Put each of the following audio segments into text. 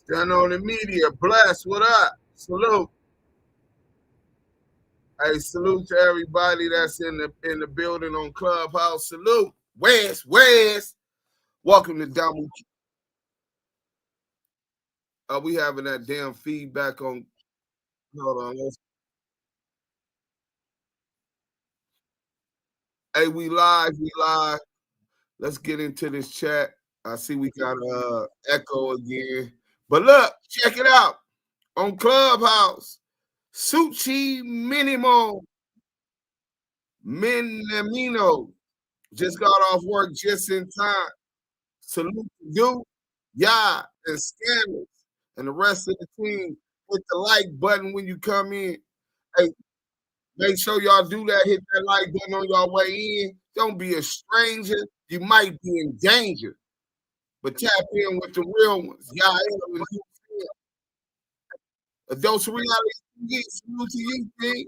Done on the media. Bless. What up? Salute. Hey, salute to everybody that's in the building on Clubhouse. Salute. Wes. Welcome to Damu. We having that damn feedback on. Hold on. Hey, we live. Let's get into this chat. I see we got echo again. But look, check it out. On Clubhouse, Suchi Minimo Minamino just got off work just in time. Salute to you, Ya, and Scandals, and the rest of the team. Hit the like button when you come in. Hey, make sure y'all do that. Hit that like button on y'all way in. Don't be a stranger. You might be in danger. But tap in with the real ones. Y'all, a dose of reality. Salute to you, King.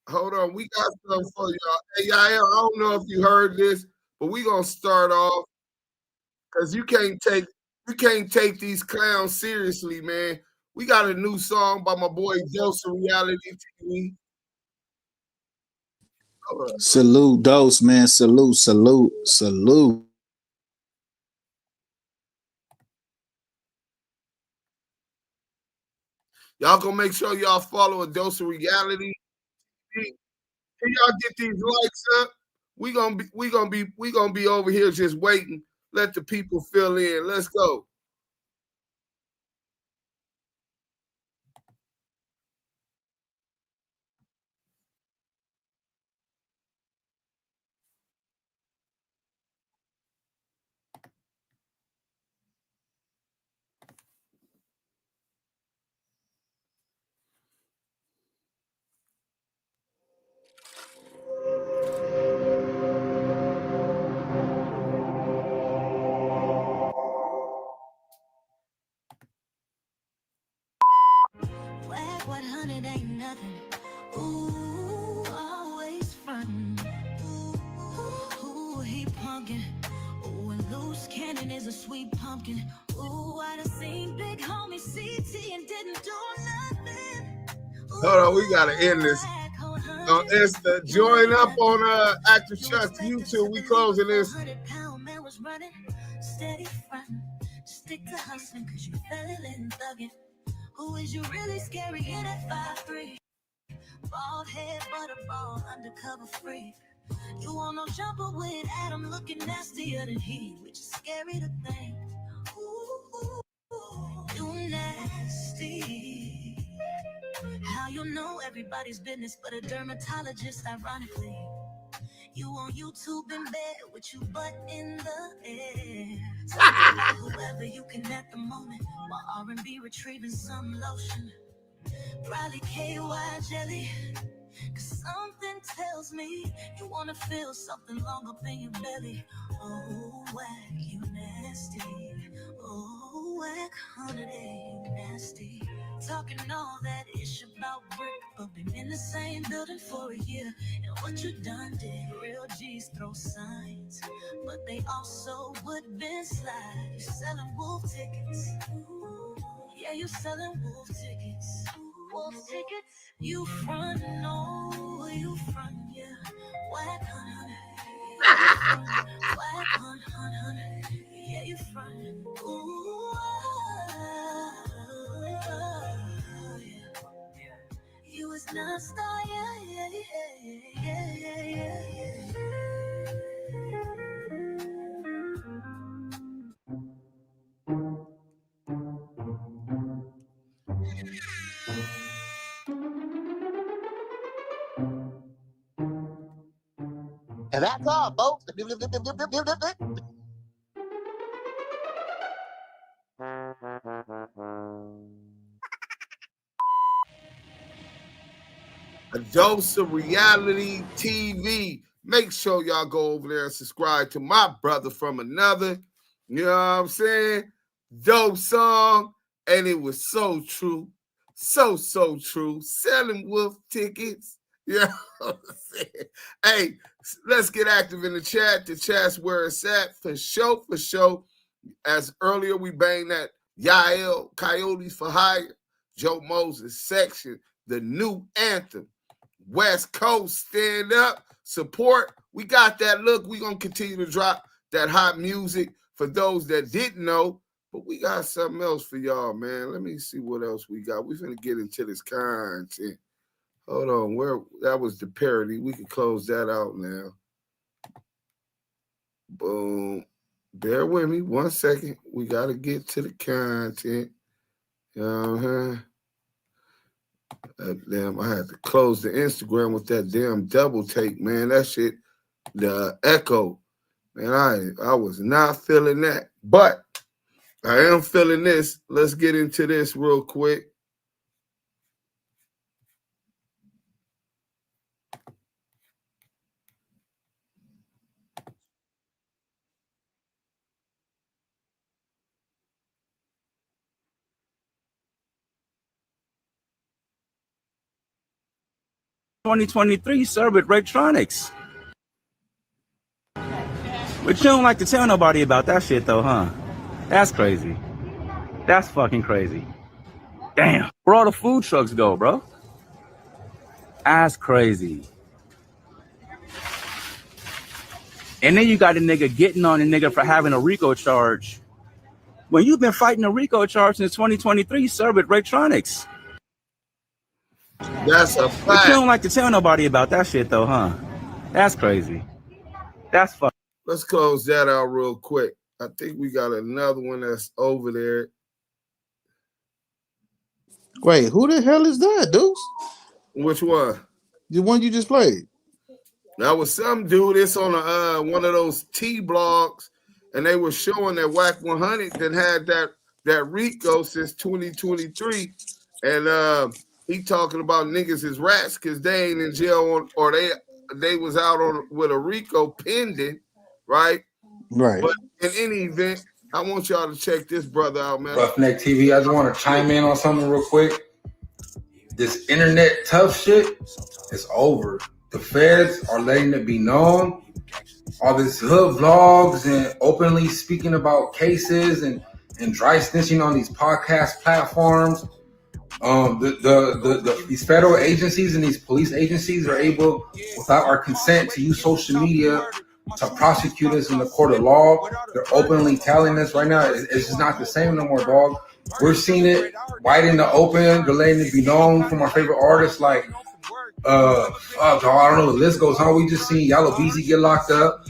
Hold on, we got something for y'all. Hey, y'all, I don't know if you heard this, but we gonna start off because you can't take these clowns seriously, man. We got a new song by my boy Dose of Reality TV. Salute, Dose, man. Salute. Y'all gonna make sure y'all follow a Dose of Reality. Can y'all get these likes up? We gonna be over here just waiting. Let the people fill in. Let's go. Wack100 ain't nothing. Ooh, always frontin'. Ooh, he punkin'. Ooh, and Luce Cannon is a sweet pumpkin. Ooh, I done seen big homie CT and didn't do nothing. Hold on, we gotta end this. On Insta, join up on Active Shots YouTube. We closing this. Steady frontin', stick to hustling, cause you feelin' thuggin'. Who is you really scary in at 5'3"? Bald head, butterball, undercover freak. You want no jumper with Adam looking nastier than he, which is scary to think. Ooh, you nasty. How you know everybody's business but a dermatologist, ironically. You on YouTube in bed with you butt in the air. Whoever you can at the moment while R&B retrieving some lotion. Probably KY jelly. Cause something tells me you wanna feel something long up in your belly. Oh, Wack, you nasty. Oh, Wack100, you nasty. Talking all that ish about brick, but been in the same building for a year. And what you done did, real G's throw signs, but they also would been slide. You selling wolf tickets. Ooh, yeah, you selling wolf tickets. Wolf tickets? You front, no, you front, yeah. Wack100, Wack100, yeah, you front. Ooh, yeah. You was not star, yeah. And that's all, folks. A Dose of Reality TV. Make sure y'all go over there and subscribe to my brother from another. You know what I'm saying? Dope song. And it was so true. So true. Selling wolf tickets. You know what I'm saying? Hey, Let's get active in the chat. The chat's where it's at for sure, for sure. As earlier, we banged that Yael, Coyotes for Hire, Joe Moses section, the new anthem. West Coast, stand up, support. We got that look. We're going to continue to drop that hot music for those that didn't know, but we got something else for y'all, man. Let me see what else we got. We're going to get into this content. Hold on. Where that was the parody. We can close that out now. Boom. Bear with me 1 second. We got to get to the content. Damn, I had to close the Instagram with that damn double take, man. That shit, the echo, man, I was not feeling that. But I am feeling this. Let's get into this real quick. "2023 served with electronics." But you don't like to tell nobody about that shit though, huh? That's crazy. That's fucking crazy. Damn. Where all the food trucks go, bro? That's crazy. And then you got a nigga getting on a nigga for having a RICO charge. When you've been fighting a RICO charge since 2023, served with electronics. That's a fact. But you don't like to tell nobody about that shit though, huh? That's crazy. That's fucking. Let's close that out real quick. I think we got another one that's over there. Wait, who the hell is that, Deuce? Which one? The one you just played. That was some dude. It's on one of those T blogs, and they were showing that Wack100 that had that RICO since 2023, and he talking about niggas is rats because they ain't in jail or they was out on with a RICO pending, right? Right. But in any event, I want y'all to check this brother out, man. Roughneck TV, I just want to chime in on something real quick. This internet tough shit is over. The feds are letting it be known. All this hood vlogs and openly speaking about cases and dry snitching on these podcast platforms. These federal agencies and these police agencies are able, without our consent, to use social media to prosecute us in the court of law. They're openly telling us right now it's just not the same no more, dog. We're seeing it right in the open. They're letting it be known from our favorite artists like dog, I don't know, the list goes on. We just seen Yellow Beezy get locked up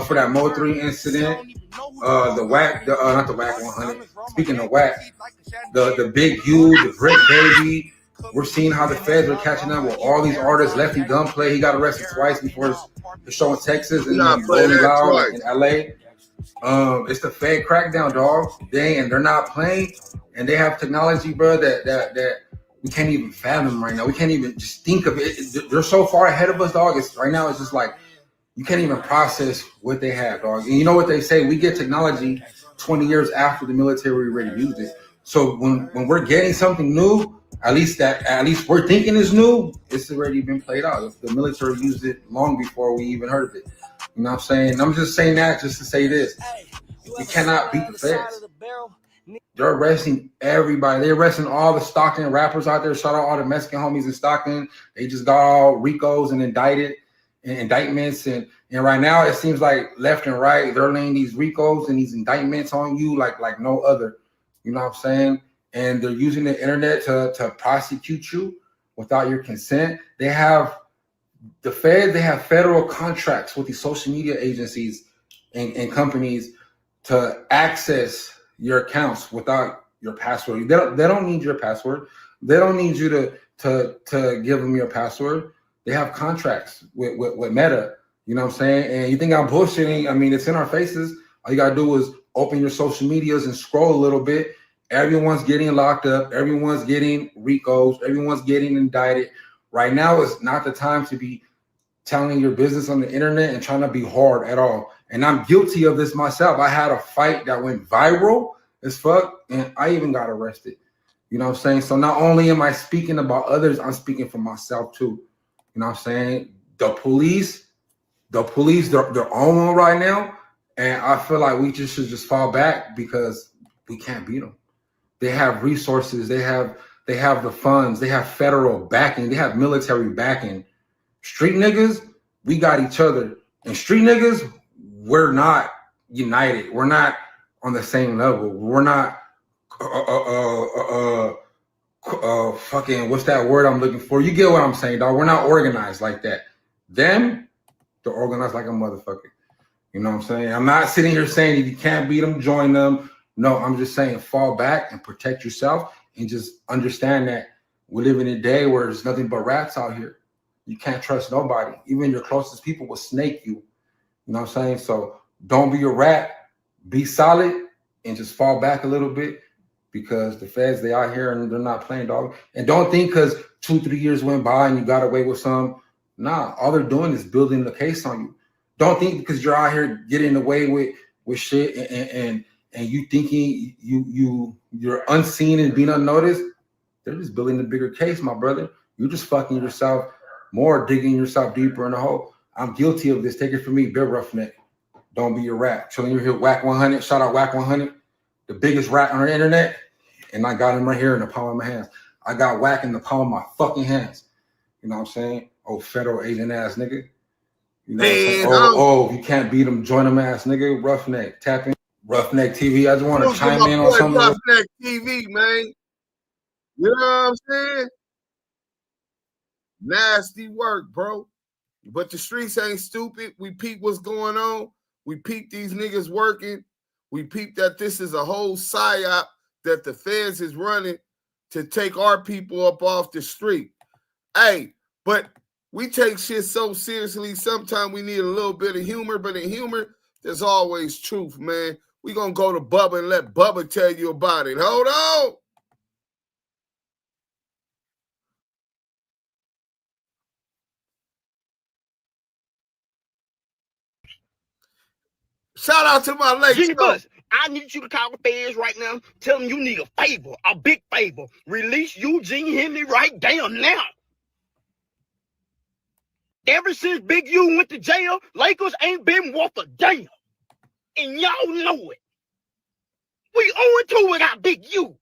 for that Mo 3 incident. The Wack, not the Wack100. Speaking of Wack, the Big U, the Brick Baby. We're seeing how the feds are catching up with all these artists. Lefty Gunplay, he got arrested twice before the show in Texas and then Rolling Loud in LA. It's the Fed crackdown, dog. They're not playing, and they have technology, bro, that we can't even fathom right now. We can't even just think of it. They're so far ahead of us, dog. Right now, it's just like you can't even process what they have, dog. And you know what they say? We get technology 20 years after the military already used it. So when we're getting something new, at least we're thinking is new, it's already been played out. The military used it long before we even heard of it. You know what I'm saying? I'm just saying that just to say this. We cannot beat the feds. They're arresting everybody. They're arresting all the Stockton rappers out there. Shout out all the Mexican homies in Stockton. They just got all RICOs and indictments. And right now it seems like left and right, they're laying these RICOs and these indictments on you like no other. You know what I'm saying? And they're using the internet to prosecute you without your consent. They have the Fed, they have federal contracts with these social media agencies and companies to access your accounts without your password. They don't need your password. They don't need you to give them your password. They have contracts with Meta. You know what I'm saying? And you think I'm bullshitting? I mean, it's in our faces. All you gotta do is open your social medias and scroll a little bit. Everyone's getting locked up. Everyone's getting RICOs. Everyone's getting indicted. Right now is not the time to be telling your business on the internet and trying to be hard at all. And I'm guilty of this myself. I had a fight that went viral as fuck, and I even got arrested. You know what I'm saying? So not only am I speaking about others, I'm speaking for myself too. You know what I'm saying? The police The police, they're on one right now, and I feel like we just should just fall back because we can't beat them. They have resources, they have the funds, they have federal backing, they have military backing. Street niggas, we got each other. And street niggas, we're not united. We're not on the same level. We're not fucking, what's that word I'm looking for? You get what I'm saying, dog. We're not organized like that. Them, they're organized like a motherfucker. You know what I'm saying? I'm not sitting here saying if you can't beat them, join them. No, I'm just saying fall back and protect yourself and just understand that we live in a day where there's nothing but rats out here. You can't trust nobody. Even your closest people will snake you. You know what I'm saying? So don't be a rat. Be solid and just fall back a little bit because the feds, they out here and they're not playing, dog. And don't think because 2-3 years went by and you got away with some. Nah, all they're doing is building the case on you. Don't think because you're out here getting away with shit and you thinking you're unseen and being unnoticed. They're just building a bigger case, my brother. You're just fucking yourself more, digging yourself deeper in the hole. I'm guilty of this. Take it from me, Bill Roughneck. Don't be a rat. Chilling you here, Wack100. Shout out Wack100, the biggest rat on the internet. And I got him right here in the palm of my hands. I got Wack in the palm of my fucking hands. You know what I'm saying? Oh, federal agent ass nigga. You know what I'm saying? Oh, you can't beat him, join him ass nigga. Roughneck. Tap in. Roughneck TV. I just want to chime in on something. Roughneck TV, man. You know what I'm saying? Nasty work, bro. But the streets ain't stupid. We peep what's going on. We peep these niggas working. We peep that this is a whole psyop that the feds is running to take our people up off the street. Hey, but we take shit so seriously, sometimes we need a little bit of humor, but in humor, there's always truth, man. We gonna go to Bubba and let Bubba tell you about it. Hold on. Shout out to my late Jimmy Bus, I need you to call the feds right now. Tell them you need a favor, a big favor. Release Eugene Henley right down now. Ever since Big U went to jail, Lakers ain't been worth a damn. And y'all know it. We owe it without Big U.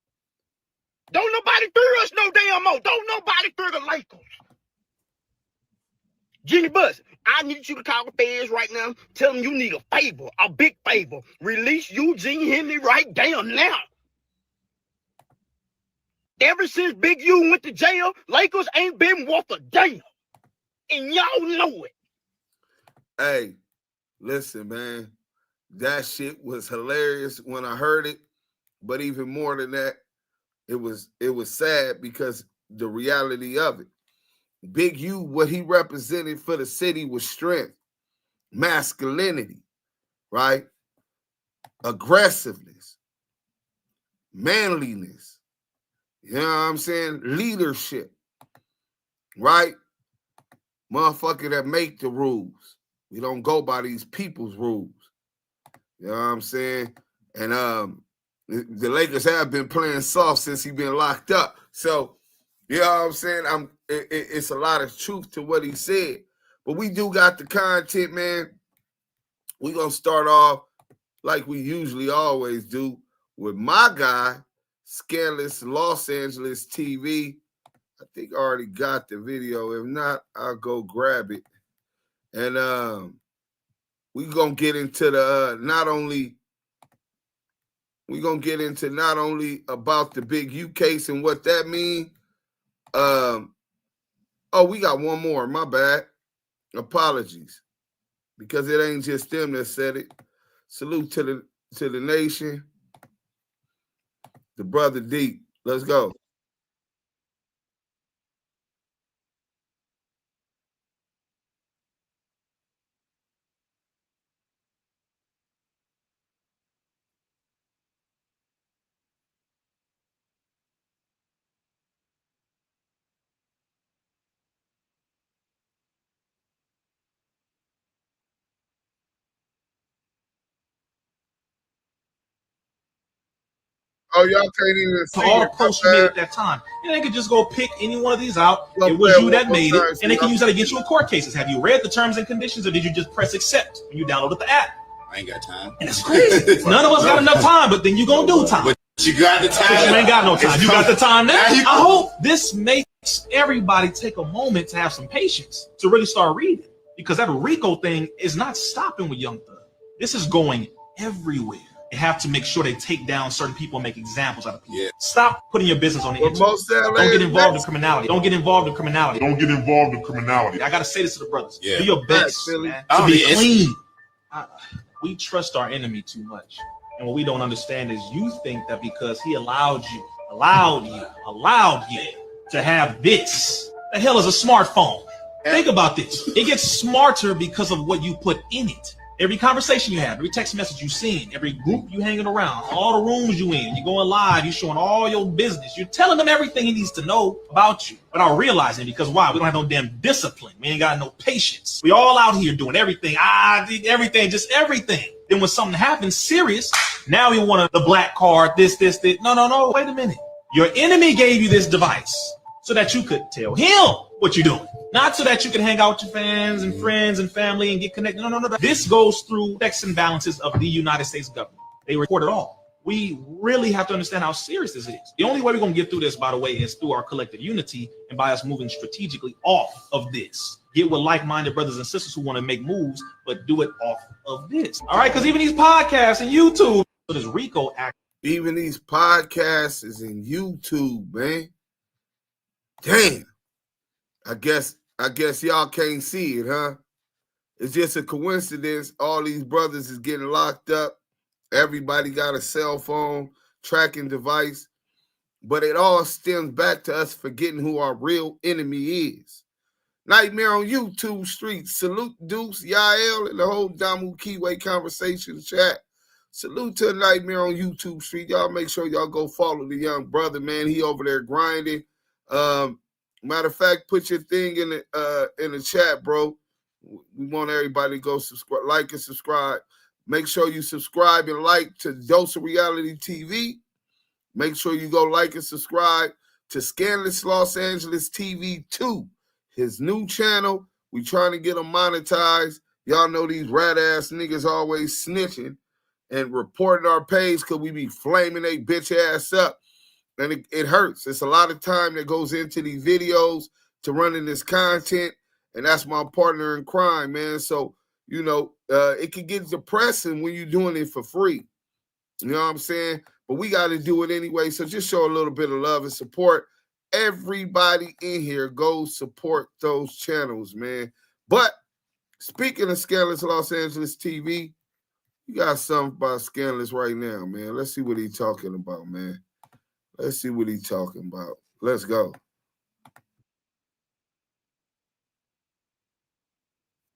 Don't nobody fear us no damn more. Don't nobody fear the Lakers. Jimmy Bus, I need you to call the feds right now. Tell them you need a favor, a big favor. Release Eugene Henley right down now. Ever since Big U went to jail, Lakers ain't been worth a damn. And y'all know it. Hey, listen, man. That shit was hilarious when I heard it. But even more than that, it was sad because the reality of it. Big U, what he represented for the city was strength, masculinity, right? Aggressiveness, manliness, you know what I'm saying? Leadership, right? Motherfucker that make the rules. We don't go by these people's rules. You know what I'm saying? And the Lakers have been playing soft since he been locked up. So, you know what I'm saying? It's a lot of truth to what he said. But we do got the content, man. We're going to start off like we usually always do with my guy, Scandalous Los Angeles TV. I think I already got the video. If not, I'll go grab it. And we're going to get into the not only about the Big U case and what that means. We got one more. My bad. Apologies. Because it ain't just them that said it. Salute to the nation. The brother Deep. Let's go. Oh, y'all can't even see all the it. posts you made at that time. And they could just go pick any one of these out. Go It was play you it that one more made time, it, and they so can y'all use that can against you in court cases. Have you read the terms and conditions, or did you just press accept when you downloaded the app? I ain't got time. And it's crazy. None of us got enough time, but then you gonna do time. But you got the time. You ain't got no time. You got the time now. Now you- I hope this makes everybody take a moment to have some patience to really start reading, because that RICO thing is not stopping with Young Thug. This is going everywhere. They have to make sure they take down certain people and make examples out of people. Yeah. Stop putting your business on the But internet. most LA Don't get involved in is criminality. Don't get involved in criminality. Don't get involved in criminality. I gotta say this to the brothers. Yeah. Do your best, Philly. man, Oh, to be yeah, it's- clean. We trust our enemy too much. And what we don't understand is you think that because he allowed you to have this. The hell is a smartphone? Think about this. It gets smarter because of what you put in it. Every conversation you have, every text message you send, every group you hanging around, all the rooms you in, you're going live, you're showing all your business. You're telling them everything he needs to know about you without realizing, because why? We don't have no damn discipline. We ain't got no patience. We all out here doing everything. Just everything. Then when something happens serious, now we want the black card, this. No. Wait a minute. Your enemy gave you this device so that you could tell him what you're doing. Not so that you can hang out with your fans and friends and family and get connected. No. This goes through checks and balances of the United States government. They report it all. We really have to understand how serious this is. The only way we're going to get through this, by the way, is through our collective unity and by us moving strategically off of this. Get with like-minded brothers and sisters who want to make moves, but do it off of this. All right, because even these podcasts and YouTube, so this RICO Act. Even these podcasts is in YouTube, man. Damn. I guess y'all can't see it, huh? It's just a coincidence. All these brothers is getting locked up. Everybody got a cell phone tracking device. But it all stems back to us forgetting who our real enemy is. Nightmare on YouTube streets. Salute Deuce, Yael, and the whole Damu Kiwe conversation chat. Salute to Nightmare on YouTube street. Y'all make sure y'all go follow the young brother, man. He over there grinding. Matter of fact, put your thing in the chat, bro. We want everybody to go subscribe, like and subscribe. Make sure you subscribe and like to Dose of Reality TV. Make sure you go like and subscribe to Scandalous Los Angeles TV 2, his new channel. We trying to get him monetized. Y'all know these rat-ass niggas always snitching and reporting our page because we be flaming they bitch ass up. And it hurts. It's a lot of time that goes into these videos to running this content. And that's my partner in crime, man. So, it can get depressing when you're doing it for free. You know what I'm saying? But we got to do it anyway. So just show a little bit of love and support. Everybody in here, go support those channels, man. But speaking of Scandalous Los Angeles TV, you got something about Scandalous right now, man. Let's see what he's talking about, man. Let's see what he's talking about. Let's go.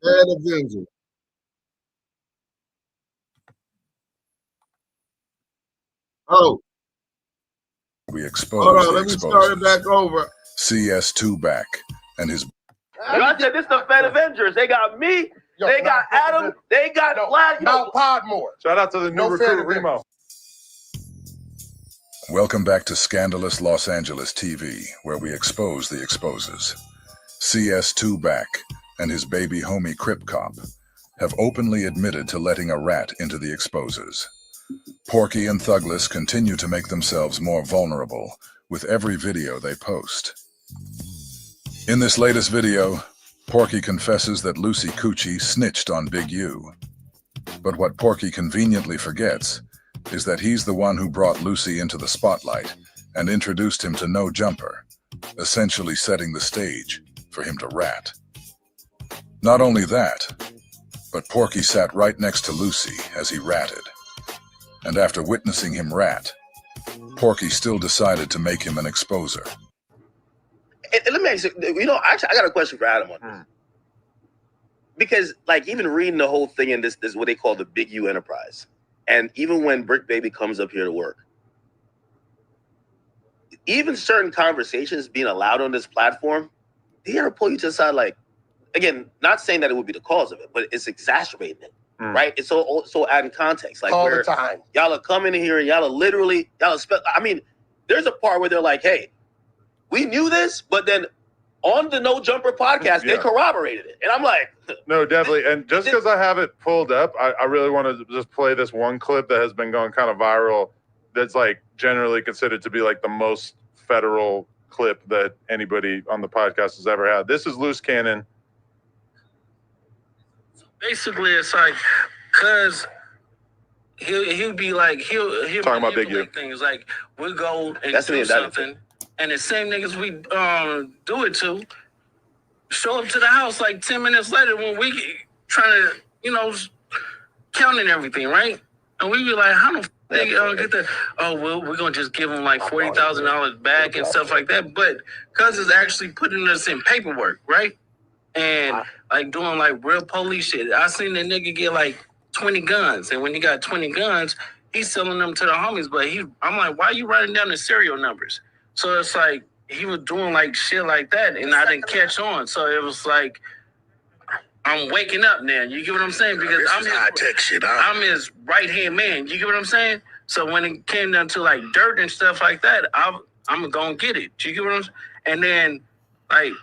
Bad Avenger. Oh. We expose. Hold on, let me start it back over. CS2 back and his. I said this the Fed Avengers. They got me. They got Adam. They got Black. Mount Podmore. Shout out to the new recruit, Remo. Welcome back to Scandalous Los Angeles TV, where we expose the exposes. CS2 back and his baby homie Crip Cop have openly admitted to letting a rat into the exposes. Porky and Thugless continue to make themselves more vulnerable with every video they post. In this latest video, Porky confesses that Luce Coochie snitched on Big U. But what Porky conveniently forgets is that he's the one who brought Luce into the spotlight and introduced him to No Jumper, essentially setting the stage for him to rat. Not only that, but Porky sat right next to Luce as he ratted. And after witnessing him rat, Porky still decided to make him an exposer. Let me ask you, actually, I got a question for Adam on this. Because, even reading the whole thing in this is what they call the Big U enterprise. And even when Brick Baby comes up here to work, even certain conversations being allowed on this platform, they ever pull you to the side, again, not saying that it would be the cause of it, but it's exacerbating it. right? It's so out of context. Like all the time. Y'all are coming in here and y'all are literally, I mean, there's a part where they're like, hey, we knew this, but then on the No Jumper podcast, they corroborated it. And I'm like... No, definitely. And just because I have it pulled up, I really want to just play this one clip that has been going kind of viral that's like generally considered to be like the most federal clip that anybody on the podcast has ever had. This is Luce Cannon. Basically, it's like, cause he'll be like he'll talking about Big U things like we'll go and do something, and the same niggas we do it to show up to the house like 10 minutes later when we trying to counting everything, right? And we be like, how the they get that? Oh well, we're gonna just give them like $40,000 back and stuff like that, but cause it's actually putting us in paperwork, right? And like doing like real police shit. I seen the nigga get like 20 guns, and when he got 20 guns, he's selling them to the homies. But I'm like, why are you writing down the serial numbers? So it's like he was doing like shit like that, and I didn't catch on. So it was like I'm waking up now. You get what I'm saying? Because I'm his right hand man. You get what I'm saying? So when it came down to like dirt and stuff like that, I'm gonna get it. You get what I'm saying? And then like.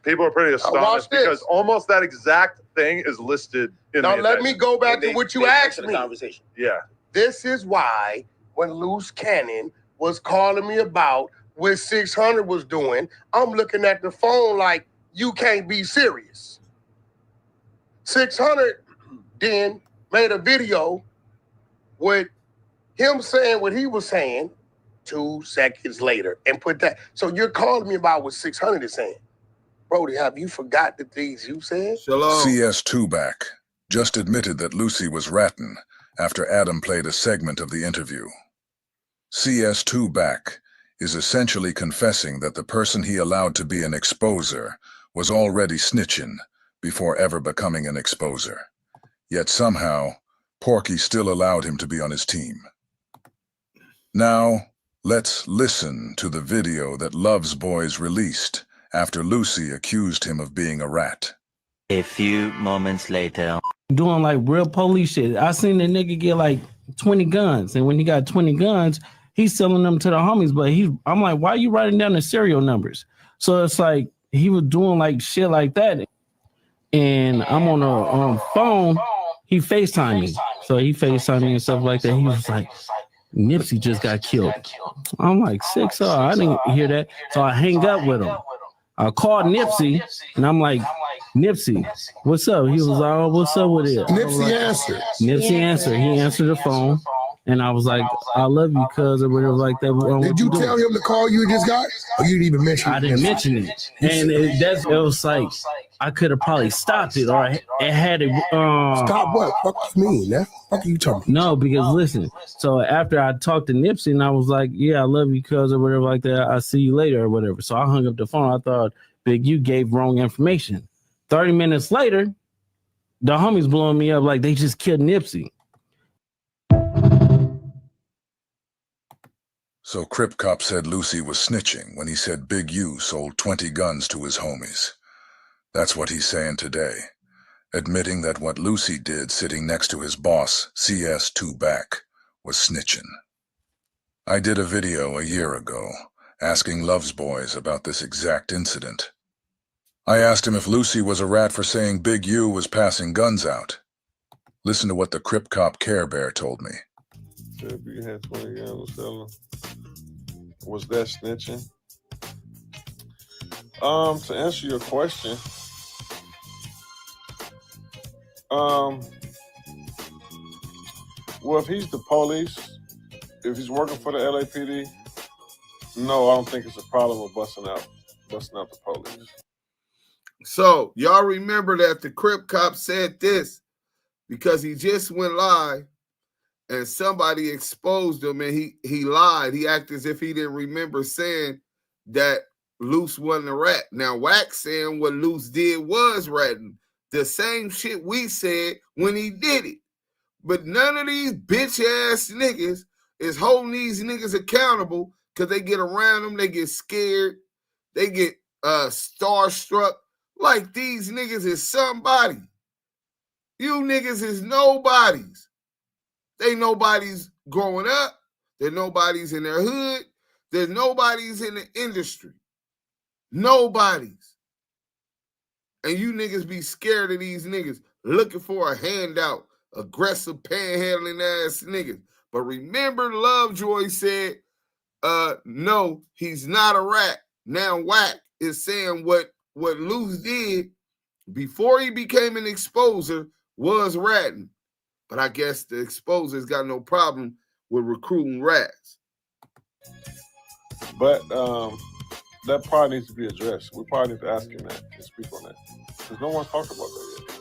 People are pretty astonished because almost that exact thing is listed in now, the let me go back to what you asked me. Yeah. This is why when Luce Cannon was calling me about what 600 was doing, I'm looking at the phone like, you can't be serious. 600 then made a video with him saying what he was saying 2 seconds later and put that. So you're calling me about what 600 is saying. Brody, have you forgot the things you said? CS2 back just admitted that Lucy was ratting after Adam played a segment of the interview. CS2 back is essentially confessing that the person he allowed to be an exposer was already snitching before ever becoming an exposer. Yet somehow, Porky still allowed him to be on his team. Now, let's listen to the video that Love's Boys released after Lucy accused him of being a rat. A few moments later. Doing like real police shit. I seen the nigga get like 20 guns, and when he got 20 guns, he's selling them to the homies. But I'm like, why are you writing down the serial numbers? So it's like he was doing like shit like that. And I'm on a phone, he FaceTimed me. So he FaceTimed me and stuff like that. He was like, Nipsey just got killed. I'm like, 6 I didn't hear that. So I hang up with him. I called Nipsey, and I'm like, Nipsey, what's up? He was like, oh, what's up with it? Nipsey answered. Nipsey answered. He answered the phone, and I was like, I love you, cuz, or whatever like that. Did you tell him to call you just got? Or you didn't even mention it? I didn't mention it. And it was like, I could have probably stopped it, or it had it. Stop what? What you mean? What are you talking about? No, because listen, so after I talked to Nipsey, and I was like, yeah, I love you, cuz, or whatever like that. I'll see you later, or whatever. So I hung up the phone. I thought Big U gave wrong information. 30 minutes later, the homies blowing me up like they just killed Nipsey. So Crip Cop said Lucy was snitching when he said Big U sold 20 guns to his homies. That's what he's saying today, admitting that what Lucy did sitting next to his boss, CS2 back, was snitching. I did a video a year ago asking Love's Boys about this exact incident. I asked him if Lucy was a rat for saying Big U was passing guns out. Listen to what the Crip Cop Care Bear told me. If you had 20 guns selling, was that snitching? To answer your question, well, if he's the police, if he's working for the LAPD, no, I don't think it's a problem with busting out the police. So y'all remember that the Crip Cop said this because he just went live and somebody exposed him and he lied. He acted as if he didn't remember saying that Luce wasn't a rat. Now Wack saying what Luce did was ratting. The same shit we said when he did it. But none of these bitch ass niggas is holding these niggas accountable because they get around them, they get scared, they get starstruck. Like these niggas is somebody. You niggas is nobodies. They nobodies growing up. They're nobodies in their hood. There's nobodies in the industry. Nobodies. And you niggas be scared of these niggas looking for a handout. Aggressive, panhandling ass niggas. But remember, Lovejoy said, no, he's not a rat. Now Wack is saying what Luce did before he became an exposer was ratting. But I guess the exposer's got no problem with recruiting rats. But that part needs to be addressed. We probably need to ask him that and speak on that. Because no one's talked about that yet.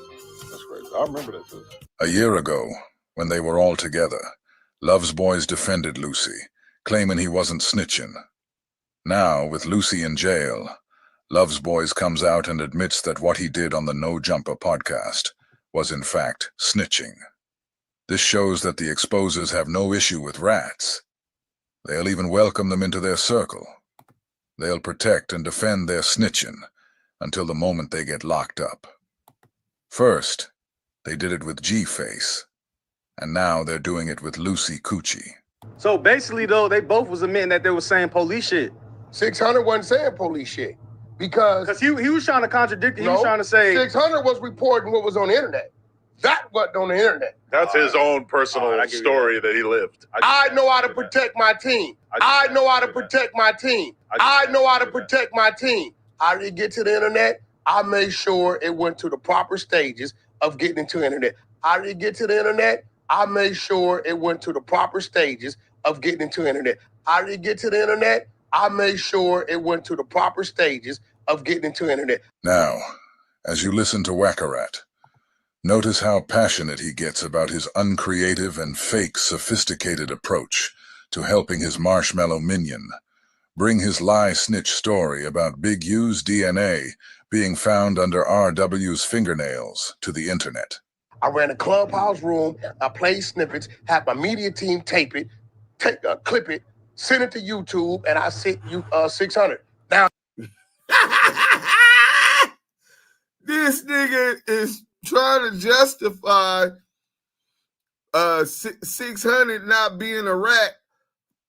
That's crazy. I remember that too. A year ago, when they were all together, Love's boys defended Lucy, claiming he wasn't snitching. Now, with Lucy in jail, Love's boys comes out and admits that what he did on the No Jumper podcast was in fact snitching. This shows that the exposers have no issue with rats. They'll even welcome them into their circle. They'll protect and defend their snitching until the moment they get locked up. First, they did it with G-Face, and now they're doing it with Lucy Coochie. So basically, though, they both was admitting that they were saying police shit. 600 wasn't saying police shit because he was trying to contradict it. He was trying to say 600 was reporting what was on the internet. That wasn't on the internet. That's his own personal story that he lived. I know how to protect my team. I know how to protect my team. I know how to protect my team. How did it get to the internet? I made sure it went to the proper stages of getting into the internet. How did it get to the internet? I made sure it went to the proper stages of getting into the internet. How did it get to the internet? I made sure it went to the proper stages of getting into the internet. Now, as you listen to Wack100, notice how passionate he gets about his uncreative and fake sophisticated approach to helping his marshmallow minion bring his lie snitch story about Big U's DNA being found under RW's fingernails to the internet. I ran a clubhouse room, I played snippets, had my media team tape it, clip it, send it to YouTube, and I sent you 600. Now, this nigga is trying to justify 600 not being a rat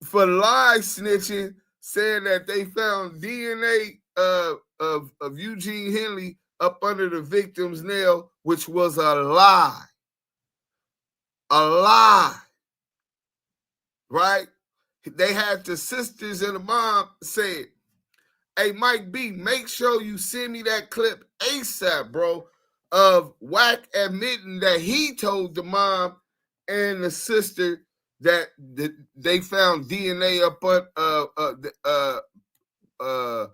for lie snitching, saying that they found DNA of Eugene Henley up under the victim's nail, which was a lie. A lie. Right? They had the sisters and the mom said, hey, Mike B, make sure you send me that clip ASAP, bro, of Wack admitting that he told the mom and the sister that they found DNA up on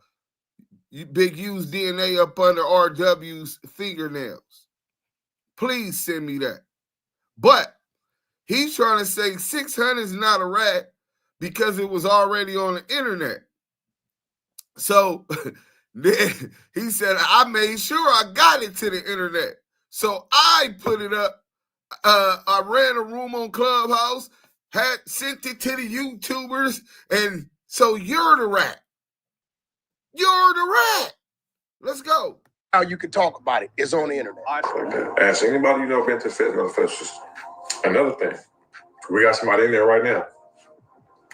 Big U's DNA up under RW's fingernails. Please send me that. But he's trying to say 600 is not a rat because it was already on the internet. So then he said, I made sure I got it to the internet. So I put it up. I ran a room on Clubhouse, had sent it to the YouTubers, and so you're the rat. You're the rat. Let's go. How you can talk about it is on the internet. Ask anybody you know been to Feds. Another thing, we got somebody in there right now.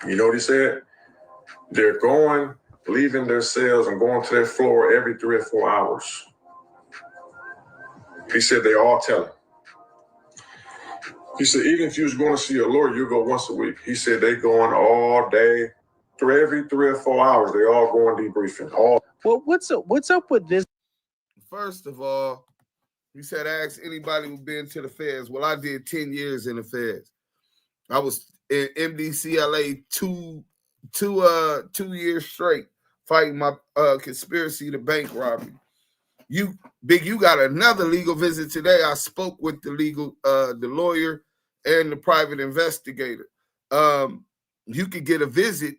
You know what he said? They're leaving their cells and going to their floor every 3 or 4 hours. He said they all tell him. He said even if you was going to see a lawyer, you go once a week. He said they going all day, every 3 or 4 hours. They all going debriefing. Well, what's up with this? First of all, he said ask anybody who's been to the feds. Well, I did 10 years in the feds. I was in MDCLA two years straight fighting my conspiracy to bank robbery. You got another legal visit today. I spoke with the lawyer and the private investigator. You could get a visit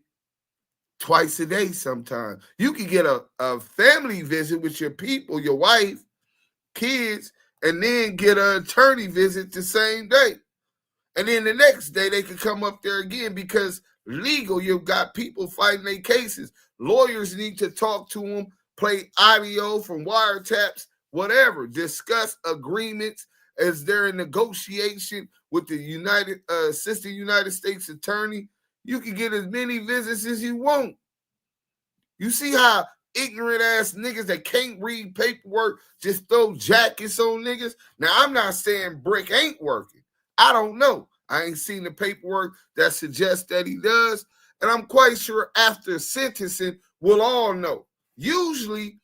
twice a day sometimes. You could get a family visit with your people, your wife, kids, and then get an attorney visit the same day. And then the next day they could come up there again because legal, you've got people fighting their cases. Lawyers need to talk to them, play audio from wiretaps, whatever, discuss agreements as they're in negotiation with the assistant United States attorney, you can get as many visits as you want. You see how ignorant ass niggas that can't read paperwork just throw jackets on niggas? Now, I'm not saying Brick ain't working. I don't know. I ain't seen the paperwork that suggests that he does. And I'm quite sure after sentencing, we'll all know. Usually,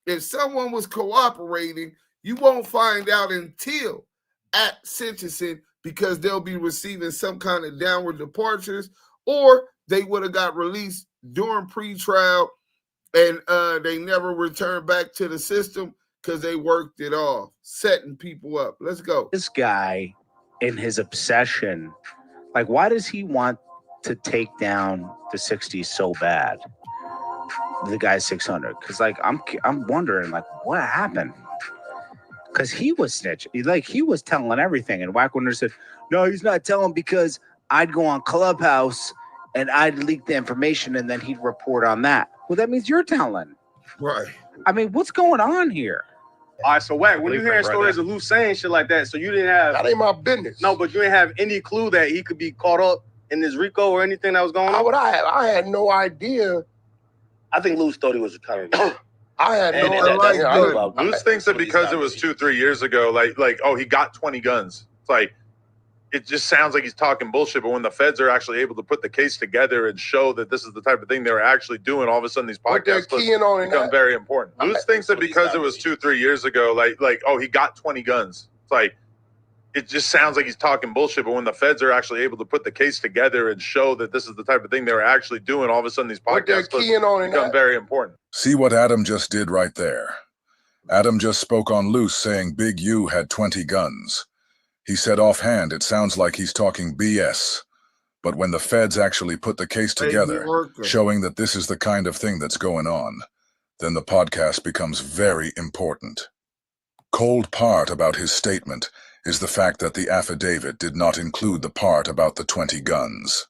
if someone was cooperating, you won't find out until at sentencing because they'll be receiving some kind of downward departures, or they would have got released during pretrial and they never returned back to the system because they worked it off, setting people up. Let's go. This guy, in his obsession, like, why does he want to take down the 60s so bad? The guy's 600. Because, like, I'm wondering, like, what happened? Because he was snitching. Like, he was telling everything. And Wack100 said, no, he's not telling because I'd go on Clubhouse and I'd leak the information and then he'd report on that. Well, that means you're telling. Right. I mean, what's going on here? All right, so Wack, when you're hearing stories of Luce saying shit like that, so you didn't have... That ain't my business. No, but you didn't have any clue that he could be caught up in this RICO or anything that was going on? How would I have? I had no idea. I think Luce thought he was kind of... I had no idea. Luce thinks that because it was 2-3 years ago, like, oh, he got 20 guns. It's like, it just sounds like he's talking bullshit, but when the feds are actually able to put the case together and show that this is the type of thing they were actually doing, all of a sudden these podcasts become very important. Luce thinks that because it was 2-3 years ago, like, oh, he got 20 guns. It's like, it just sounds like he's talking bullshit, but when the feds are actually able to put the case together and show that this is the type of thing they were actually doing, all of a sudden these podcasts become very important. See what Adam just did right there? Adam just spoke on Luce saying Big U had 20 guns. He said offhand it sounds like he's talking BS. But when the feds actually put the case together, showing that this is the kind of thing that's going on, then the podcast becomes very important. Cold part about his statement is the fact that the affidavit did not include the part about the 20 guns.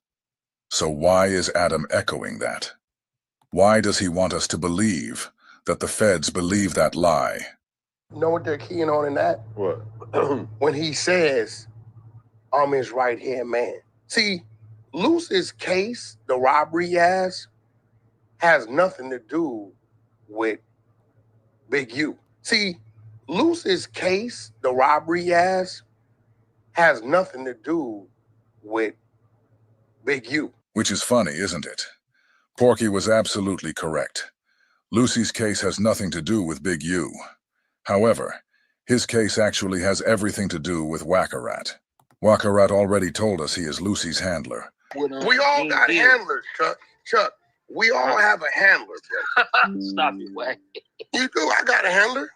So why is Adam echoing that? Why does he want us to believe that the feds believe that lie? You know what they're keying on in that? What? When he says, I'm his right-hand man. See, Luce's case, the robbery has nothing to do with Big U. See, Luce's case, the robbery has nothing to do with Big U. Which is funny, isn't it? Porky was absolutely correct. Lucy's case has nothing to do with Big U. However, his case actually has everything to do with Wack100. Wack100 already told us he is Lucy's handler. We all got handlers, Chuck. Chuck, we all have a handler, bro. Stop it, Wack. You do? I got a handler.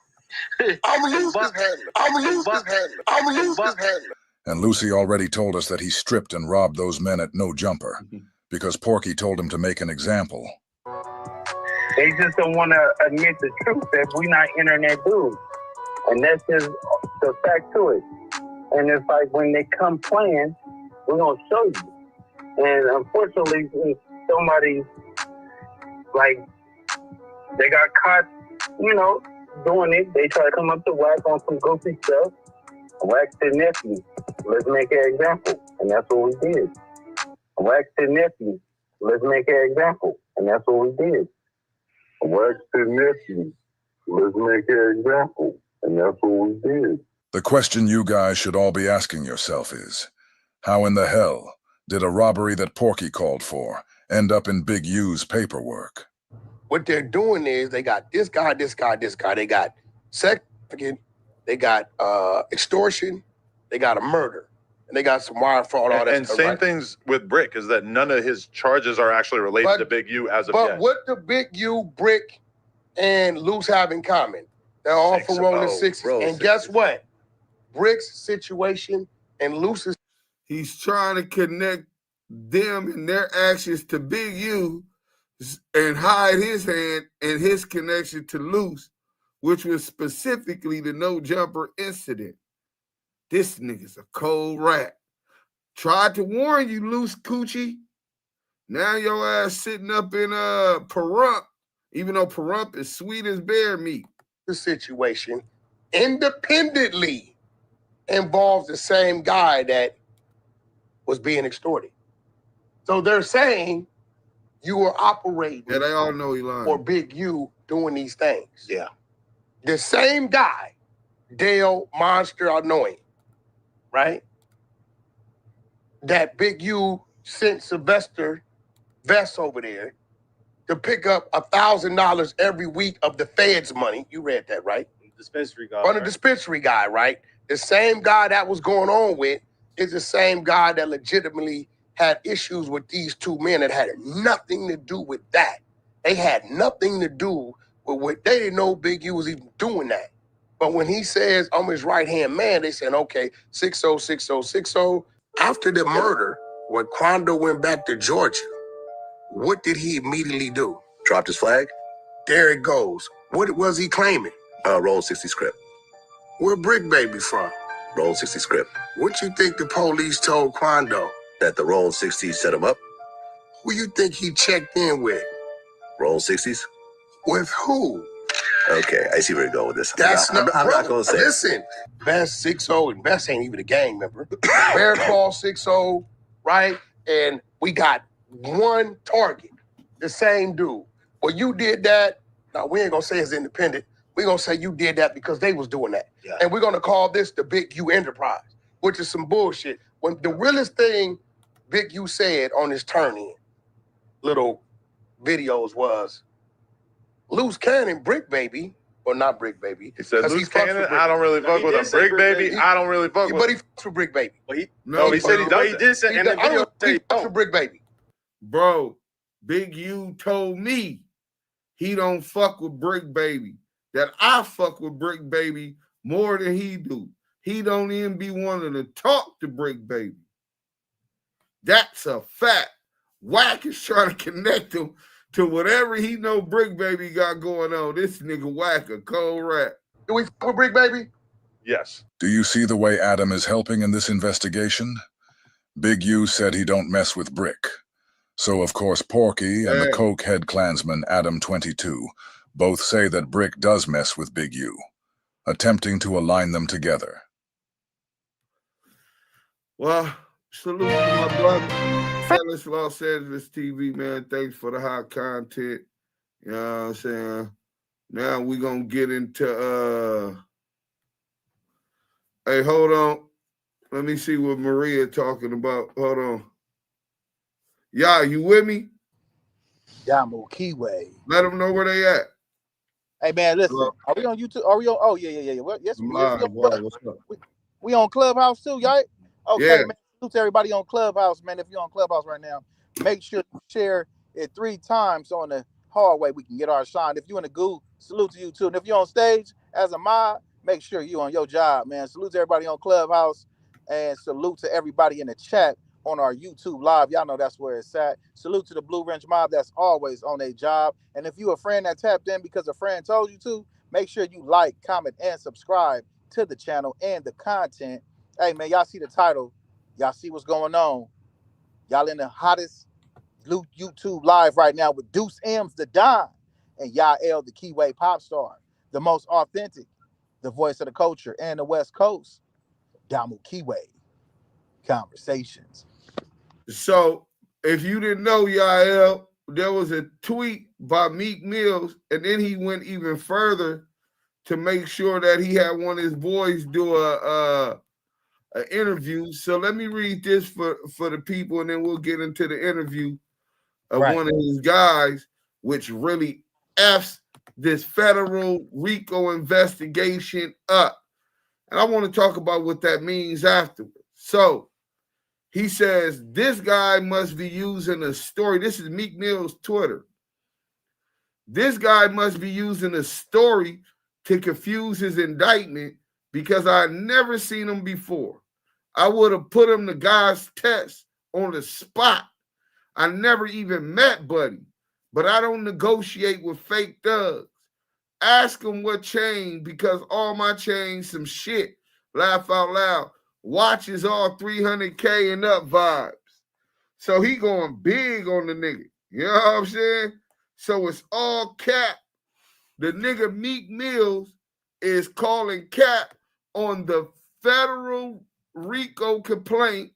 I'm Luce's handler. I'm Luce's handler. I'm Luce's handler. And Lucy already told us that he stripped and robbed those men at No Jumper because Porky told him to make an example. They just don't want to admit the truth that we're not internet dudes. And that's just the fact to it. And it's like when they come playing, we're going to show you. And unfortunately, somebody, like, they got caught, you know, doing it. They try to come up to Wack on some goofy stuff. Wack said, nephew, let's make an example. And that's what we did. Wack said, nephew, let's make an example. And that's what we did. Wack said, nephew, let's make an example. And that's what we did. The question you guys should all be asking yourself is, how in the hell did a robbery that Porky called for end up in Big U's paperwork? What they're doing is they got this guy, this guy, this guy. They got sex, they got extortion, they got a murder, and they got some wire fraud. All that. And same things with Brick is that none of his charges are actually related to Big U as of yet. But what do Big U, Brick, and Luce have in common? They're all from Rolling Sixes. And guess what? Brick's situation and Luce's. He's trying to connect them and their actions to Big U and hide his hand and his connection to Luce, which was specifically the No Jumper incident. This nigga's a cold rat. Tried to warn you, Luce Coochie. Now your ass sitting up in Pahrump, even though Pahrump is sweet as bear meat. The situation independently involves the same guy that was being extorted. So they're saying you were operating Yeah, they all know he lying. for Big U doing these things. Yeah. The same guy, Dale Monster Annoying, right? That Big U sent Sylvester Vest over there to pick up $1,000 every week of the Fed's money. You read that, right? Dispensary guy. From the right? dispensary guy, right? The same guy that was going on with is the same guy that legitimately had issues with these two men that had nothing to do with that. They had nothing to do with what they didn't know Big U was even doing that. But when he says, I'm his right-hand man, they said, okay, 606060. After the murder, when Quando went back to Georgia, what did he immediately do? Dropped his flag? There it goes. What was he claiming? Roll 60 script. Where Brick Baby from? Roll 60 script. What you think the police told Quando? That the Roll 60s set him up? Who you think he checked in with? Roll 60s? With who? Okay, I see where you're going with this. That's I'm not going to say. Listen, Best 6-0, and Best ain't even a gang member. Bear Claw 6-0, right? And we got one target, the same dude. Well, you did that. Now, we ain't going to say it's independent. We're going to say you did that because they was doing that. Yeah. And we're going to call this the Big U Enterprise, which is some bullshit. When the realest thing Big U said on his turn-in little videos was, Luce Cannon, Brick Baby, or not Brick Baby. He said Luce Cannon, I don't really fuck with him. Brick Baby, I don't really fuck with him. But he fucks with Brick Baby. But he, No, he said he bro. does. He did say in the video. He fucks with Brick Baby. Bro, Big U told me he don't fuck with Brick Baby. That I fuck with Brick Baby more than he do. He don't even be wanting to talk to Brick Baby. That's a fact. Wack is trying to connect him to whatever he know Brick Baby got going on. This nigga Wack a cold rat. Do we fuck with Brick Baby? Yes. Do you see the way Adam is helping in this investigation? Big U said he don't mess with Brick. So, of course, Porky and the Coke head Klansman, Adam 22, both say that Brick does mess with Big U, attempting to align them together. Well, salute to my brother. Fellas, Los Angeles TV, man. Thanks for the hot content. You know what I'm saying? Now we're going to get into, hey, hold on. Let me see what Maria talking about. Hold on. Y'all, you with me? Damu Kiwe. Let them know where they at. Hey, man, listen. Hello? Are we on YouTube? Are we on? Oh, yeah. Well, yes, I'm we live. on, Wow, what's up? we on Clubhouse too, y'all? Okay, Yeah. man. Salute to everybody on Clubhouse, man. If you're on Clubhouse right now, make sure you share it 3 times on the hallway. We can get our shine. If you in the goo, salute to you too. And if you're on stage as a mod, make sure you on your job, man. Salute to everybody on Clubhouse and salute to everybody in the chat on our YouTube live. Y'all know that's where it's at. Salute to the Blue Wrench mob that's always on their job. And if you a friend that tapped in because a friend told you to, make sure you like, comment, and subscribe to the channel and the content. Hey, man, y'all see the title. Y'all see what's going on. Y'all in the hottest YouTube live right now with Deuce M's the Don and Yael the Kiwe pop star, the most authentic, the voice of the culture and the West Coast, Damu Kiwe. Conversations. So, if you didn't know, Yael, there was a tweet by Meek Mill, and then he went even further to make sure that he had one of his boys do an interview. So let me read this for the people, and then we'll get into the interview of one of his guys, which really F's this federal RICO investigation up. And I want to talk about what that means afterwards. So he says, this guy must be using a story. This is Meek Mill's Twitter. This guy must be using a story to confuse his indictment because I never seen him before. I would have put him to God's test on the spot. I never even met Buddy, but I don't negotiate with fake thugs. Ask him what changed because all my change some shit. Laugh out loud. Watches all 300K and up vibes. So he going big on the nigga. You know what I'm saying? So it's all cap. The nigga Meek Mills is calling cap on the federal RICO complaint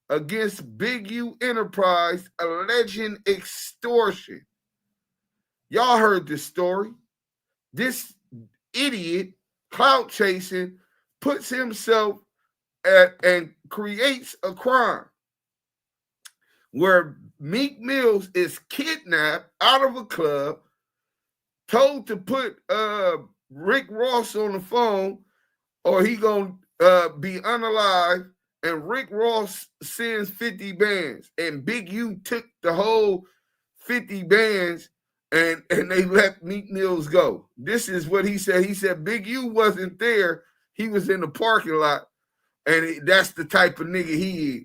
against Big U Enterprise alleging extortion. Y'all heard this story. This idiot, clout chasing, puts himself and creates a crime where Meek Mill is kidnapped out of a club, told to put Rick Ross on the phone or he gonna be unalive, and Rick Ross sends 50 bands, and Big U took the whole 50 bands and they let Meek Mills go. This is what he said. He said Big U wasn't there. He was in the parking lot, and that's the type of nigga he is.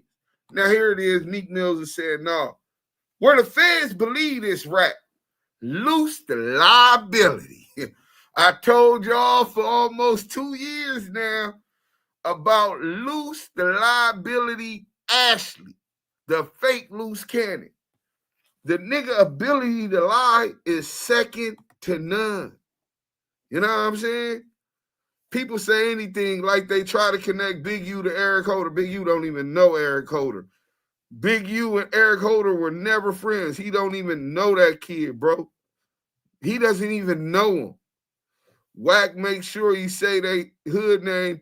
Now here it is. Meek Mills is saying, no. Where the feds believe this rap, Luce the liability. I told y'all for almost 2 years now about Luce the liability Ashley, the fake Luce Cannon. The nigga ability to lie is second to none. You know what I'm saying? People say anything like they try to connect Big U to Eric Holder. Big U don't even know Eric Holder. Big U and Eric Holder were never friends. He don't even know that kid, bro. He doesn't even know him. Wack makes sure he say they hood name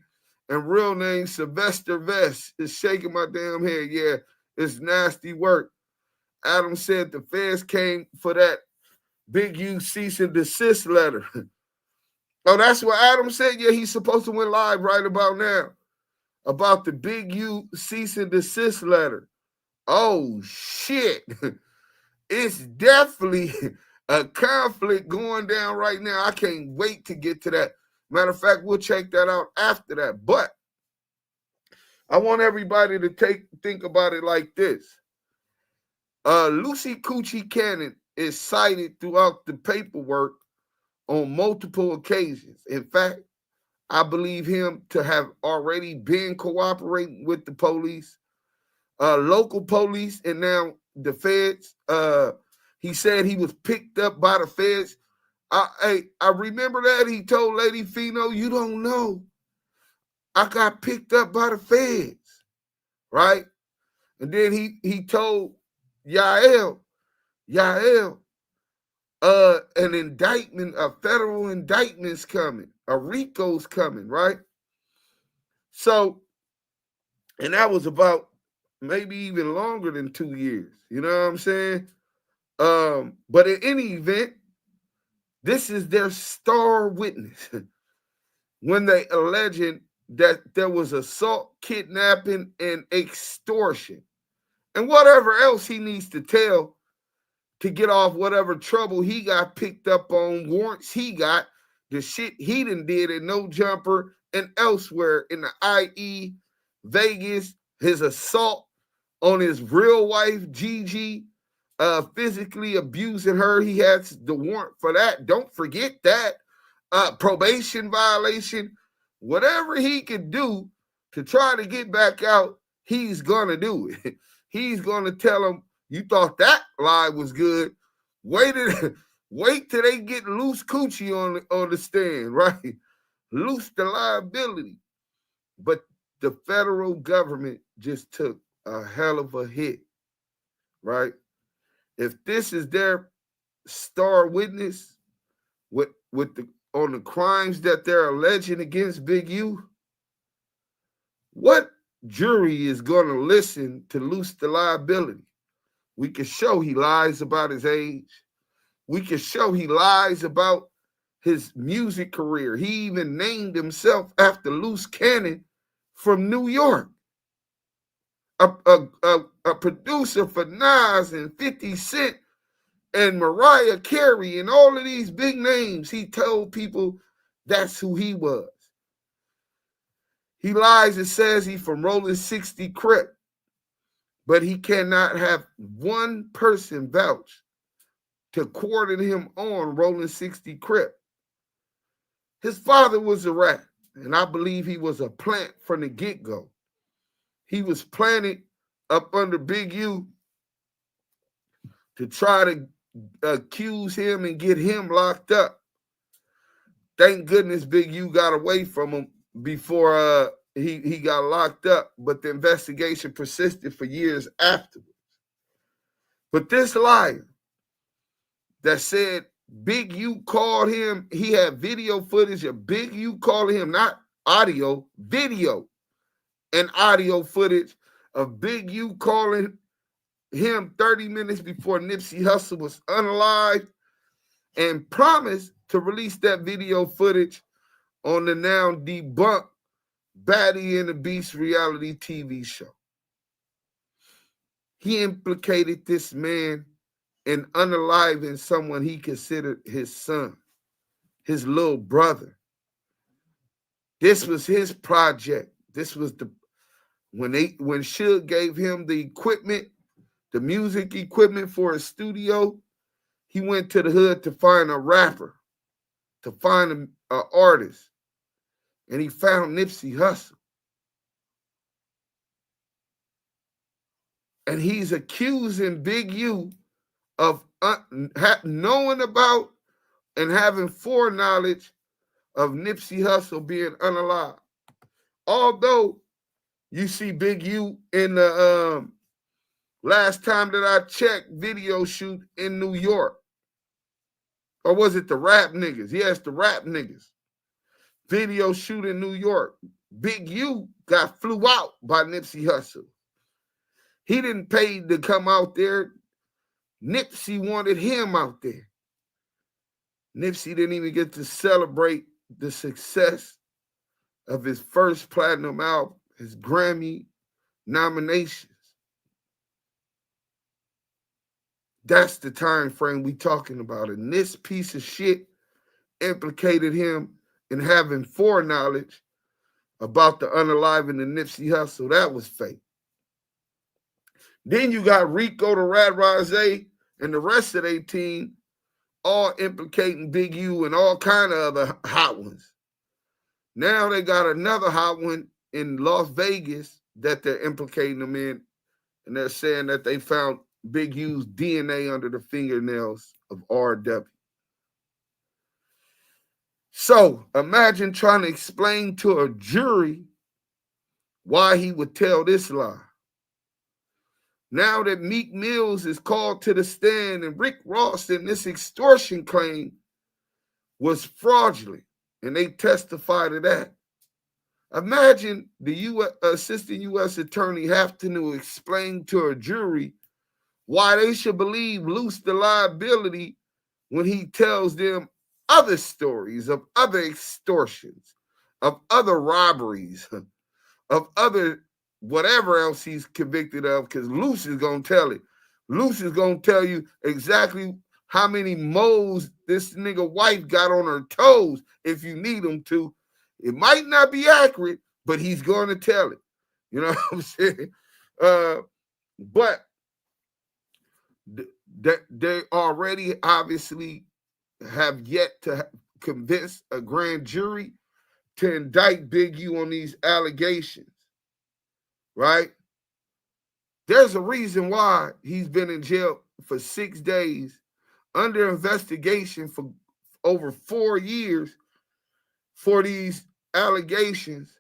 and real name Sylvester Vest. Is shaking my damn head. Yeah, it's nasty work. Adam said the feds came for that Big U cease and desist letter. Oh, that's what Adam said? Yeah, he's supposed to went live right about now about the Big U cease and desist letter. Oh, shit. It's definitely a conflict going down right now. I can't wait to get to that. Matter of fact, we'll check that out after that. But I want everybody to think about it like this. Luce Cannon is cited throughout the paperwork on multiple occasions. In fact, I believe him to have already been cooperating with the police, local police, and now the feds. He said he was picked up by the feds. I remember that he told Lady Fino, you don't know. I got picked up by the feds, right? And then he told Yael, an indictment, a federal indictment's coming, a RICO's coming, right? So, and that was about maybe even longer than 2 years. You know what I'm saying? But in any event, this is their star witness when they alleging that there was assault, kidnapping, and extortion. And whatever else he needs to tell to get off whatever trouble he got picked up on, warrants he got, the shit he done did at No Jumper and elsewhere in the IE, Vegas, his assault on his real wife, Gigi, physically abusing her. He has the warrant for that. Don't forget that. Probation violation. Whatever he could do to try to get back out, he's going to do it. He's going to tell him, you thought that lie was good. Wait till they get Luce Coochie on the stand, right? Luce the liability. But the federal government just took a hell of a hit, right? If this is their star witness on the crimes that they're alleging against Big U, what jury is going to listen to Luce the liability? We can show he lies about his age. We can show he lies about his music career. He even named himself after Luce Cannon from New York. A producer for Nas and 50 Cent and Mariah Carey and all of these big names. He told people that's who he was. He lies and says he's from Rolling 60 Crip, but he cannot have one person vouch to quarter him on Rolling 60 Crip. His father was a rat, and I believe he was a plant from the get-go. He was planted up under Big U to try to accuse him and get him locked up. Thank goodness Big U got away from him before he got locked up, but the investigation persisted for years afterwards. But this liar that said Big U called him, he had video footage of Big U calling him, not audio, video and audio footage of Big U calling him 30 minutes before Nipsey Hussle was unalived, and promised to release that video footage on the now debunked Baddie and the Beast reality TV show. He implicated this man in unaliving someone he considered his son, his little brother. This was his project. This was when Suge gave him the equipment, the music equipment for his studio, he went to the hood to find a rapper, to find an artist, and he found Nipsey Hussle. And he's accusing Big U of knowing about and having foreknowledge of Nipsey Hussle being unalive. Although you see Big U in the last time that I checked video shoot in New York. Or was it the rap niggas? Yes, the rap niggas. Video shoot in New York. Big U got flew out by Nipsey Hussle. He didn't pay to come out there. Nipsey wanted him out there. Nipsey didn't even get to celebrate the success of his first platinum album, his Grammy nominations. That's the time frame we talking about. And this piece of shit implicated him in having foreknowledge about the unaliving of Nipsey Hussle. That was fake. Then you got RICO, the Rad Rose, and the rest of their team all implicating Big U and all kind of other hot ones. Now they got another hot one in Las Vegas that they're implicating them in, and they're saying that they found Big U's DNA under the fingernails of RW. So imagine trying to explain to a jury why he would tell this lie. Now that Meek Mills is called to the stand and Rick Ross and this extortion claim was fraudulent, and they testify to that. Imagine the assistant U.S. attorney having to explain to a jury why they should believe Luce the liability when he tells them other stories of other extortions, of other robberies, of other whatever else he's convicted of, because Luce is going to tell it. Luce is going to tell you exactly how many moles this nigga wife got on her toes if you need him to. It might not be accurate, but he's going to tell it. You know what I'm saying? But they already obviously have yet to convince a grand jury to indict Big U on these allegations, right? There's a reason why he's been in jail for 6 days, under investigation for over 4 years for these allegations,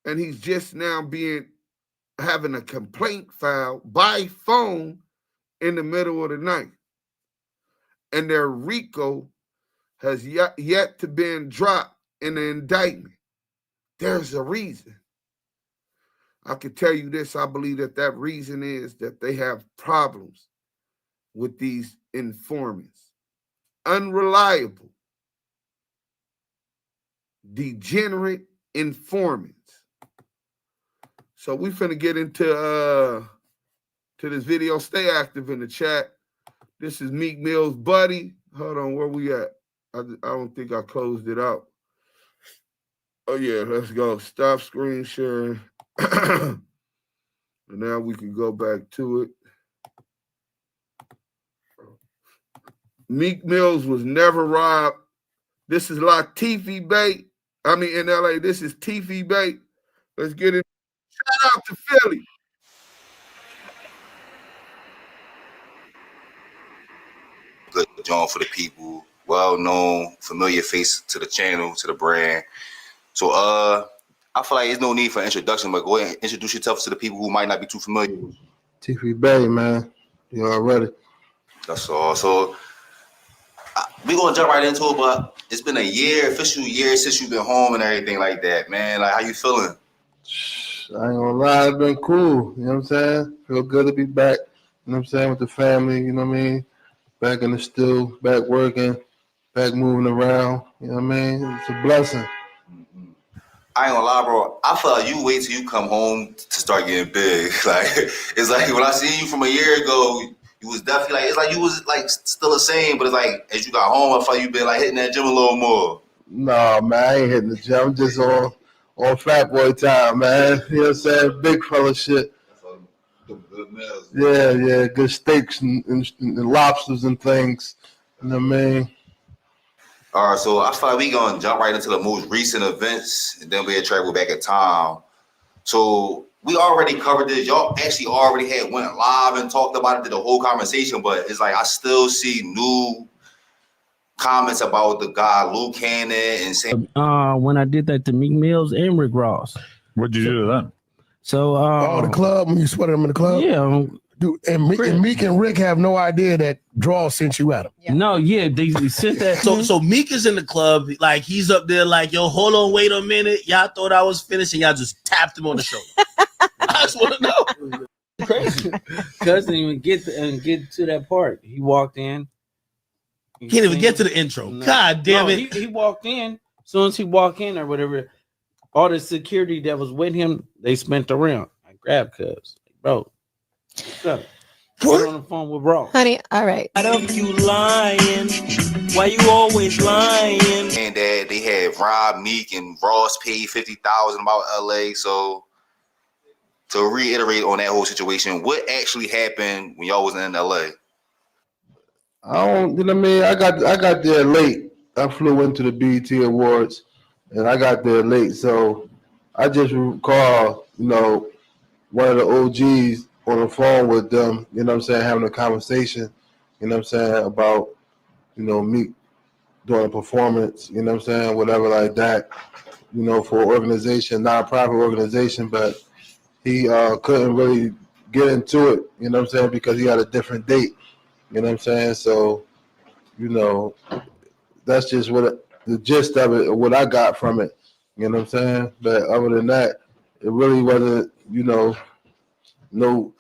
and he's just now having a complaint filed by phone in the middle of the night. And their RICO has yet to been dropped in the indictment. There's a reason. I can tell you this, I believe that reason is that they have problems with these informants. Unreliable, degenerate informants. So we finna get into this video. Stay active in the chat. This is Meek Mill's buddy. Hold on, where we at? I don't think I closed it out. Oh yeah, let's go. Stop screen sharing. And now we can go back to it. Meek Mills was never robbed. This is Teefy Bey. I mean, in LA, this is Teefy Bey. Let's get it. Shout out to Philly. Good John for the people, well known, familiar face to the channel, to the brand. So I feel like there's no need for introduction, but go ahead and introduce yourself to the people who might not be too familiar with you. Teefy Bey, man. You already. That's all. So we're gonna jump right into it, but it's been a year, official year since you've been home and everything like that, man. Like, how you feeling? I ain't gonna lie, it's been cool. You know what I'm saying? Feel good to be back, you know what I'm saying, with the family, you know what I mean? Back in the stew, back working, back moving around, you know what I mean? It's a blessing. I ain't gonna lie, bro. I feel like you wait till you come home to start getting big. Like, it's like when I see you from a year ago, you was definitely like, it's like you was like still the same, but it's like as you got home, I feel like you been like hitting that gym a little more. No, man, I ain't hitting the gym. I'm just on fat boy time, man. You know what I'm saying? Big fella shit. Good meals. Yeah, good steaks and lobsters and things. You know what I mean? All right, so I feel like we gonna jump right into the most recent events, and then we'll travel back in time. So we already covered this. Y'all actually already went live and talked about it, did the whole conversation, but it's like I still see new comments about the guy Luce Cannon and saying when I did that to Meek Mills and Rick Ross. What'd you do to them? So the club when you sweated them in the club? Yeah. Dude, and Meek and Rick have no idea that Draw sent you at him. Yeah. No, yeah, they sent that. So Meek is in the club, like he's up there, like, yo, hold on, wait a minute. Y'all thought I was finished, and y'all just tapped him on the shoulder. I just want to know. Crazy. Cuz didn't even get to that part. He walked in. Can't even get to the intro. No. God damn it. He walked in. As soon as he walked in or whatever, all the security that was with him, they spent around. I grabbed Cuz. Bro. What's up? What? On the phone with Ross. Honey, all right. I don't you lying. Why you always lying? And that they had Rob, Meek, and Ross paid $50,000 about LA. So to reiterate on that whole situation, what actually happened when y'all was in LA? I don't, you know what I mean? I got there late. I flew into the BET Awards, and I got there late. So I just recall, you know, one of the OGs on the phone with them, you know what I'm saying, having a conversation, you know what I'm saying, about, you know, Meek doing a performance, you know what I'm saying, whatever like that, you know, for an organization, non-profit organization, but he couldn't really get into it, you know what I'm saying, because he had a different date, you know what I'm saying, so, you know, that's just what the gist of it, or what I got from it, you know what I'm saying, but other than that, it really wasn't, you know, no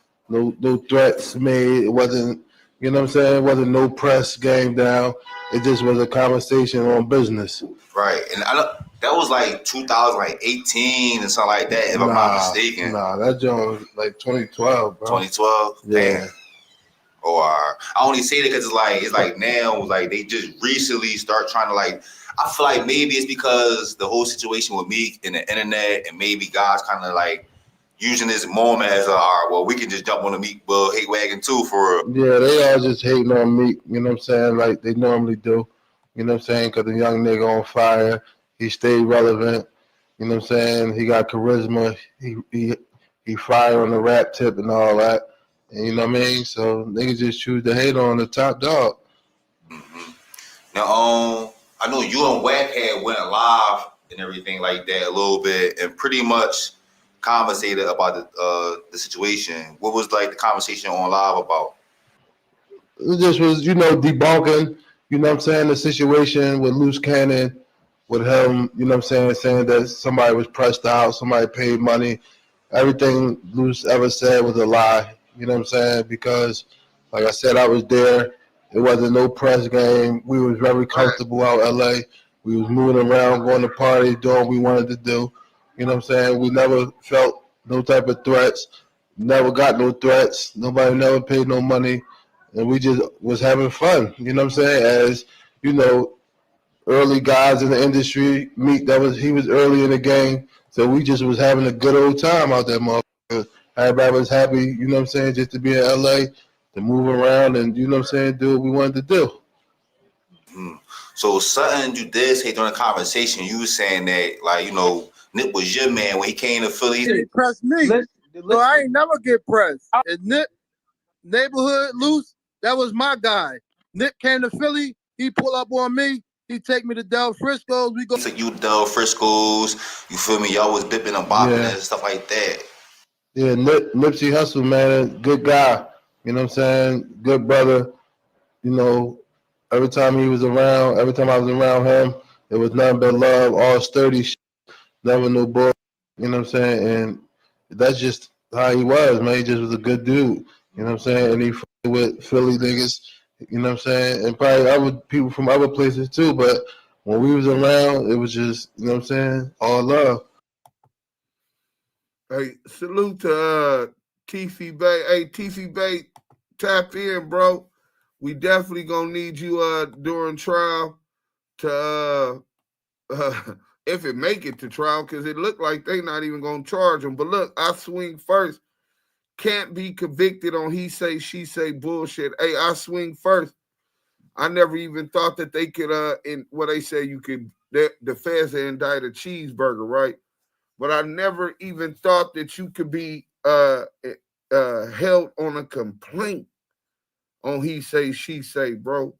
threats made. It wasn't, you know what I'm saying? It wasn't no press game down. It just was a conversation on business. Right. And that was like 2018 and something like that, if I'm not mistaken. Nah, that joint was like 2012, bro. 2012? Yeah. Damn. Or I only say that because it's like now, like they just recently start trying to like, I feel like maybe it's because the whole situation with Meek and the internet, and maybe guys kind of like using this moment as all right, well, we can just jump on the Meek Mill hate wagon too for real. Yeah, they all just hating on Meek, you know what I'm saying, like they normally do. You know what I'm saying? Because the young nigga on fire, he stayed relevant. You know what I'm saying? He got charisma. He fire on the rap tip and all that. And you know what I mean? So niggas just choose to hate on the top dog. Mm-hmm. Now, I know you and Wack had went live and everything like that a little bit, and pretty much conversated about the situation. What was like the conversation on live about? It just was, you know, debunking, you know what I'm saying, the situation with Luce Cannon, with him, you know what I'm saying that somebody was pressed out, somebody paid money. Everything Luce ever said was a lie, you know what I'm saying, because like I said, I was there. It wasn't no press game. We was very comfortable out LA. We was moving around, going to parties, doing what we wanted to do. You know what I'm saying? We never felt no type of threats, never got no threats. Nobody never paid no money. And we just was having fun. You know what I'm saying? As, you know, early guys in the industry, Meek, he was early in the game. So we just was having a good old time out there, motherfucker. Everybody was happy, you know what I'm saying, just to be in LA, to move around and, you know what I'm saying, do what we wanted to do. So something you did say during the conversation, you were saying that, like, you know, Nip was your man when he came to Philly. He pressed me. So I ain't never get pressed. And Nip, neighborhood Luce, that was my guy. Nip came to Philly. He pulled up on me. He take me to Del Frisco's. We go. So you Del Frisco's, you feel me? Y'all was dipping and bopping Yeah. and stuff like that. Yeah, Nipsey Hussle, man, good guy. You know what I'm saying? Good brother. You know, every time he was around, every time I was around him, it was nothing but love, all sturdy shit, never no bull. You know what I'm saying? And that's just how he was, man. He just was a good dude. You know what I'm saying? And he with Philly niggas, you know what I'm saying? And probably other people from other places too. But when we was around, it was just, you know what I'm saying? All love. Hey, salute to Teefy Bey. Hey, Teefy Bey, tap in, bro. We definitely gonna need you during trial to if it make it to trial, because it looked like they not even gonna charge him. But look, I swing first. Can't be convicted on he say, she say bullshit. Hey, I swing first. I never even thought that they could in what they say you could the feds indict a cheeseburger, right? But I never even thought that you could be held on a complaint on he say, she say, bro.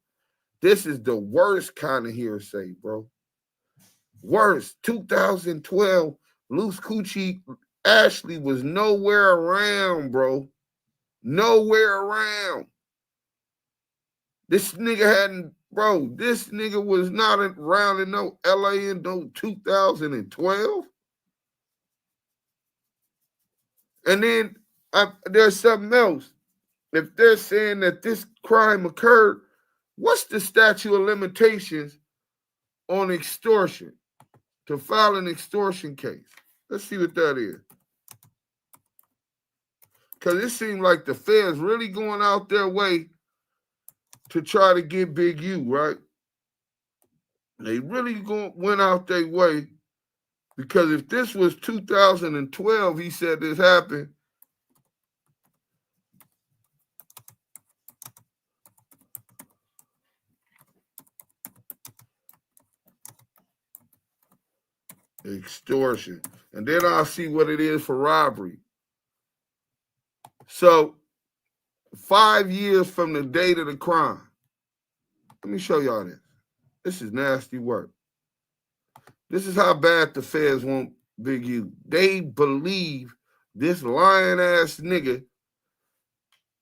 This is the worst kind of hearsay, bro. Worst. 2012, Luce Coochie Ashley was nowhere around, bro. Nowhere around. This nigga hadn't, bro, this nigga was not around in no LA in no 2012. And then there's something else. If they're saying that this crime occurred, what's the statute of limitations on extortion, to file an extortion case? Let's see what that is. Because it seemed like the feds really going out their way to try to get Big U, right? They really went out their way, because if this was 2012, he said this happened, extortion. And then I'll see what it is for robbery. So 5 years from the date of the crime. Let me show y'all this. This is nasty work. This is how bad the feds want Big U. They believe this lying ass nigga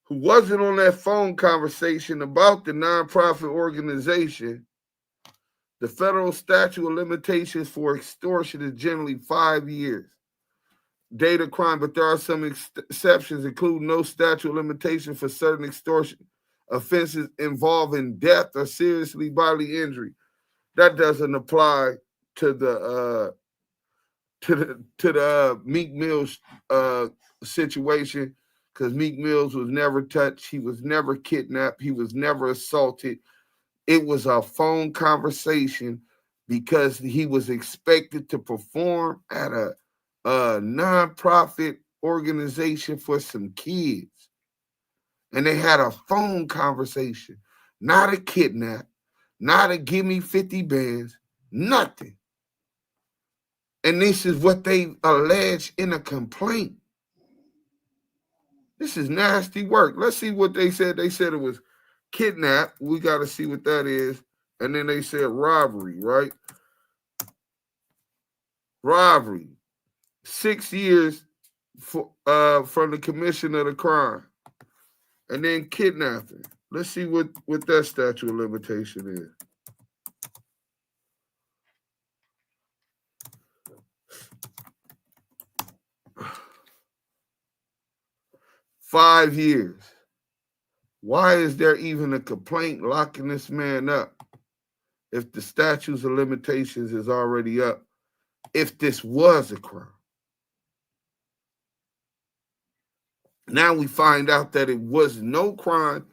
who wasn't on that phone conversation about the nonprofit organization. The federal statute of limitations for extortion is generally 5 years. Date of crime, but there are some exceptions, including no statute of limitation for certain extortion offenses involving death or seriously bodily injury. That doesn't apply to the Meek Mill's situation, because Meek Mills was never touched, he was never kidnapped, he was never assaulted. It was a phone conversation because he was expected to perform at a nonprofit organization for some kids. And they had a phone conversation, not a kidnap, not a give me 50 bands, nothing. And this is what they allege in a complaint. This is nasty work. Let's see what they said. They said it was kidnap. We got to see what that is. And then they said robbery, right? Robbery. 6 years from the commission of the crime. And then kidnapping. Let's see what that statute of limitation is. $5 years. Why is there even a complaint locking this man up if the statutes of limitations is already up, if this was a crime? Now we find out that it was no crime.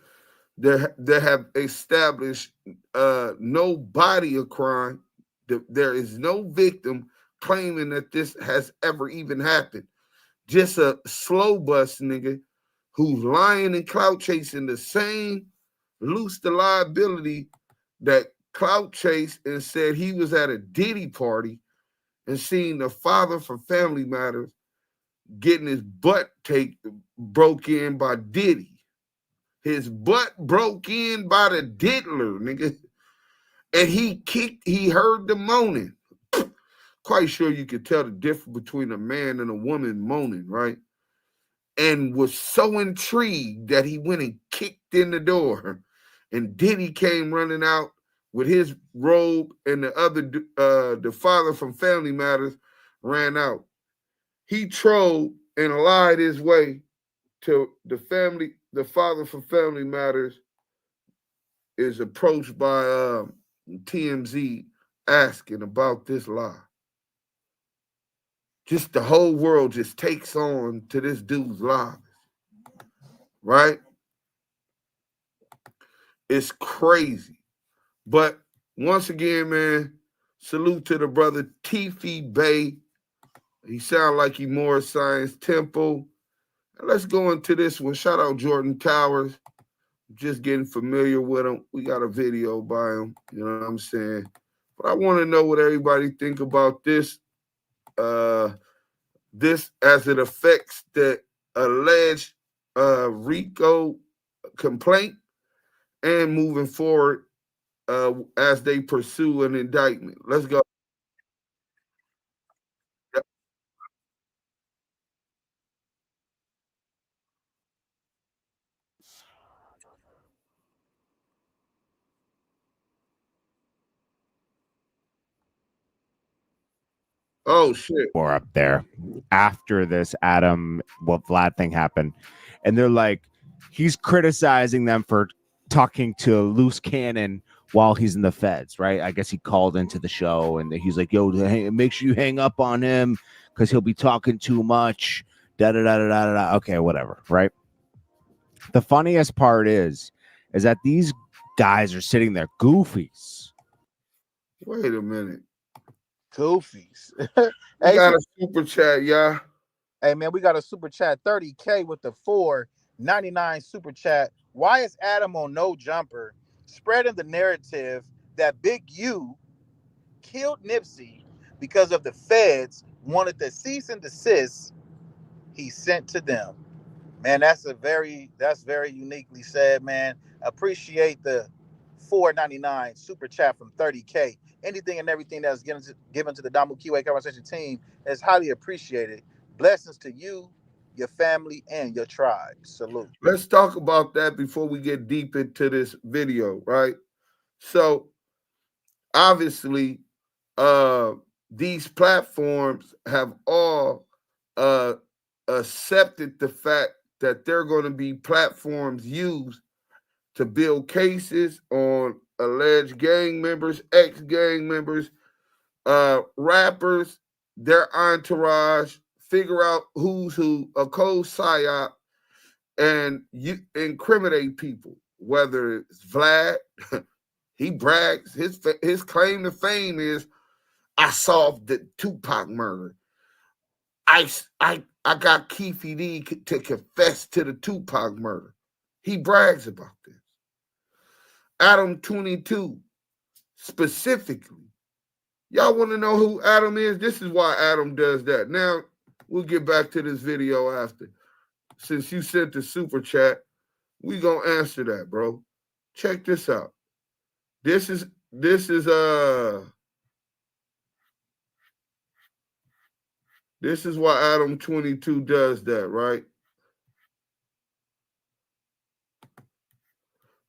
They have established no body of crime. There is no victim claiming that this has ever even happened. Just a slow bus nigga who's lying and clout chasing the same Luce the liability that clout chased and said he was at a Diddy party and seen the father for Family Matters getting his butt broke in by Diddy. His butt broke in by the diddler, nigga. and he heard the moaning. Quite sure you could tell the difference between a man and a woman moaning, right? And was so intrigued that he went and kicked in the door. And Diddy came running out with his robe, and the father from Family Matters ran out. He trolled and lied his way to the father from Family Matters is approached by TMZ asking about this lie. Just the whole world just takes on to this dude's lies, right? It's crazy. But once again, man, salute to the brother Teefy Bey. He sound like he more Science Temple. And let's go into this one. Shout out Jordan Towers. Just getting familiar with him. We got a video by him. You know what I'm saying? But I want to know what everybody think about this. This as it affects the alleged RICO complaint and moving forward as they pursue an indictment. Let's go. Oh shit! Or up there after this Vlad thing happened, and they're like, he's criticizing them for talking to Luce Cannon while he's in the feds, right? I guess he called into the show and he's like, "Yo, make sure you hang up on him because he'll be talking too much." Da da da da da da. Okay, whatever, right? The funniest part is that these guys are sitting there goofies. Wait a minute. Goofies. We got a super chat, y'all. Hey man, we got a super chat 30K with the $4.99 super chat. Why is Adam on No Jumper spreading the narrative that Big U killed Nipsey because of the feds wanted the cease and desist he sent to them? Man, that's very uniquely said, man. Appreciate the $4.99 super chat from 30K. Anything and everything that's given to the Damu Kiwe Conversation team is highly appreciated. Blessings to you, your family, and your tribe. Salute. Let's talk about that before we get deep into this video, right? So, obviously, these platforms have all accepted the fact that they're going to be platforms used to build cases on alleged gang members, ex-gang members, rappers, their entourage, figure out who's who, a cold psyop, and you incriminate people. Whether it's Vlad, he brags, his claim to fame is, I solved the Tupac murder. I got Teefy Bey to confess to the Tupac murder. He brags about this. Adam 22 specifically. Y'all want to know who Adam is? This is why Adam does that. Now, we'll get back to this video after. Since you sent the super chat, we gonna answer that, bro. Check this out. This is why Adam 22 does that, right?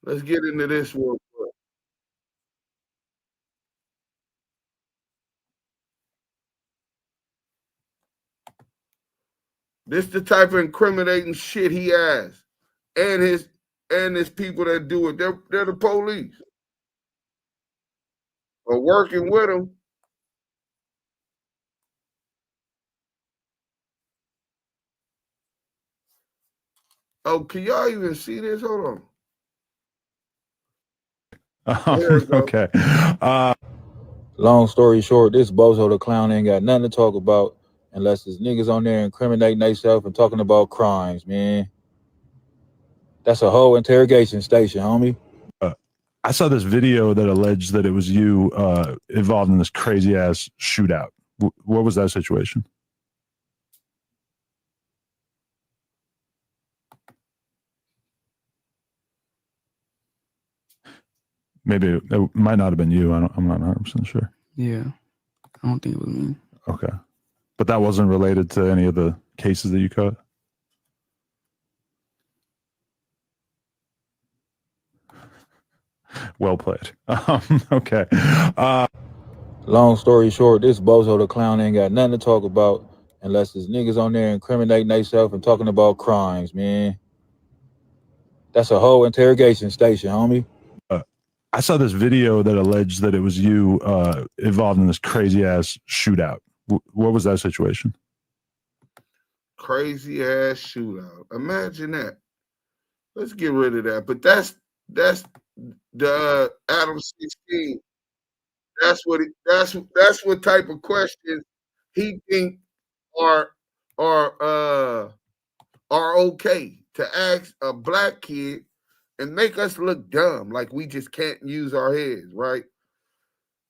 Let's get into this one. This the type of incriminating shit he has, and his people that do it. They're the police, or working with him. Oh, can y'all even see this? Hold on. There we go. Okay. Long story short, this bozo the clown ain't got nothing to talk about unless there's niggas on there incriminating themselves and talking about crimes, man. That's a whole interrogation station, homie. I saw this video that alleged that it was you involved in this crazy ass shootout. What was that situation? Maybe it might not have been you. I'm not 100% sure. Yeah, I don't think it was me. Okay, but that wasn't related to any of the cases that you caught. Well played. Okay. Long story short, this bozo the clown ain't got nothing to talk about unless there's niggas on there incriminating themselves and talking about crimes, man. That's a whole interrogation station, homie. I saw this video that alleged that it was you involved in this crazy ass shootout. What was that situation? Crazy ass shootout. Imagine that. Let's get rid of that. But that's the Adam 16. That's what type of questions he think are okay to ask a black kid and make us look dumb, like we just can't use our heads, right?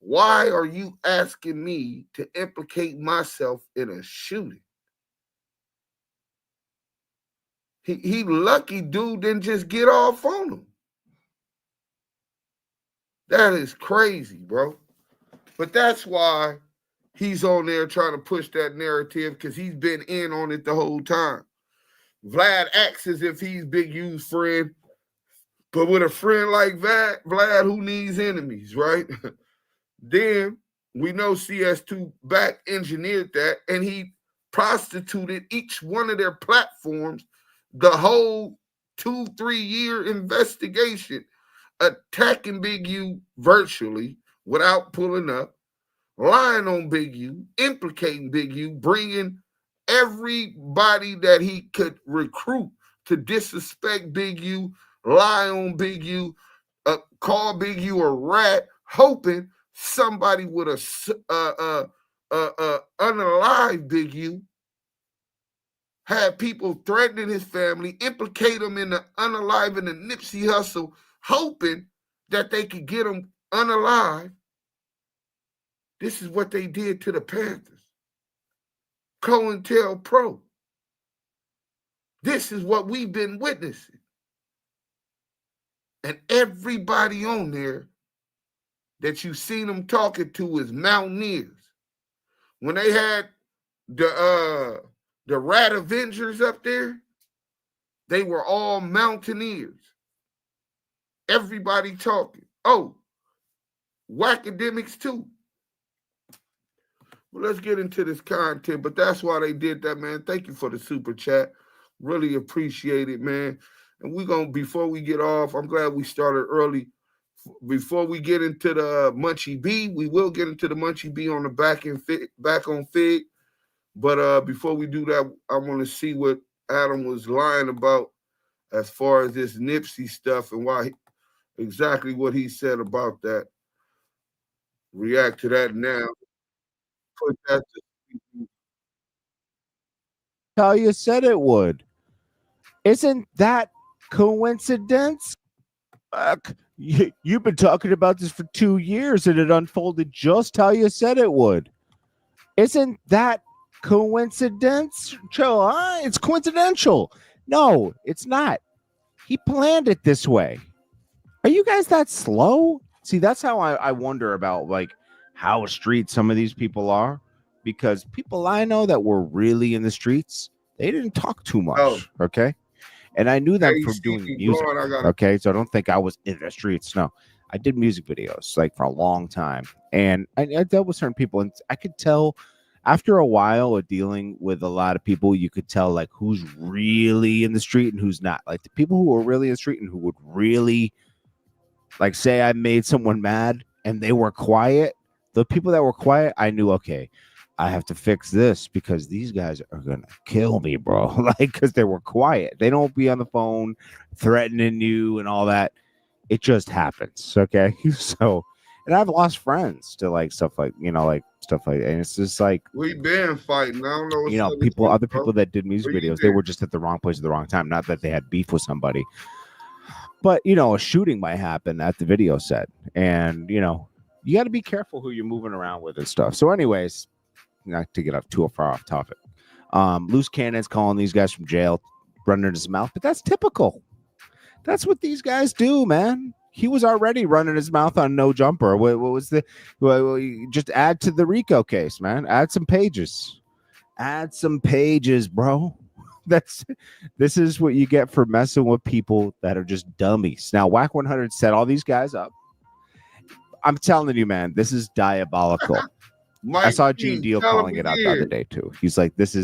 Why are you asking me to implicate myself in a shooting? He lucky dude didn't just get off on him. That is crazy, bro. But that's why he's on there trying to push that narrative, because he's been in on it the whole time. Vlad acts as if he's Big U's friend, but with a friend like Vlad, who needs enemies, right? Then we know CS2 back engineered that, and he prostituted each one of their platforms the whole 2-3 year investigation, attacking Big U virtually without pulling up, lying on Big U, implicating Big U, bringing everybody that he could recruit to disrespect Big U, lie on Big U, call Big U a rat, hoping somebody would unalive Big U, had people threatening his family, implicate him in the unaliving and Nipsey Hussle, hoping that they could get him unalive. This is what they did to the Panthers. COINTELPRO. This is what we've been witnessing. And everybody on there that you've seen them talking to is mountaineers. When they had the Rat Avengers up there, they were all mountaineers. Everybody talking. Oh, Wackademics too. Well, let's get into this content, but that's why they did that, man. Thank you for the super chat. Really appreciate it, man. And we're going to, before we get off, I'm glad we started early. Before we get into the Munchie B, we will get into the Munchie B on the back on Fig. But before we do that, I want to see what Adam was lying about as far as this Nipsey stuff and why exactly what he said about that. React to that now. Put that to How you said it would. Isn't that coincidence? You've been talking about this for 2 years and it unfolded just how you said it would. Isn't that coincidence? Joe, it's coincidental. No, it's not. He planned it this way. Are you guys that slow? See, that's how I wonder about like how street some of these people are, because people I know that were really in the streets, they didn't talk too much. Okay. And I knew them from doing music. Okay. So I don't think I was in the streets. No, I did music videos like for a long time. And I dealt with certain people, and I could tell after a while of dealing with a lot of people, you could tell like who's really in the street and who's not. Like the people who were really in the street and who would really like say I made someone mad and they were quiet. The people that were quiet, I knew, okay, I have to fix this because these guys are going to kill me, bro. Like, because they were quiet. They don't be on the phone threatening you and all that. It just happens. Okay. So, and I've lost friends to like stuff like, like stuff like that. And it's just like, we've been fighting. I don't know what's other people that did music videos, they were just at the wrong place at the wrong time. Not that they had beef with somebody, but a shooting might happen at the video set. And, you got to be careful who you're moving around with and stuff. So anyways, not to get too far off topic. Luce Cannon's calling these guys from jail, running his mouth, but that's typical. That's what these guys do, man. He was already running his mouth on no jumper. What was the? Well, just add to the RICO case, man. Add some pages. Add some pages, bro. This is what you get for messing with people that are just dummies. Now, Wack100 set all these guys up. I'm telling you, man, this is diabolical. I saw Gene Deal calling it out the other day too. He's like, this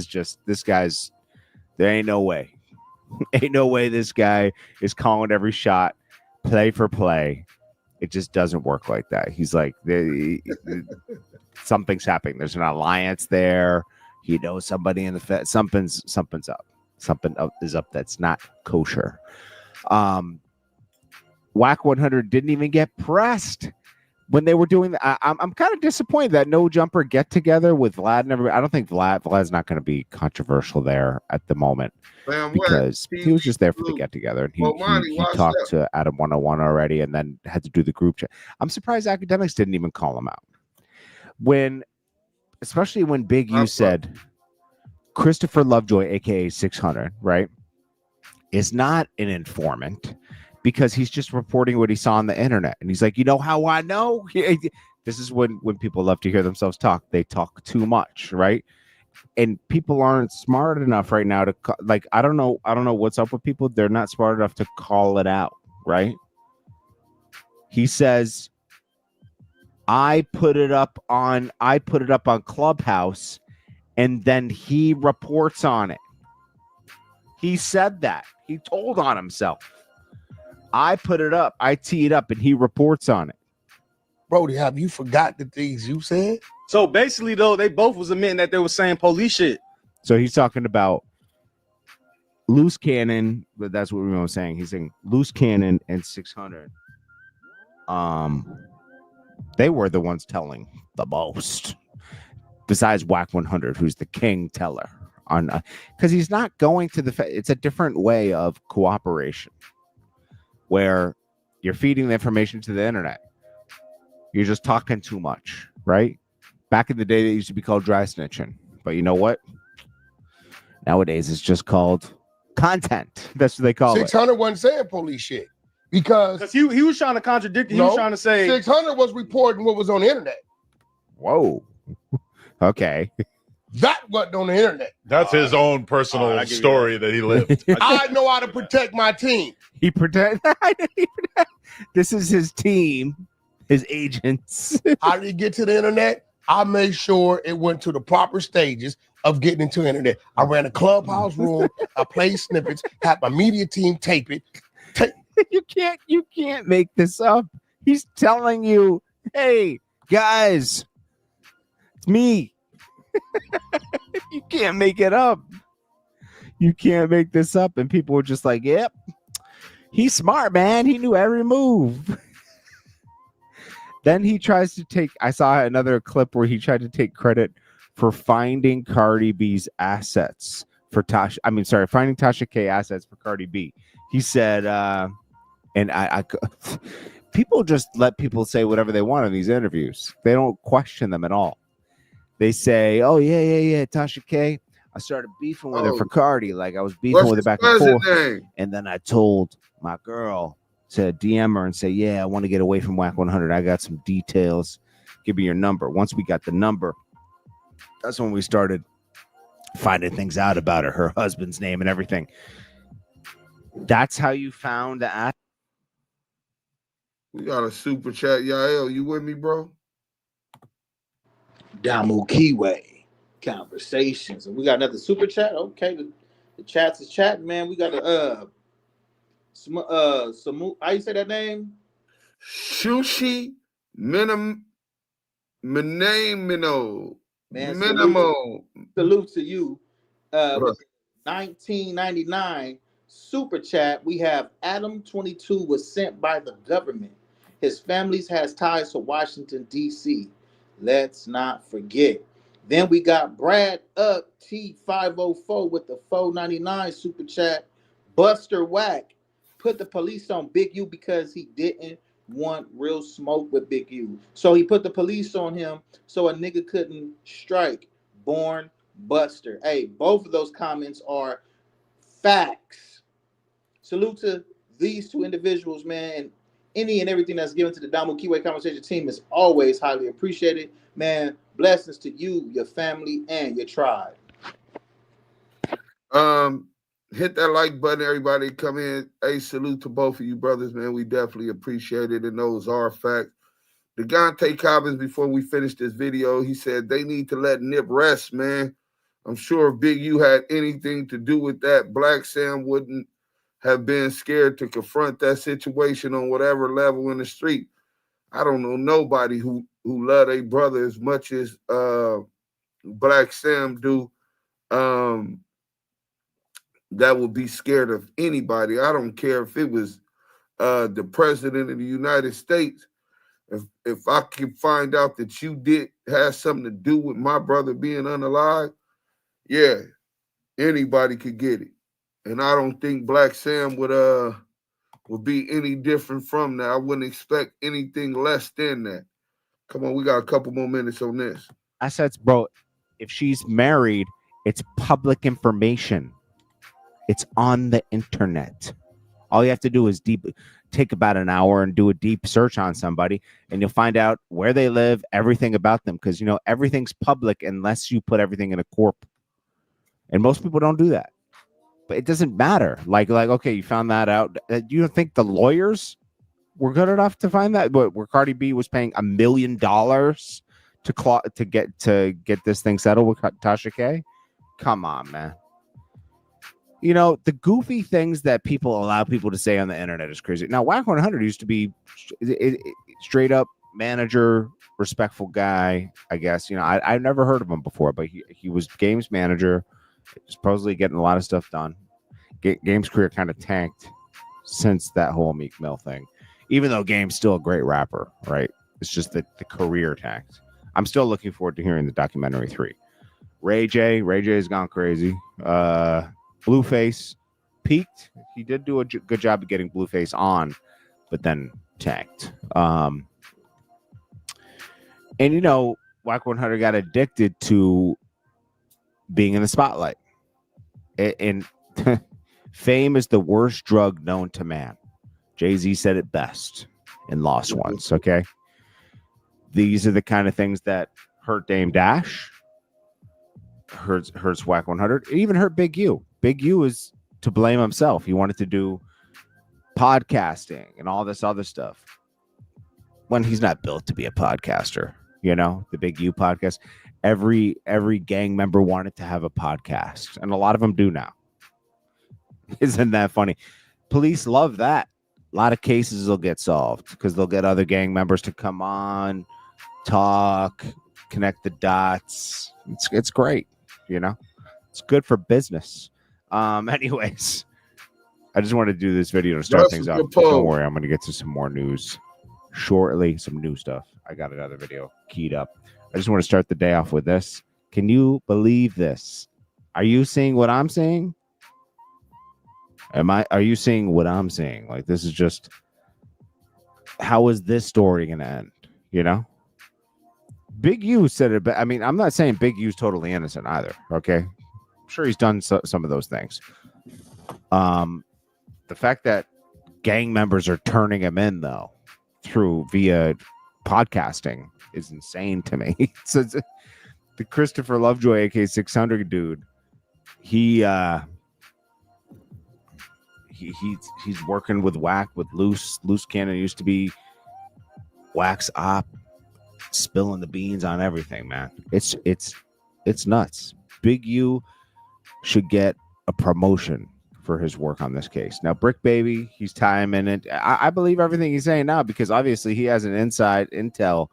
guy's. There ain't no way. Ain't no way this guy is calling every shot. Play for play. It just doesn't work like that. He's like, something's happening. There's an alliance there. He knows somebody in the Fed. Something's up. Something is up that's not kosher. Wack100 didn't even get pressed when they were doing that. I'm kind of disappointed that no jumper get together with Vlad and everybody. I don't think Vlad's not going to be controversial there at the moment. Because he was just there for the get together, and he talked to Adam 101 already, and then had to do the group chat. I'm surprised academics didn't even call him out especially when Big U said Christopher Lovejoy, aka 600, right, is not an informant because he's just reporting what he saw on the internet, and he's like, you know how I know? This is when people love to hear themselves talk. They talk too much, right? And people aren't smart enough right now to I don't know what's up with people. They're not smart enough to call it out, right? He says, I put it up on Clubhouse, and then he reports on it. He said that. He told on himself. I put it up, I tee it up, and he reports on it. Brody, have you forgot the things you said? So basically, though, they both was admitting that they were saying police shit. So he's talking about Luce Cannon, but that's what we were saying. He's saying Luce Cannon and 600. They were the ones telling the most. Besides Wack100, who's the king teller on, because he's not going to the. It's a different way of cooperation, where you're feeding the information to the internet. You're just talking too much, right? Back in the day, they used to be called dry snitching. But you know what? Nowadays, it's just called content. That's what they call 600 wasn't saying police shit. Because he was trying to contradict it. He was trying to say 600 was reporting what was on the internet. Whoa. Okay. That wasn't on the internet. That's his own personal story that he lived. I know how to protect my team. This is his team, his agents. How did he get to the internet? I made sure it went to the proper stages of getting into the internet. I ran a clubhouse room. I played snippets, had my media team tape it. You can't make this up. He's telling you, hey, guys, it's me. You can't make it up. You can't make this up. And people were just like, yep, he's smart, man. He knew every move. Then he tries to take, I saw another clip where he tried to take credit for finding Cardi B's assets for finding Tasha K assets for Cardi B. He said, and I people just let people say whatever they want in these interviews. They don't question them at all. They say, oh, yeah, Tasha K, I started beefing with her for Cardi. Like I was beefing with her back and forth. Name? And then I told my girl to DM her and say, yeah, I want to get away from Wack100. I got some details. Give me your number. Once we got the number, that's when we started finding things out about her husband's name and everything. That's how you found the. We got a super chat, Yael. You with me, bro? Damu Kiwe conversations, and we got another super chat. Okay, the chats is chatting, man. We got some how you say that name? Shushi Minamino. Man, Minimo. Salute to you. 1999 super chat. We have Adam 22 was sent by the government. His family has ties to Washington, D.C. Let's not forget. Then we got Brad Up T504 with the 499 super chat. Buster Wack put the police on Big U because he didn't want real smoke with Big U. So he put the police on him so a nigga couldn't strike. Born Buster. Hey, both of those comments are facts. Salute to these two individuals, man. Any and everything that's given to the Damu Kiwe Conversation team is always highly appreciated. Man, blessings to you, your family, and your tribe. Hit that like button, everybody. Come in. Hey, salute to both of you brothers, man. We definitely appreciate it, and those are facts. Degante Cobbins, before we finish this video, he said they need to let Nip rest, man. I'm sure if Big U had anything to do with that, Black Sam wouldn't have been scared to confront that situation on whatever level in the street. I don't know nobody who love a brother as much as Black Sam do. That would be scared of anybody. I don't care if it was the president of the United States. If I can find out that you did have something to do with my brother being unalive, yeah, anybody could get it. And I don't think Black Sam would be any different from that. I wouldn't expect anything less than that. Come on, we got a couple more minutes on this. I said, bro, if she's married, it's public information. It's on the internet. All you have to do is take about an hour and do a deep search on somebody, and you'll find out where they live, everything about them, because everything's public unless you put everything in a corp. And most people don't do that. But it doesn't matter. Like, okay, you found that out. You don't think the lawyers were good enough to find that? But where Cardi B was paying $1 million to get this thing settled with Tasha K? Come on, man. The goofy things that people allow people to say on the internet is crazy. Now, Wack100 used to be straight up manager, respectful guy, I guess. I've never heard of him before, but he was games manager, supposedly getting a lot of stuff done. Game's career kind of tanked since that whole Meek Mill thing, even though Game's still a great rapper, right? It's just that the career tanked. I'm still looking forward to hearing the documentary 3. Ray J has gone crazy. Blueface peaked. He did do a good job of getting Blueface on, but then tanked. And Wack100 got addicted to being in the spotlight. And fame is the worst drug known to man. Jay-Z said it best in Lost Ones. Okay, these are the kind of things that hurt Dame Dash, hurts Wack100. It even hurt Big U. Big U is to blame himself. He wanted to do podcasting and all this other stuff when he's not built to be a podcaster. The Big U podcast. Every gang member wanted to have a podcast, and a lot of them do now. Isn't that funny? Police love that. A lot of cases will get solved because they'll get other gang members to come on, talk, connect the dots. It's great. It's good for business. Anyways, I just wanted to do this video to start things off. Don't worry, I'm going to get to some more news shortly, some new stuff. I got another video keyed up. I just want to start the day off with this. Can you believe this? Are you seeing what I'm seeing? Are you seeing what I'm seeing? Like, this is just, how is this story going to end? Big U said it, but I mean, I'm not saying Big U's totally innocent either. Okay. I'm sure he's done some of those things. The fact that gang members are turning him in, though, via podcasting is insane to me. So the Christopher Lovejoy, aka 600 dude, he's working with Wack, with Luce. Luce Cannon used to be Wack's op, spilling the beans on everything, man. It's nuts. Big U should get a promotion for his work on this case. Now, Brick Baby, he's timing it. I believe everything he's saying now because obviously he has an inside intel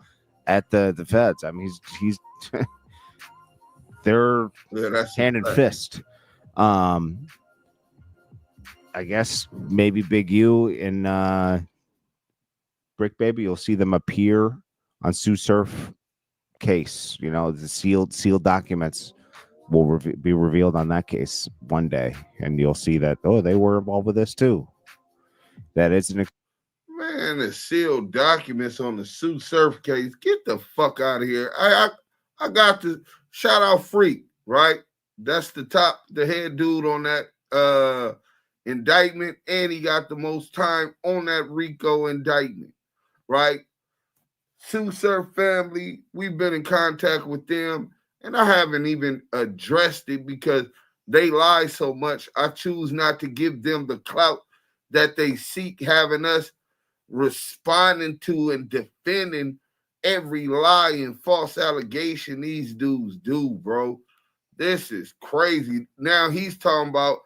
at the feds. I mean, he's they're hand and fist. I guess maybe Big U and Brick Baby, you'll see them appear on Sue Surf case. The sealed documents will be revealed on that case one day, and you'll see that they were involved with this too. That is man, the sealed documents on the Sue Surf case. Get the fuck out of here. I got to shout out Freak, right? That's the head dude on that indictment, and he got the most time on that RICO indictment, right? Suser family, we've been in contact with them, and I haven't even addressed it because they lie so much. I choose not to give them the clout that they seek, having us responding to and defending every lie and false allegation these dudes do, bro. This is crazy. Now he's talking about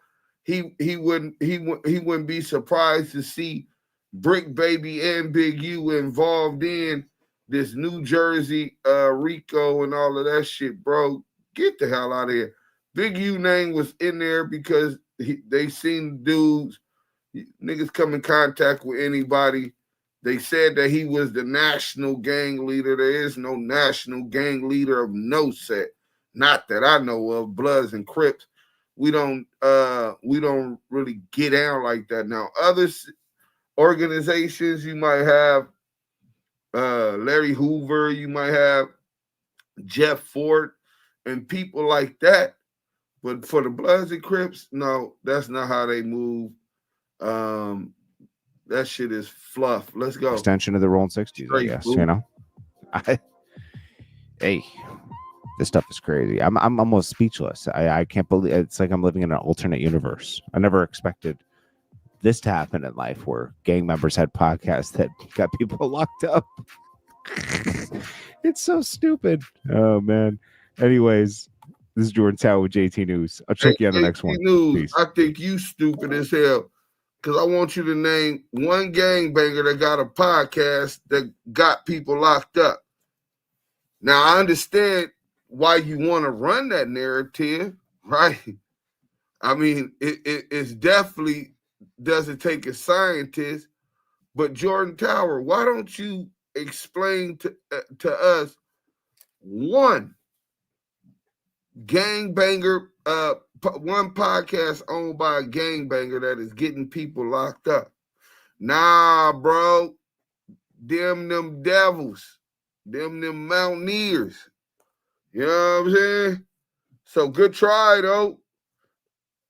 he wouldn't be surprised to see Brick Baby and Big U involved in this New Jersey RICO and all of that shit, bro. Get the hell out of here. Big U name was in there because they seen dudes, niggas come in contact with anybody. They said that he was the national gang leader. There is no national gang leader of no set. Not that I know of. Bloods and Crips. We don't really get down like that. Now, other organizations, you might have Larry Hoover, you might have Jeff Ford, and people like that. But for the Bloods and Crips, no, that's not how they move. That shit is fluff. Let's go. Extension of the Rolling 60s, I guess. You know, hey, this stuff is crazy. I'm almost speechless. I can't believe it's like I'm living in an alternate universe. I never expected this to happen in life, where gang members had podcasts that got people locked up. It's so stupid. Oh man. Anyways, this is Jordan Tower with JT News. I'll check you on the next one. News. Peace. I think you stupid as hell. Because I want you to name one gangbanger that got a podcast that got people locked up. Now, I understand why you want to run that narrative, right? I mean, it's definitely doesn't take a scientist. But Jordan Tower, why don't you explain to us one gangbanger, one podcast owned by a gangbanger that is getting people locked up? Nah, bro. Them devils. Them mountaineers. You know what I'm saying? So good try, though.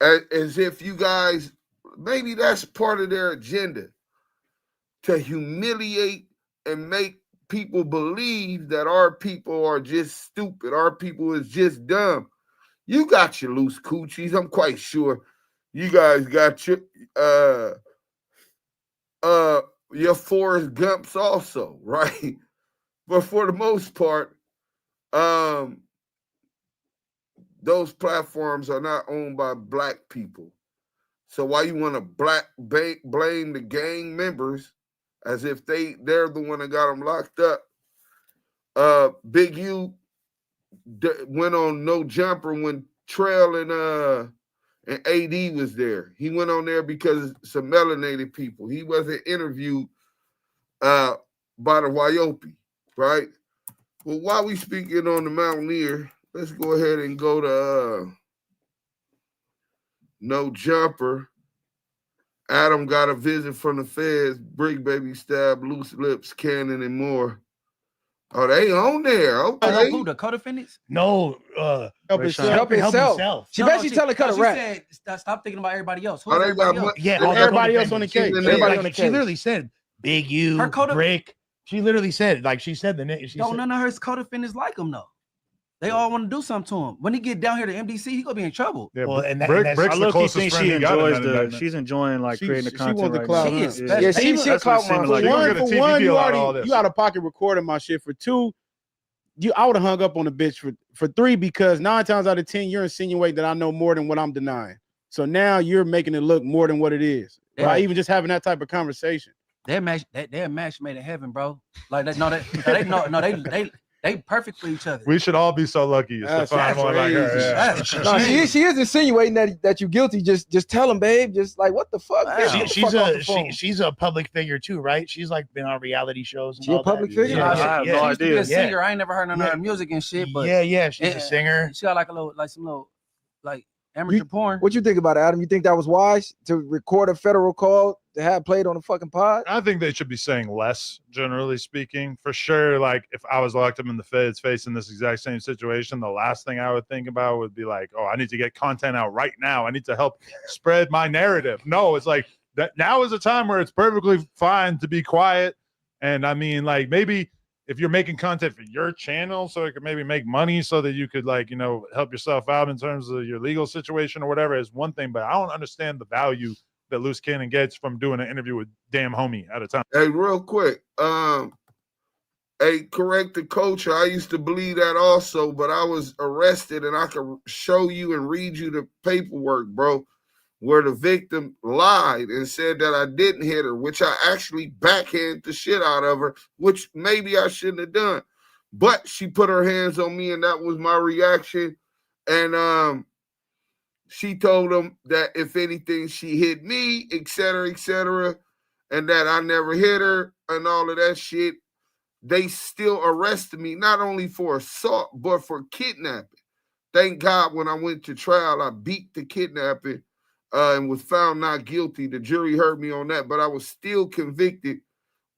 As if you guys, maybe that's part of their agenda, to humiliate and make people believe that our people are just stupid. Our people is just dumb. You got your loose coochies. I'm quite sure you guys got your Forrest Gumps also, right? But for the most part, those platforms are not owned by black people. So why you want to blame the gang members as if they're the one that got them locked up? Big U went on No Jumper when Trail and AD was there. He went on there because some melanated people. He wasn't interviewed by the Wyopi, right? Well, while we speaking on the Mountaineer, let's go ahead and go to No Jumper. Adam got a visit from the feds. Brick Baby Stab, Luce Cannon, and more. Oh, they on there. Okay. Who, the co-defendants? No, help himself. She basically telling cut a rap. She said, stop thinking about everybody else. Oh, they got else? Yeah, everybody else on the case. Everybody on the case. She literally said, Big U, Brick. She literally said, like she said the name. None of her co-defendants like him though. They all want to do something to him. When he get down here to MDC, he gonna be in trouble. Yeah, well, and Brick's the closest friend he got. She's enjoying like creating the content the right clout, now. huh? She a clout monster. For one, you out of pocket recording my shit. For two, I would have hung up on the bitch for three, because 9 times out of 10 you're insinuating that I know more than what I'm denying. So now you're making it look more than what it is. By even just having that type of conversation. They're match made in heaven, bro. Like they perfect for each other. We should all be so lucky to find one like her. Yeah. No, she is insinuating that you guilty. Just tell him, babe. Just like, what the fuck? She's a public figure too, right? She's like been on reality shows. And she a public figure? I have no idea. She used to be a singer. I ain't never heard none of her music and shit. But she's a singer. She got some amateur porn. What you think about it, Adam? You think that was wise to record a federal call to have played on the fucking pod? I think they should be saying less, generally speaking. For sure, like if I was locked up in the feds facing this exact same situation, the last thing I would think about would be like, oh, I need to get content out right now. I need to help spread my narrative. No, it's like that now is a time where it's perfectly fine to be quiet. And I mean, like maybe if you're making content for your channel, so it could maybe make money so that you could like, help yourself out in terms of your legal situation or whatever is one thing, but I don't understand the value that Luce Cannon gets from doing an interview with damn homie at a time. Hey, real quick, correct the culture. I used to believe that also, but I was arrested and I could show you and read you the paperwork, bro, where the victim lied and said that I didn't hit her, which I actually backhanded the shit out of her, which maybe I shouldn't have done. But she put her hands on me and that was my reaction. And she told him that if anything, she hit me, et cetera, and that I never hit her and all of that shit. They still arrested me, not only for assault, but for kidnapping. Thank God when I went to trial, I beat the kidnapping and was found not guilty. The jury heard me on that, but I was still convicted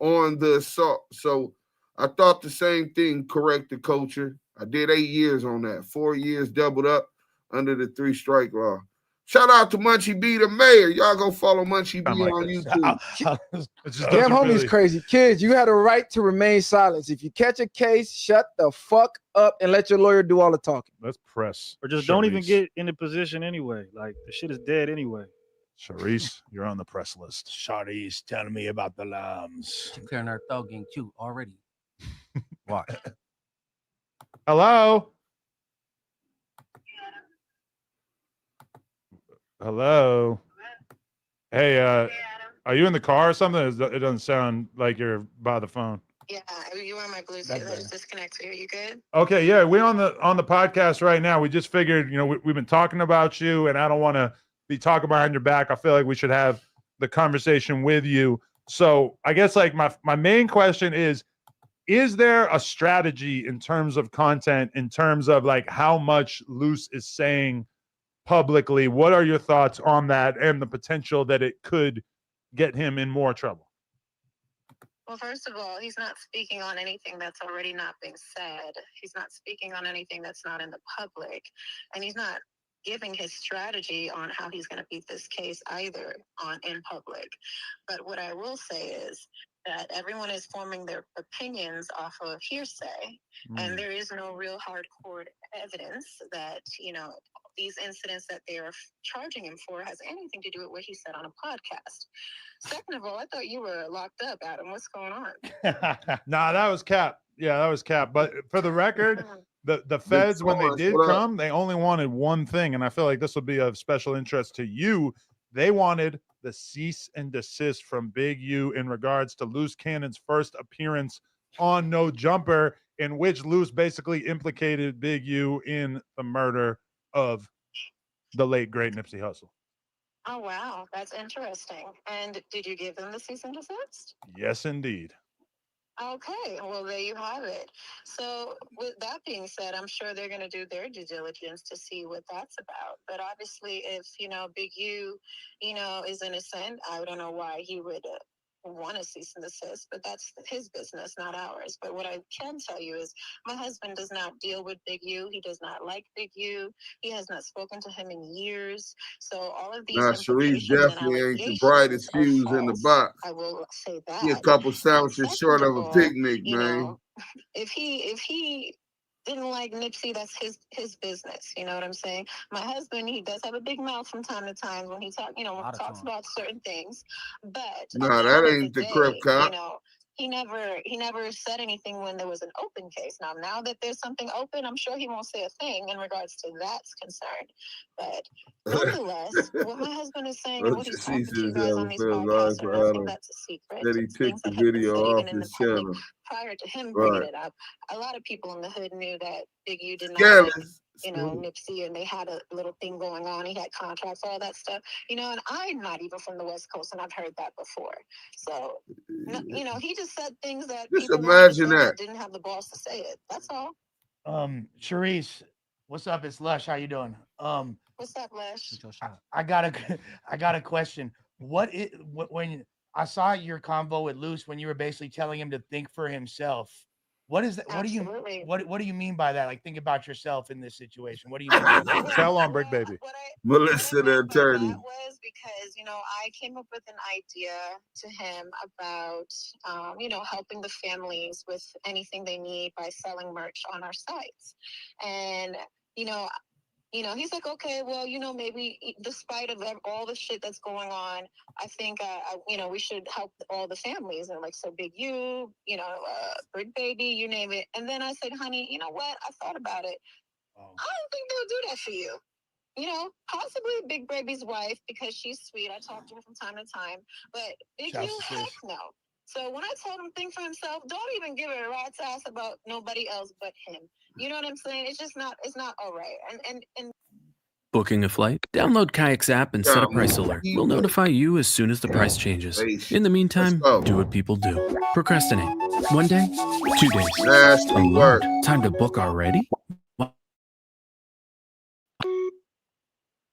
on the assault. So I thought the same thing, correct the culture. I did 8 years on that, 4 years doubled up under the 3-strike law. Shout out to Munchie B, the mayor. Y'all go follow Munchie B on YouTube. Damn homie's crazy. Kids, you had a right to remain silent. If you catch a case, shut the fuck up and let your lawyer do all the talking. Let's press. Or just don't even get in the position anyway. Like the shit is dead anyway. Charisse, you're on the press list. Charisse, tell me about the lambs. She's clearing her throat, getting cute already. Watch. Hello? Hello? Hey, are you in the car or something? It doesn't sound like you're by the phone. Yeah, you on my Bluetooth. I just disconnected. Are you good? Okay, yeah, we're on the podcast right now. We just figured, we've been talking about you, and I don't want to be talking behind your back. I feel like we should have the conversation with you. So I guess like my main question is there a strategy in terms of content, in terms of like how much Luce is saying publicly? What are your thoughts on that and the potential that it could get him in more trouble? Well, first of all, he's not speaking on anything that's already not being said. He's not speaking on anything that's not in the public. And he's not giving his strategy on how he's going to beat this case either in public. But what I will say is that everyone is forming their opinions off of hearsay. And there is no real hardcore evidence that, these incidents that they are charging him for has anything to do with what he said on a podcast. Second of all, I thought you were locked up, Adam. What's going on? Nah, that was Cap. Yeah, that was Cap. But for the record, the feds, when they did come, they only wanted one thing. And I feel like this will be of special interest to you. They wanted the cease and desist from Big U in regards to Luce Cannon's first appearance on No Jumper, in which Luce basically implicated Big U in the murder of the late, great Nipsey Hussle. Oh, wow. That's interesting. And did you give them the cease and desist? Yes, indeed. Okay. Well, there you have it. So with that being said, I'm sure they're going to do their due diligence to see what that's about. But obviously, if, Big U, is innocent, I don't know why he would want to cease and desist, but that's his business, not ours. But what I can tell you is my husband does not deal with Big U. He does not like Big U. He has not spoken to him in years. So all of these Charisse definitely ain't the brightest fuse in the box. I will say that. He a couple sandwiches short of a picnic, man. If he didn't like Nipsey, that's his business. You know what I'm saying? My husband, he does have a big mouth from time to time when he talks about certain things. But no, that ain't the crib cop. He never said anything when there was an open case. Now that there's something open, I'm sure he won't say a thing in regards to that's concerned. But nonetheless, what my husband is saying and what he's talking to you guys on these podcasts, I don't think that's a secret. That he took the video off his channel. Prior to him bringing it up, a lot of people in the hood knew that Big U did not like, Nipsey, and they had a little thing going on. He had contracts, all that stuff, and I'm not even from the West Coast, and I've heard that before. So, he just said things that just people imagine that didn't have the balls to say it. That's all. Charisse, what's up? It's Lush. How you doing? What's up, Lush? I got a question. when I saw your convo with Luce when you were basically telling him to think for himself. What is that? Absolutely. What do you mean by that? Like, think about yourself in this situation. What do you mean by that? Tell on Brick Baby. Melissa, the attorney. That was because, you know, I came up with an idea to him about, you know, helping the families with anything they need by selling merch on our sites. And, you know, he's like, okay, well, you know, maybe despite of all the shit that's going on, I think, you know, we should help all the families. And like, so Big U, you know, Brick Baby, you name it. And then I said, honey, you know what? I thought about it. I don't think they'll do that for you. You know, possibly Big Baby's wife, because she's sweet. I talk to her from time to time. But Big U, heck no. So when I told him think for himself, don't even give it a rat's ass about nobody else but him. You know what I'm saying? It's just not, it's not all right. And Booking a flight? Download Kayak's app and set a price alert. We'll notify you as soon as the price changes. In the meantime, do what people do. Procrastinate. 1 day, 2 days. A lot. Time to book already?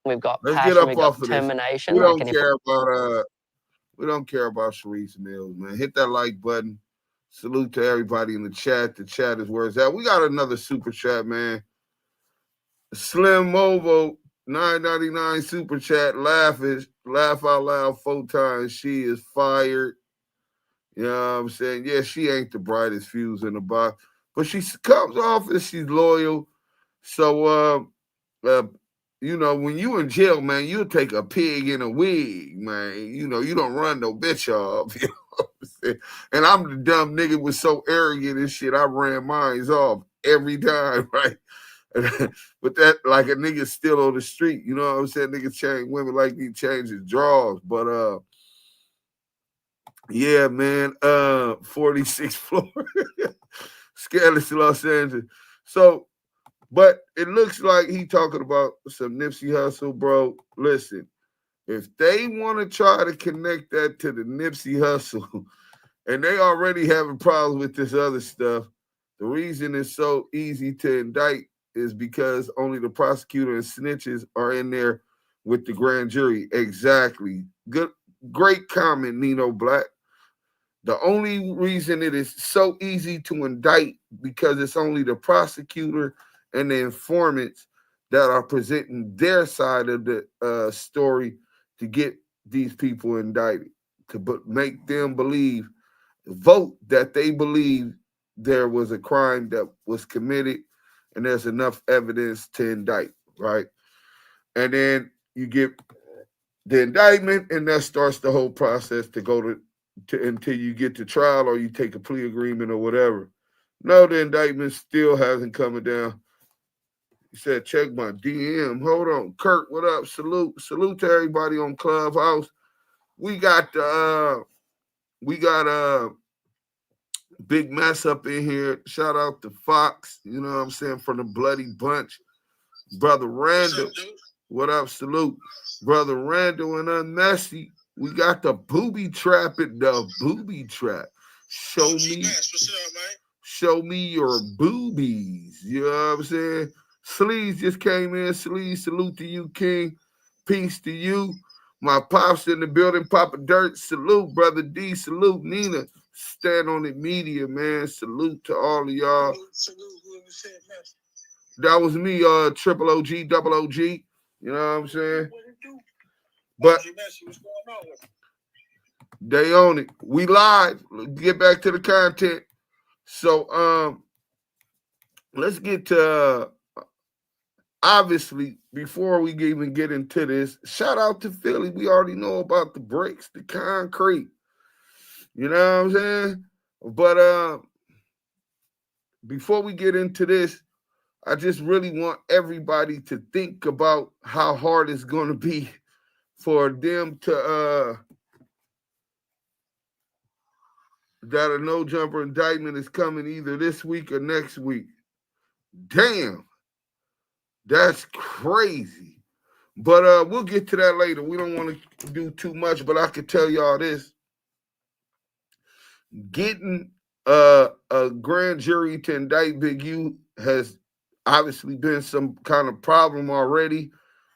We've got Let's passion, get up we've got off of determination. this. We like, don't and if care about we don't care about Sharice Mills, man. Hit that like button. Salute to everybody in the chat. The chat is where it's at. We got another super chat, man. Slim Movo, $9.99 super chat. Laugh out loud 4 times. She is fired. You know what I'm saying? Yeah, she ain't the brightest fuse in the box, but she comes off as she's loyal. So, you know, when you in jail, man, you'll take a pig in a wig, man. You know, you don't run no bitch off. You know what I'm saying? And I'm the dumb nigga was so arrogant and shit, I ran mines off every time, right? But that, like a nigga still on the street, you know what I'm saying? Niggas change women like he changes draws. But yeah, man, 46th floor. Scandalous Los Angeles. So, but it looks like he talking about some Nipsey Hussle, bro. Listen, if they want to try to connect that to the Nipsey Hussle, and they already having problems with this other stuff, the reason it's so easy to indict is because only the prosecutor and snitches are in there with the grand jury. Exactly. Good, great comment, Nino Black. The only reason it is so easy to indict because it's only the prosecutor and the informants that are presenting their side of the story to get these people indicted, to make them vote that they believe there was a crime that was committed and there's enough evidence to indict, right? And then you get the indictment, and that starts the whole process to go to until you get to trial or you take a plea agreement or whatever. No, the indictment still hasn't come down. He said, check my DM. Hold on. Kurt, what up? Salute to everybody on Clubhouse. We got Big Mess up in here. Shout out to Fox, you know what I'm saying, from the Bloody Bunch. Brother Randall. What up? Salute. Brother Randall and Unmessy. We got the booby trap at the booby trap. Show me your boobies. You know what I'm saying? Sleaze just came in. Sleaze, salute to you, King. Peace to you. My pops in the building. Papa Dirt, salute. Brother D, salute. Nina, stand on it media, man. Salute to all of y'all. That was me, triple OG, double OG. You know what I'm saying? But they own it. We live. Get back to the content. So let's get to obviously, before we even get into this, shout out to Philly. We already know about the bricks, the concrete. You know what I'm saying? But before we get into this, I just really want everybody to think about how hard it's going to be for them to that a no jumper indictment is coming either this week or next week. Damn, that's crazy. But we'll get to that later. We don't want to do too much, but I can tell y'all this. Getting a grand jury to indict Big U has obviously been some kind of problem already,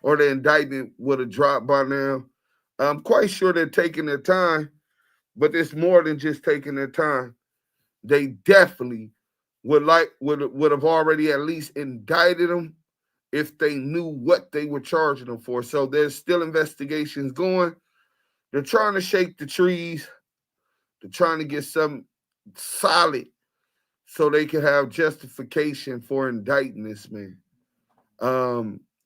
or the indictment would have dropped by now. I'm quite sure they're taking their time, but it's more than just taking their time. They definitely would have already at least indicted them if they knew what they were charging them for. So there's still investigations going. They're trying to shake the trees. They're trying to get something solid so they can have justification for indicting this man.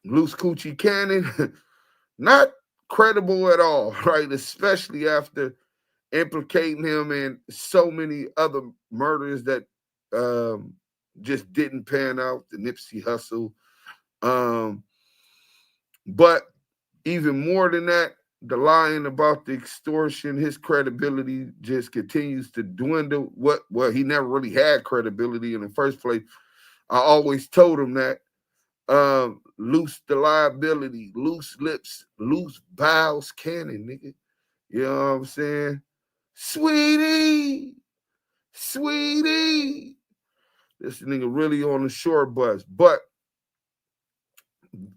Luce Cannon, not credible at all, right? Especially after implicating him in so many other murders that just didn't pan out, the Nipsey Hussle. But even more than that, the lying about the extortion, his credibility just continues to dwindle. Well, he never really had credibility in the first place. I always told him that. Loose the liability, loose lips, loose bowels cannon, nigga. You know what I'm saying? Sweetie. This nigga really on the short bus. But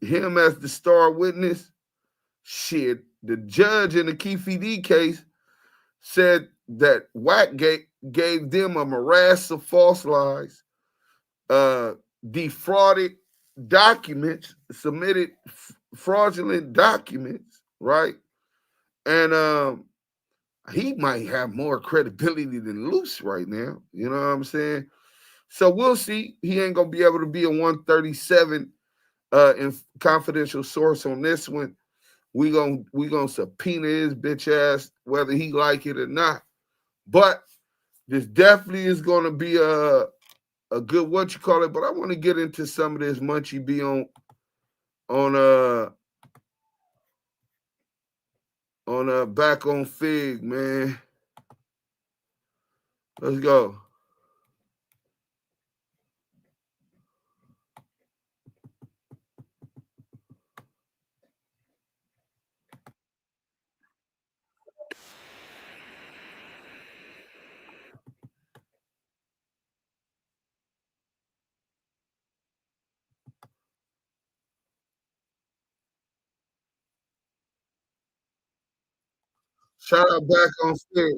him as the star witness, shit, the judge in the Teefy Bey case said that Wack gave them a morass of false lies, defrauded documents, submitted fraudulent documents, right? And he might have more credibility than Luce right now. You know what I'm saying? So we'll see. He ain't gonna be able to be a 137 in confidential source on this one. We gonna subpoena his bitch ass whether he like it or not. But this definitely is gonna be a good but I want to get into some of this Munchie B on back on Fig, man. Let's go. Shout out back on Fig.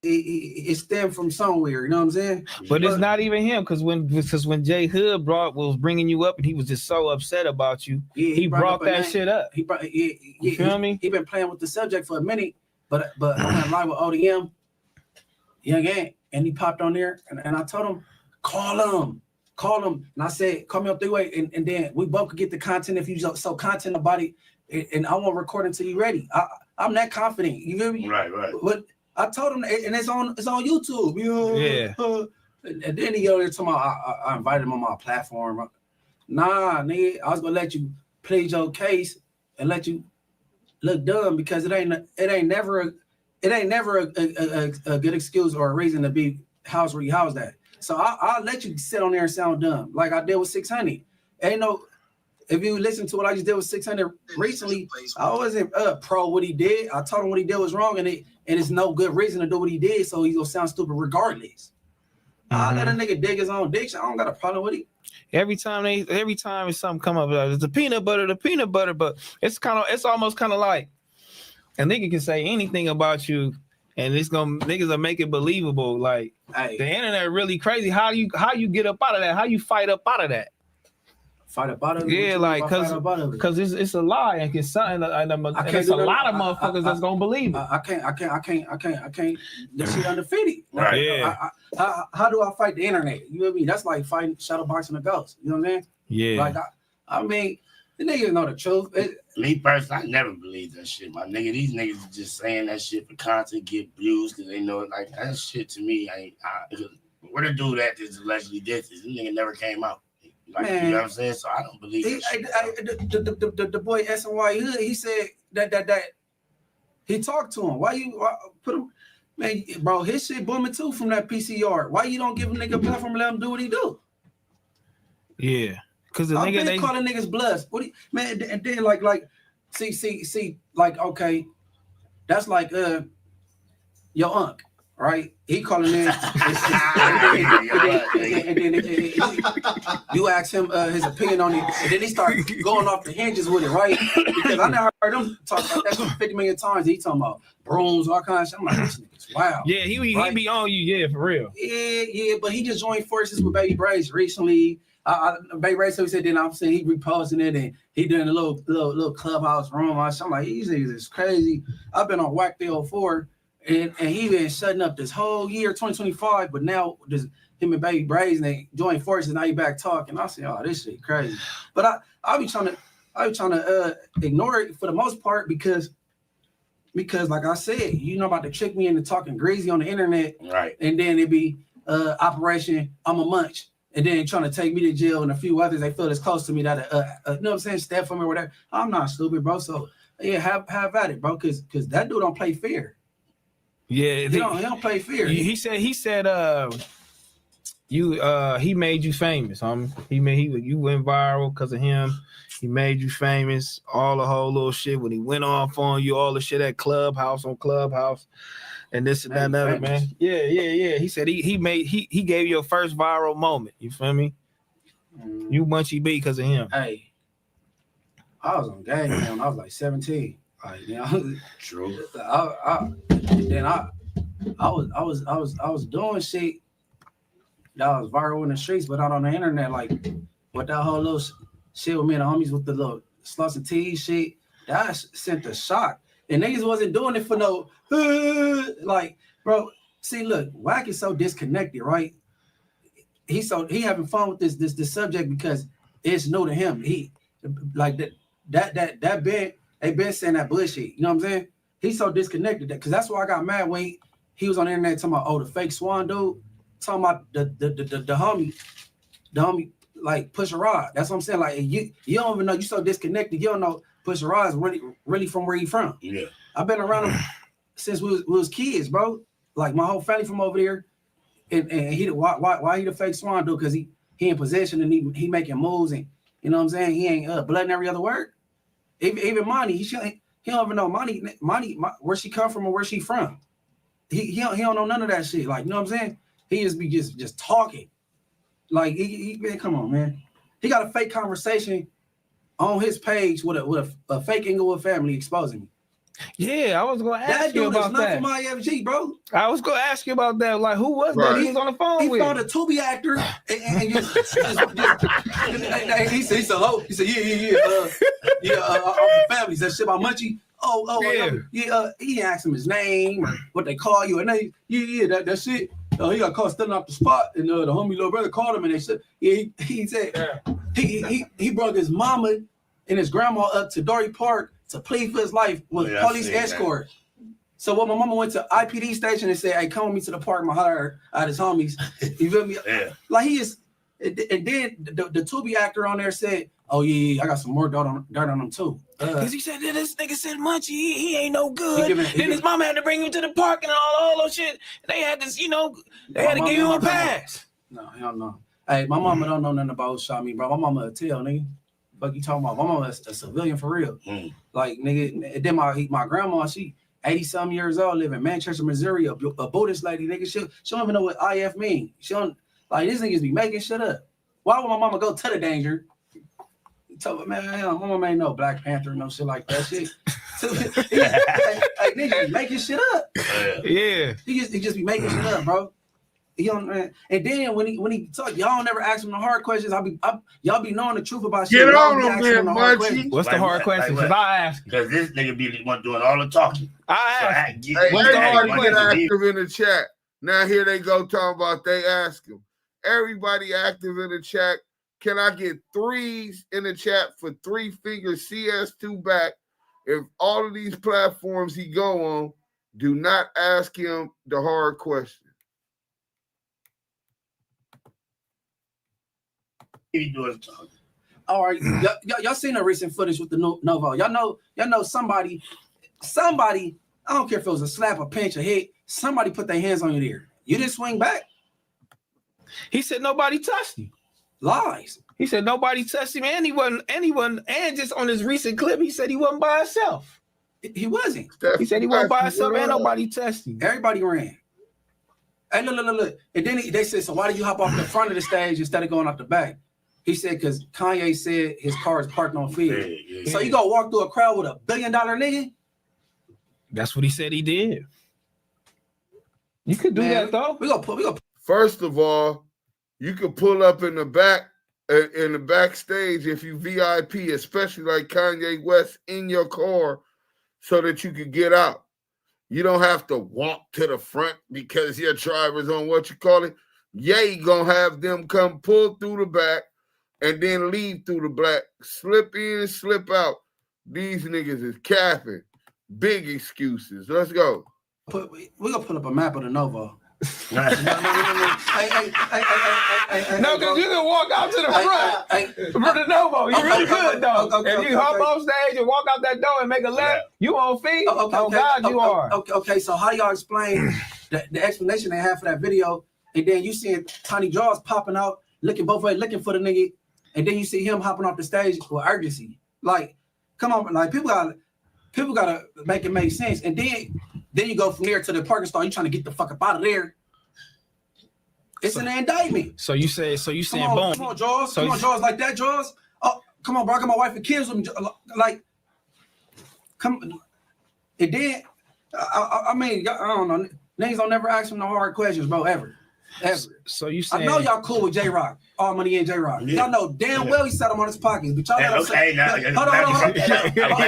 It stemmed from somewhere, you know what I'm saying? But it's not even him, because when J Hood was bringing you up and he was just so upset about you, he brought that shit up. You feel me? He been playing with the subject for a minute, but I went live with ODM, and he popped on there, and I told him, call him. And I said, call me on three-way, and then we both could get the content if you so content about it, and I won't record until you ready. I'm that confident. You feel me? Right. But I told him, and it's on YouTube. And then he go there to I invited him on my platform. Nah, nigga, I was gonna let you plead your case and let you look dumb because it ain't never a good excuse or a reason to be house where you house that. So I'll let you sit on there and sound dumb like I did with 600. Ain't no. If you listen to what I just did with 600 recently, I wasn't pro what he did. I told him what he did was wrong, and it's no good reason to do what he did, so he's gonna sound stupid regardless. I let a nigga dig his own dick. So I don't got a problem with it. Every time it's something come up, it's the peanut butter, but it's almost kind of like a nigga can say anything about you, and niggas will make it believable. Like the internet really crazy. How you get up out of that? How you fight up out of that? Fight up out of it? Yeah, like because it's a lie and it's something, and there's a lot of motherfuckers that's gonna believe it. I can't. That shit undefeated. Right. Yeah. How do I fight the internet? You know what I mean? That's like fighting shadowboxing a ghost. You know what I'm saying? Yeah. Like I mean, the niggas know the truth. Me personally, I never believed that shit, my nigga. These niggas are just saying that shit for content, get views because they know it. Like that shit to me, where the dude at this allegedly did this? This nigga never came out. Like, man, you know what I'm saying? So I don't believe that. The boy SNY Hood, he said that he talked to him. Why put him, man, bro? His shit booming too from that PCR. Why you don't give a nigga a platform and let him do what he do? Yeah, because the nigga they calling niggas bloods. What do you, man? And then like see, like okay, that's like your unc, right? He calling in, and then you ask him his opinion on it, and then he start going off the hinges with it, right? Because I never heard him talk about that shit 50 million times. He talking about brooms, all kinds of shit. I'm like, this nigga's wow. Yeah, he be on you, yeah, for real. Yeah, but he just joined forces with Baby Brace recently. Baby Brace, so he said, then I'm saying he reposting it and he doing a little clubhouse room. I'm like, these niggas is crazy. I've been on Wack 304 and he been shutting up this whole year, 2025, but now just him and Baby Brace and they join forces. Now he back talking. I say, oh, this shit crazy. But I be trying to ignore it for the most part because like I said, you know about to trick me into talking greasy on the internet, right? And then it be Operation I'm a Munch, and then trying to take me to jail and a few others. They feel as close to me that you know what I'm saying, step from me or whatever. I'm not stupid, bro. So yeah, have at it, bro. Cause that dude don't play fair. Yeah, he don't play fair. He said he made you famous, you went viral because of him. He made you famous, all the whole little shit when he went off on you, all the shit at Clubhouse, and this and that and other, man. Yeah. He said he gave you your first viral moment. You feel me? You Munchie B because of him. Hey, I was on game when I was like 17. Like, you know, true. I was doing shit that was viral in the streets, but not on the internet. Like what that whole little shit with me and the homies with the little sluts and teas shit, that sent a shock. And niggas wasn't doing it for no like, bro. See, look, Wack is so disconnected, right? He having fun with this subject because it's new to him. He like that been they been saying that bullshit. You know what I'm saying? He's so disconnected because that's why I got mad when he was on the internet talking about the fake Swan dude, talking about the homie like Pusha Rod. That's what I'm saying. Like you don't even know, you so disconnected. You don't know Pusha Rod is really from where he from. Yeah, I've been around him since we was kids, bro. Like my whole family from over there. And he why he the fake Swan dude? Because he in possession and he making moves and you know what I'm saying. He ain't blood in every other word. Even Monty, he don't even know Monty where she come from or where she from. He don't know none of that shit. Like you know what I'm saying. He just be just talking. Like man, come on, man. He got a fake conversation on his page with a fake Inglewood family exposing me. Yeah, I was gonna ask you about that. That dude is not from IFG, bro. I was gonna ask you about that. Like, who was that he was on the phone with? He found a Tubi actor and just he said hello. He said yeah, family. He said shit about Munchie. Yeah. He asked him his name or what they call you, and that shit. He got caught standing off the spot, and the homie little brother called him, and they said, he said he brought his mama and his grandma up to Dory Park to plead for his life with police escort. So when my mama went to IPD station and said, "Hey, come with me to the park," my holler at his homies. You feel me? Yeah. Like he is, and then the Tubi actor on there said, "Oh yeah, I got some more dirt on him too." Because he said that this nigga said Munchie, he ain't no good. Then his mama had to bring him to the park and all those shit. They had this, they had to give him a pass. No, hell no. Hey, my mama don't know nothing about shot me, bro. My mama a tell, nigga. Fuck you talking about? My mama is a civilian for real. Like, nigga, then my grandma, she 80-some years old, live in Manchester, Missouri, a Buddhist lady, nigga. She don't even know what IF mean. She don't, like, these niggas be making shit up. Why would my mama go to the danger? Tell me, man, my mama ain't no Black Panther, no shit like that shit. Like, niggas be making shit up. Yeah. He just be making shit up, bro. He don't, and then when he talk, y'all never ask him the hard questions. Y'all be knowing the truth about shit. Get on him, man, Munchie. What's the hard questions? If I ask, because this nigga be the one doing all the talking. Everybody get active in the chat. Now here they go talking about they ask him. Everybody active in the chat. Can I get threes in the chat for 3 figures CS2 back? If all of these platforms he go on, do not ask him the hard question. All right, y'all seen the recent footage with the Novo? Y'all know somebody. I don't care if it was a slap, a pinch, a hit. Somebody put their hands on you there. You didn't swing back. He said nobody touched him. Lies. He said nobody touched him, and he wasn't. And just on his recent clip, he said he wasn't by himself. He wasn't. He said he wasn't by himself, and nobody touched him. Everybody ran. Hey, look. And then they said, so why did you hop off the front of the stage instead of going off the back? He said, because Kanye said his car is parked on field. Yeah. So you gonna walk through a crowd with $1 billion nigga? That's what he said he did. You could do that though. We gonna. First of all, you could pull up in the backstage if you VIP, especially like Kanye West, in your car, so that you could get out. You don't have to walk to the front because your driver's on what you call it. Yeah, you gonna have them come pull through the back and then leave through the back, slip in, slip out. These niggas is capping. Big excuses. Let's go. We're gonna put up a map of the Novo. No, because you can walk out to the front for the Novo. You really could though. If you hop off stage and walk out that door and make a left, you on feet. God, you are. Okay. So how do y'all explain the explanation they have for that video? And then you seeing Tiny Jaws popping out, looking both ways, looking for the nigga, and then you see him hopping off the stage with urgency. Like, come on, like people gotta make it make sense. And then you go from there to the parking stall. You trying to get the fuck up out of there. It's an indictment. So you saying boom. Come on, Jaws. Come on, Jaws, like that, Jaws. Oh, come on, bro. I got my wife and kids with me. Like, come. And then, I mean, I don't know. Niggas don't never ask him no hard questions, bro, ever. So you saying? I know y'all cool with J-Rock. All Money in J-Rock. Yeah. Y'all know damn well he sat him on his pockets. But y'all I'm glad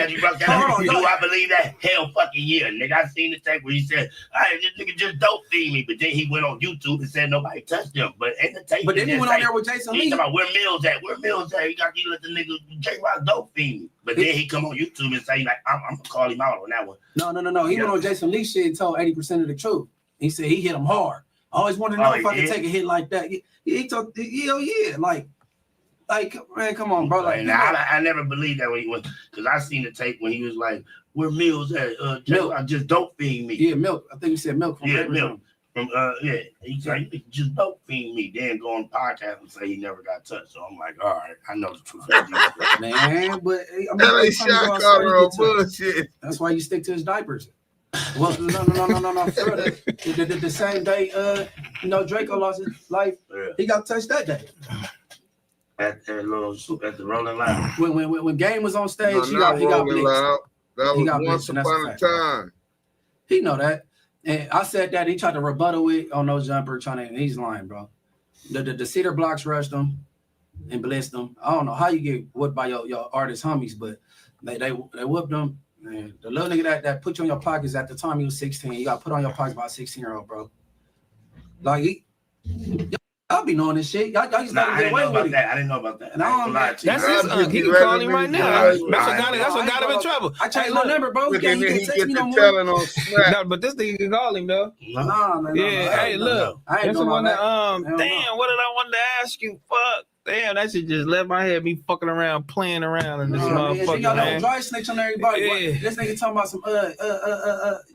you brought that up. Do I believe that? Hell fucking yeah, nigga. I seen the tape where he said, "Hey, this nigga just dope feed me," but then he went on YouTube and said nobody touched him. But in the tape, then he went on there with Jason Lee. He's talking about where Mills at? Where Mills at? You let the nigga J-Rock dope feed me. But then he come on YouTube and say like, "I'm gonna call him out on that one." No. He went on Jason Lee shit and told 80% of the truth. He said he hit him hard. I always wanted to know if I could take a hit like that. He told, like, man, come on, bro. Like, I never believed that when he was, because I seen the tape when he was like, "Where Mills at? Milk. I just dope feed me." Yeah, Milk. I think he said Milk. Milk. He said, "You just dope feed me." Then go on the podcast and say he never got touched. So I'm like, all right, I know the truth. Man, but I mean, shot caller on bullshit. That's why you stick to his diapers. Well, no. The same day, Draco lost his life. Yeah. He got touched that day. At the Rolling Loud. When Game was on stage, he got Loud. That was once upon a time. He know that, and I said that he tried to rebuttal it on no jumper, and he's lying, bro. The cedar blocks rushed him and blitzed him. I don't know how you get whooped by your artist homies, but they whooped him. Man, the little nigga that put you on your pockets at the time he was 16, you got put on your pockets by a 16-year-old, bro. Like, I'll be knowing this shit. Y'all just gotta get away with it. I didn't know about that. And I don't lie to you. That's his he can call him right now. That's what got him in trouble. I changed my number, bro. You can't text me no more. No, but this nigga can call him though. Nah, man. Yeah, hey, look. That's the one that damn, what did I want to ask you? Fuck. Damn, that shit just left my head me fucking around, playing around in this motherfucker. Y'all know dry snitch on everybody. Yeah. This nigga talking about some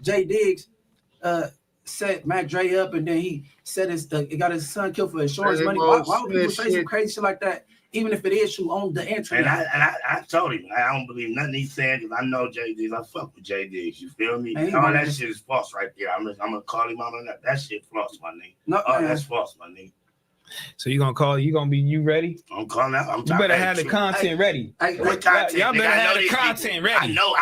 Jay Diggs set Mac Dre up, and then he said he got his son killed for insurance money. Why would people say some crazy shit like that? Even if it is true on the entry. And I told him I don't believe nothing he said because I know Jay Diggs. I fuck with Jay Diggs. You feel me? All that shit is false right there. I'm gonna call him out on that. That shit false, my nigga. No, that's false, my nigga. So you ready? I'm calling out. You better have the content ready. What content? Y'all better have the content ready. I know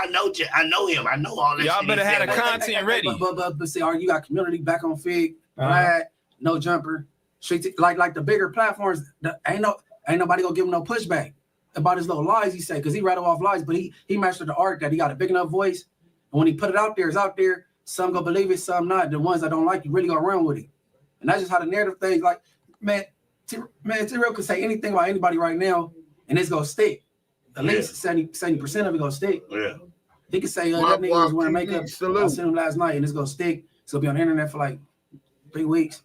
him. I know all that. Y'all better have the content ready. But see, you got community back on Fig, Brad, No Jumper, like the bigger platforms. Ain't nobody gonna give him no pushback about his little lies he said, because he rattled off lies, but he mastered the art that he got a big enough voice, and when he put it out there, it's out there. Some gonna believe it, some not. The ones that don't like you really gonna run with it, and that's just how the narrative things like. Man, T-Real could say anything about anybody right now, and it's gonna stick. At least 70% of it gonna stick. Yeah. He could say that nigga was wearing makeup. I seen him last night, and it's gonna stick. It's gonna be on the internet for like 3 weeks.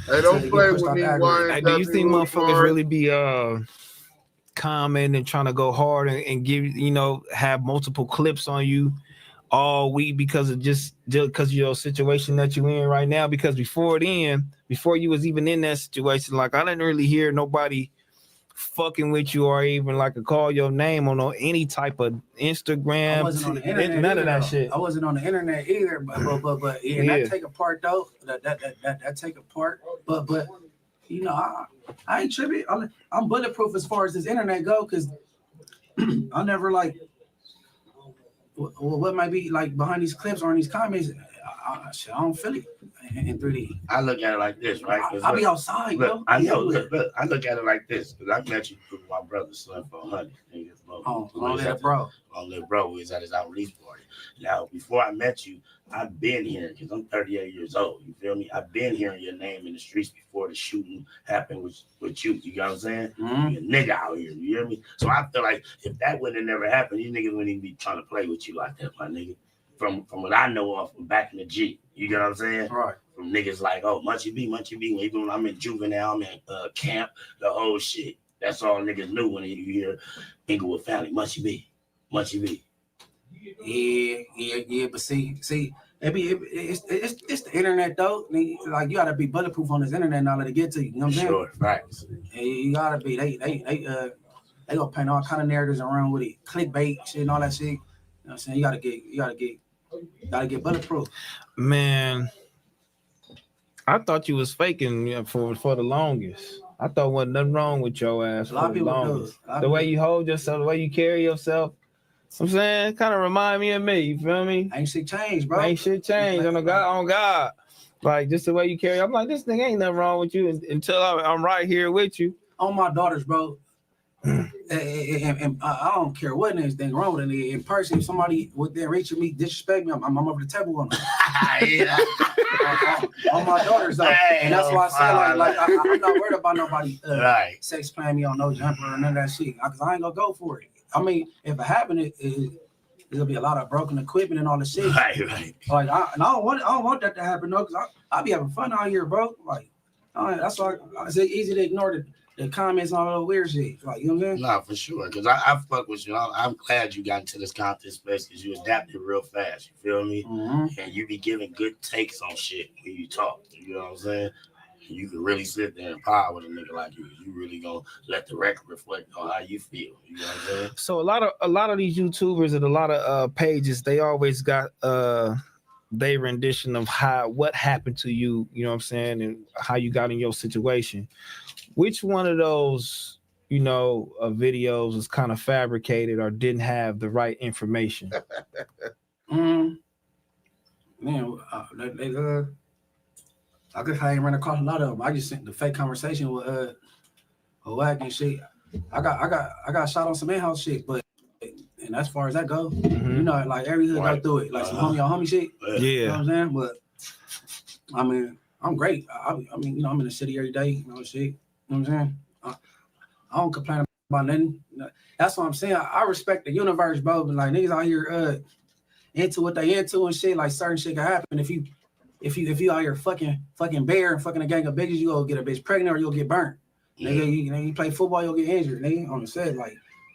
Hey, don't play with me. Hey, do you think motherfuckers really be commenting and trying to go hard and give have multiple clips on you all week because of your situation that you're in right now? Because before you was even in that situation, like I didn't really hear nobody fucking with you or even like a call your name on any type of Instagram. I wasn't on the internet. None of that though. shit. I wasn't on the internet either. But yeah, that take a part though. That take a part. But you know, I ain't tripping. I'm bulletproof as far as this internet go, because I never like what might be like behind these clips or in these comments. I don't feel it in 3D. I look at it like this, right? I be outside, look, bro. I know. Look, I look at it like this because I met you through my brother, son, for 100. Long live bro. Long live bro. We was at his out release party. Now, before I met you, I've been here because I'm 38 years old. You feel me? I've been hearing your name in the streets before the shooting happened with you. You know what I'm saying? Mm-hmm. You're a nigga out here. You hear me? So I feel like if that would have never happened, you niggas wouldn't even be trying to play with you like that, my nigga. From what I know of from back in the G. You get what I'm saying? Right. From niggas like, oh, Munchie B. Even when I'm in juvenile, I'm in camp, the whole shit. That's all niggas knew when you hear Inglewood family, Munchie B. Yeah, but see, it's the internet though. Like you gotta be bulletproof on this internet now to get to you. You know what I'm saying? Sure, facts. You gotta be. They gonna paint all kind of narratives around with it, clickbait shit and all that shit. You know what I'm saying? You gotta get bulletproof. Man, I thought you was faking for the longest. I thought wasn't nothing wrong with your ass A lot of for the people longest. do. The way you hold yourself, the way you carry yourself. I'm saying, kind of remind me of me. You feel me? Ain't shit changed, bro. Ain't shit changed on God. Like just the way you carry. I'm like, this thing ain't nothing wrong with you until I'm right here with you. On my daughters, bro. And I don't care what anything wrong with it. In person, if somebody would then reach me, disrespect me, I'm over the table on them. On my daughters, though. And that's why I say, like I'm not worried about nobody sex playing me on no jumper or none of that shit. Because I ain't gonna go for it. I mean, if it happened, there'll be a lot of broken equipment and all the shit. Right. Like, I don't want that to happen, though, because I be having fun out here, bro. Like, that's why it's easy to ignore the comments and all that weird shit. Like, you know what I'm saying? Nah, for sure. Because I fuck with you. I'm glad you got into this content space because you adapted real fast. You feel me? Mm-hmm. And you be giving good takes on shit when you talk. You know what I'm saying? You can really sit there and power with a nigga like you. You really gonna let the record reflect on how you feel. You know what I'm saying? So a lot of these YouTubers and a lot of pages, they always got their rendition of what happened to you. You know what I'm saying, and how you got in your situation. Which one of those, videos was kind of fabricated or didn't have the right information? Man, I ain't run across a lot of them. I just sent the fake conversation with Wack and shit. I got shot on some in-house shit, but and as far as that go, like every hood go through it, like some homie on homie shit. Yeah, you know what I'm saying? But I mean, I'm great. I mean, I'm in the city every day, shit. You know what I'm saying? I don't complain about nothing. That's what I'm saying. I respect the universe, bro. But like niggas out here into what they into and shit, like certain shit can happen. If you out here fucking bear and fucking a gang of bitches, you go get a bitch pregnant or you'll get burnt. Yeah. Nigga, you play football, you'll get injured. Nigga, on the set, like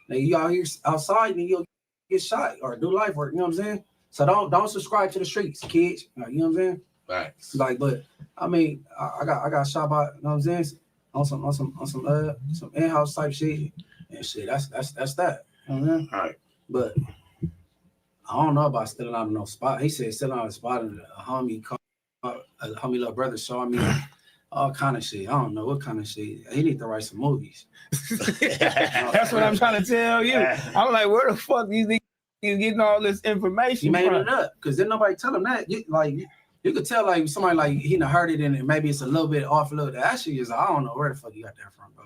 nigga, you out here outside and you'll get shot or do life work. You know what I'm saying? So don't subscribe to the streets, kids. Like, you know what I'm saying? Right. Like, but I mean, I got shot by, you know what I'm saying? On some in-house type shit and shit. That's that. You know what I'm saying? All right. But I don't know about stealing out of no spot. He said stealing out of a spot and a homie little brother showing me all kind of shit. I don't know what kind of shit. He need to write some movies. That's what I'm trying to tell you. I'm like, where the fuck do you think he's getting all this information? He made it up because then nobody tell him that. You could tell like somebody like he done heard it and maybe it's a little bit off a little. That shit is I don't know where the fuck you got that from, bro.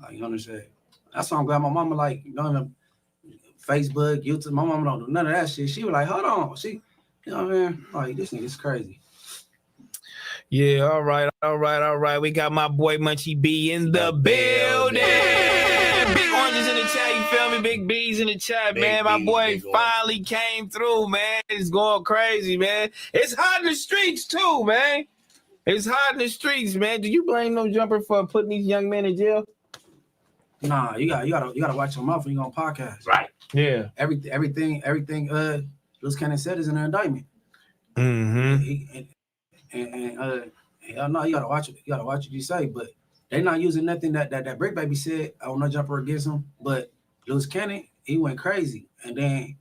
Like you understand? That's why I'm glad my mama like Facebook, YouTube. My mama don't do none of that shit. She was like, hold on, you know what I mean? Like this nigga's crazy. Yeah, all right. We got my boy Munchie B in the building. Big oranges in the chat, you feel me? Big B's in the chat, man. My boy finally came through, man. It's going crazy, man. It's hot in the streets too, man. It's hot in the streets, man. Do you blame no jumper for putting these young men in jail? Nah, you gotta watch your mouth when you on podcast. Right. Yeah. Everything Luce Cannon said is in an indictment. Mm-hmm. And no, you gotta watch it. You gotta watch what you say. But They not using nothing that Brick Baby said. I will not jump against him, but Luce Cannon, he went crazy, and then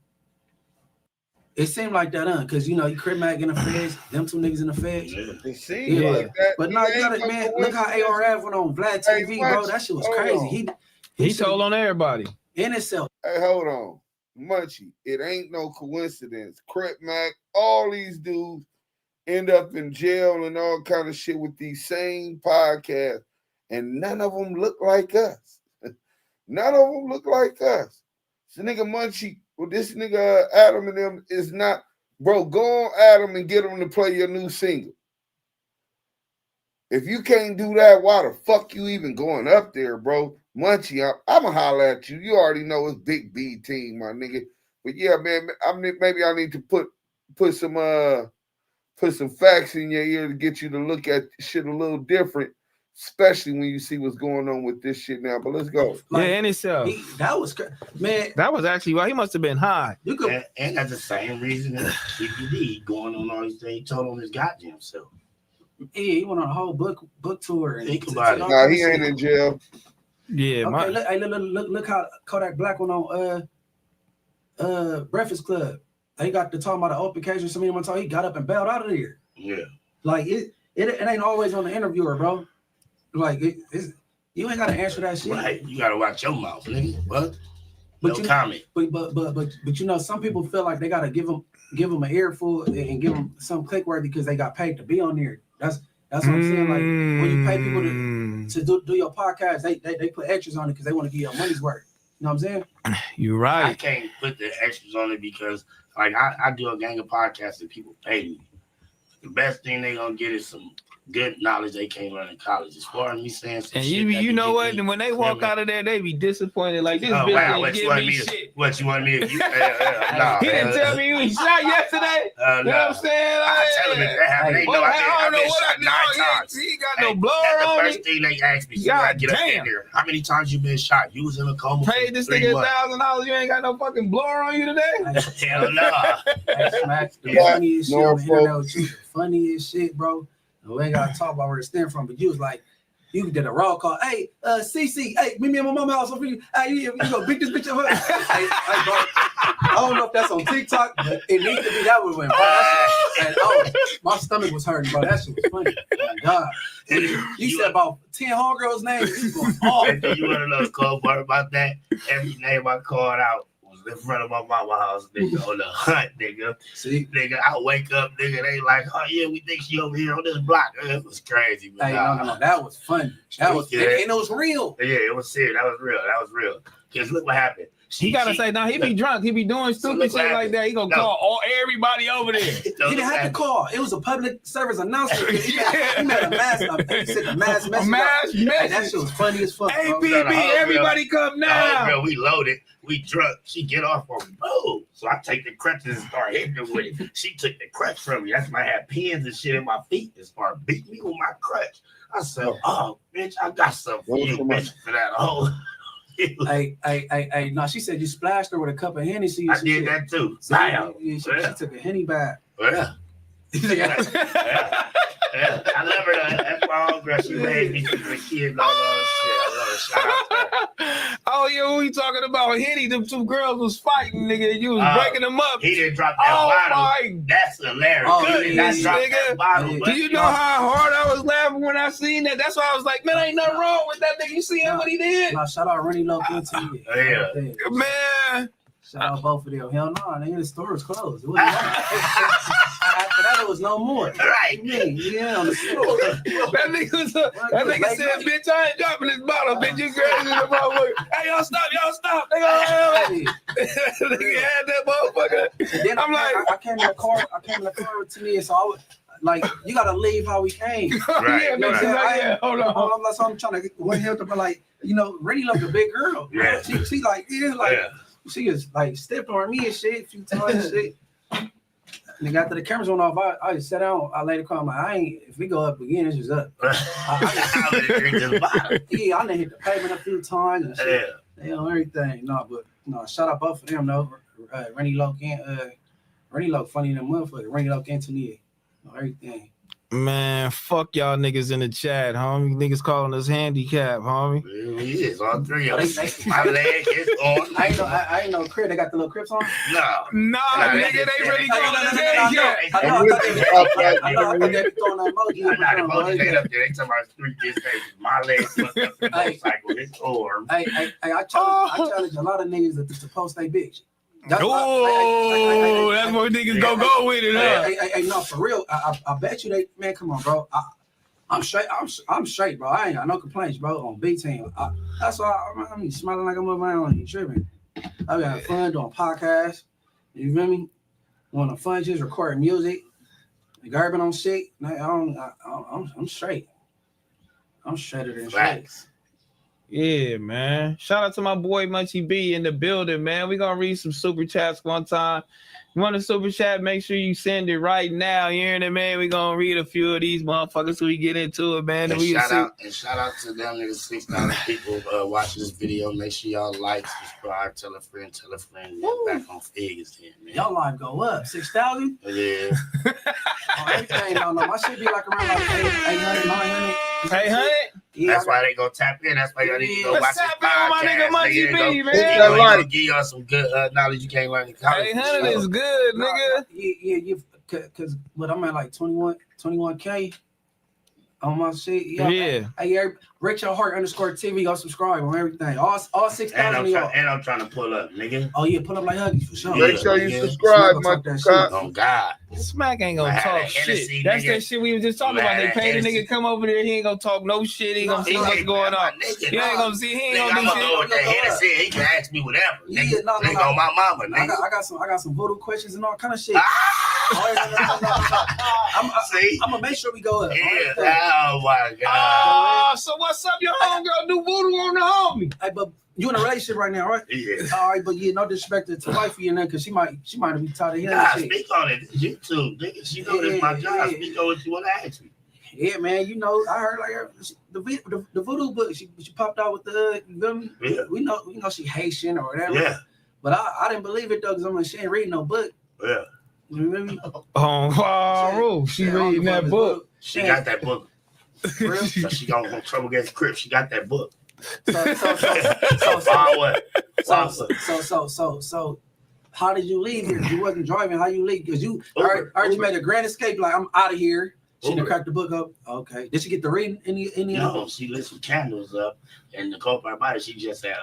it seemed like that, because you Crip Mac in the feds, them two niggas in the feds. It seemed like that. But no, you got it, man. Look how ARF went on Vlad TV, bro. That shit was crazy. He told on everybody in itself. Hey, hold on, Munchie. It ain't no coincidence. Crip Mac, all these dudes end up in jail and all kind of shit with these same podcasts, and none of them look like us. None of them look like us. So nigga Munchie, well, this nigga Adam and them is not, bro. Go on Adam and get them to play your new single. If you can't do that, why the fuck you even going up there, bro? Munchie, I'ma holler at you. You already know it's Big B team, my nigga. But yeah, man, maybe I need to put some facts in your ear to get you to look at shit a little different, especially when you see what's going on with this shit now. But let's go. In itself. That was man. That was actually why he must have been high. You could, and that's the same reason that TPD going on all these things. He told on his goddamn self. Yeah, he went on a whole book tour. And think about it. Nah, he ain't in jail. Yeah, okay. Look how Kodak Black went on Breakfast Club. They got to talking about the open case or something. He got up and bailed out of there. Yeah, like it ain't always on the interviewer, bro. Like you ain't gotta answer that shit. Right, you gotta watch your mouth, nigga. What? But no comment. But some people feel like they gotta give them an earful and give them some click worthy because they got paid to be on there. That's what I'm saying. Like when you pay people to do your podcast, they put extras on it because they want to give you money's worth. You know what I'm saying? You're right. I can't put the extras on it because like I do a gang of podcasts that people pay me. The best thing they gonna get is some good knowledge they can't learn in college. As far as me saying some and shit you know what? And when they walk out of there, they be disappointed. Like this bitch didn't give me shit. What you want me to? He didn't tell me he was shot yesterday. You know what I'm saying? I tell him if that happened. They know I've been shot 9 times. He got no blood That's on the me. first thing they asked me. So I get up in there. How many times you been shot? You was in a coma. Paid this nigga $1,000. You ain't got no fucking blower on you today? Hell no. Smack the funniest shit on the internet with you. The funniest shit, bro. We ain't gotta talk about where it stem from, but you was like, you did a raw call. Hey, CC, hey, meet me at my mama's house. Hey, you go beat this bitch up. Hey, bro, I don't know if that's on TikTok, but it needs to be that way. And my stomach was hurting, bro. That shit was funny. Oh my God. You said about 10 homegirls' names. You going off. You want to know the cold part about that? Every name I called out was in front of my mama house, nigga, on the hunt, nigga. See? Nigga, I wake up, nigga, they like, oh yeah, we think she over here on this block. It was crazy. Hey, no, that was funny. That was, and it was real. Yeah, it was serious. That was real. Because look what happened. He gotta say, he be drunk. He be doing stupid shit like that. He gonna call everybody over there. He didn't have to call. It was a public service announcement. He made a mass. He said the mass message. Hey, that shit was funny as fuck. Hey, BB, everybody come now. Girl, we loaded. We drunk. She get off on me. Boom. So I take the crutches and start hitting her with it. She took the crutch from me. That's when I had pins and shit in my feet and started beating me with my crutch. I said, oh, bitch, I got something for you, bitch, for that whole. Hey, no, she said you splashed her with a cup of Hennessy. I did that too. So she took a Henny bath. Yeah. I love her. That's my own girl. She made me as a kid. All that shit. I love her. Shout out to her. Oh, yeah, we talking about Henny. Them two girls was fighting, nigga. You was breaking them up. He didn't drop that bottle. That's hilarious. Goodness, nigga. Bottle, do you know how hard I was laughing when I seen that? That's why I was like, man, ain't nothing wrong with that nigga. You see what he did? No, shout out Rennie Low into you. Yeah. Man. Shout out both of them. Hell no, nigga, the store was closed. After that, it was no more. Right. Yeah, on the store. That nigga said, bitch, I ain't dropping this bottle. Bitch, you crazy in the motherfucker. Hey, y'all stop. Nigga had that motherfucker. Then I'm like, I came in the car with Tania, so I was like, you gotta leave how we came. Right. You know what I'm saying? Yeah, hold on. So I'm trying to one help her, but like, you know, Rennie looked a big girl. Yeah. She like, she is like stepped on me and shit a few times and shit. Nigga, after the cameras went off, I just sat down. I laid the car. I'm like, if we go up again, it's just up. I done hit the pavement a few times and shit. Yeah. You know, everything. No, shout out both of them though. Rennie Loke and Rennie Loke funny than motherfucker. Rennie Loke and Tania. Everything. Man, fuck y'all niggas in the chat, homie. Niggas calling us handicap, homie. He is all three of us. My leg is on. I ain't know crib. They got the little crips on. No, nigga, they really calling us handicap. I know they throwing that emoji. I know the emoji ain't up there. They talking about 3 kids faces. My legs fucked up in the motorcycle. It's arm. I challenge a lot of niggas to post they bitch. That's where niggas go with it, huh? Hey, no, for real. I bet you they, man, come on, bro. I'm straight. I'm straight, bro. I ain't got no complaints, bro. On big team. That's why I'm smiling like I'm on my own. You tripping? I be having fun doing podcasts. You feel me? Doing the fun, just recording music, garbing on shit. I'm straight. I'm straighter than straight. Yeah, man. Shout out to my boy Munchie B in the building, man. We gonna read some super chats one time. You want a super chat? Make sure you send it right now. You hearing it, man? We gonna read a few of these motherfuckers so we get into it, man. And shout out to them niggas, 6,000 people watching this video. Make sure y'all like, subscribe, tell a friend, back on figures here, man. Y'all live go up 6,000. Yeah. Everything, no. My shit be like around like 800, 900. 800? Yeah, that's why they gonna tap in. That's why y'all need to go watch this podcast. My nigga Munchie B, man. He's gonna give y'all some good knowledge you can't learn in college. 800 is good, nigga. Yeah, cause what I'm at like 21K on my shit. Yeah. Hey, Rachel Hart _TV. Go subscribe on everything. All 6,000 of y'all. And I'm trying to pull up, nigga. Oh yeah, pull up like Huggies for sure. Make sure you subscribe, my cop. Oh God. Smack ain't gonna talk shit. That's that shit we were just talking about. They paid a nigga come over there. He ain't gonna talk no shit. He ain't gonna see what's going on. He ain't gonna see. He ain't gonna do shit. With that Hennessy, he can ask me whatever. Nigga, nigga on my mama. Nigga. I got some voodoo questions and all kind of shit. I'm gonna make sure we go up. Yeah. Oh my God. So what's up, your homegirl? Do voodoo on the homie? Hey, but you in a relationship right now, right? Yeah. All right, but no disrespect to wifey and that, because she might be tired of hearing that shit. Speak on it. YouTube, nigga. She know this my job. Speak on what you want to ask me. Yeah, man. You know, I heard like the voodoo book. She popped out with the. You feel me? Yeah. We know she Haitian or whatever. Yeah. But I didn't believe it though, because I'm like, she ain't reading no book. Yeah. You feel me? She reading that book. She got that book. So she gonna trouble against Crip. She got that book. So how did you leave here? You wasn't driving. How you leave? Because you already made a grand escape. Like, I'm out of here. She done cracked the book up. Okay. Did she get the reading? Any No, she lit some candles up, and the cold part about it, she just had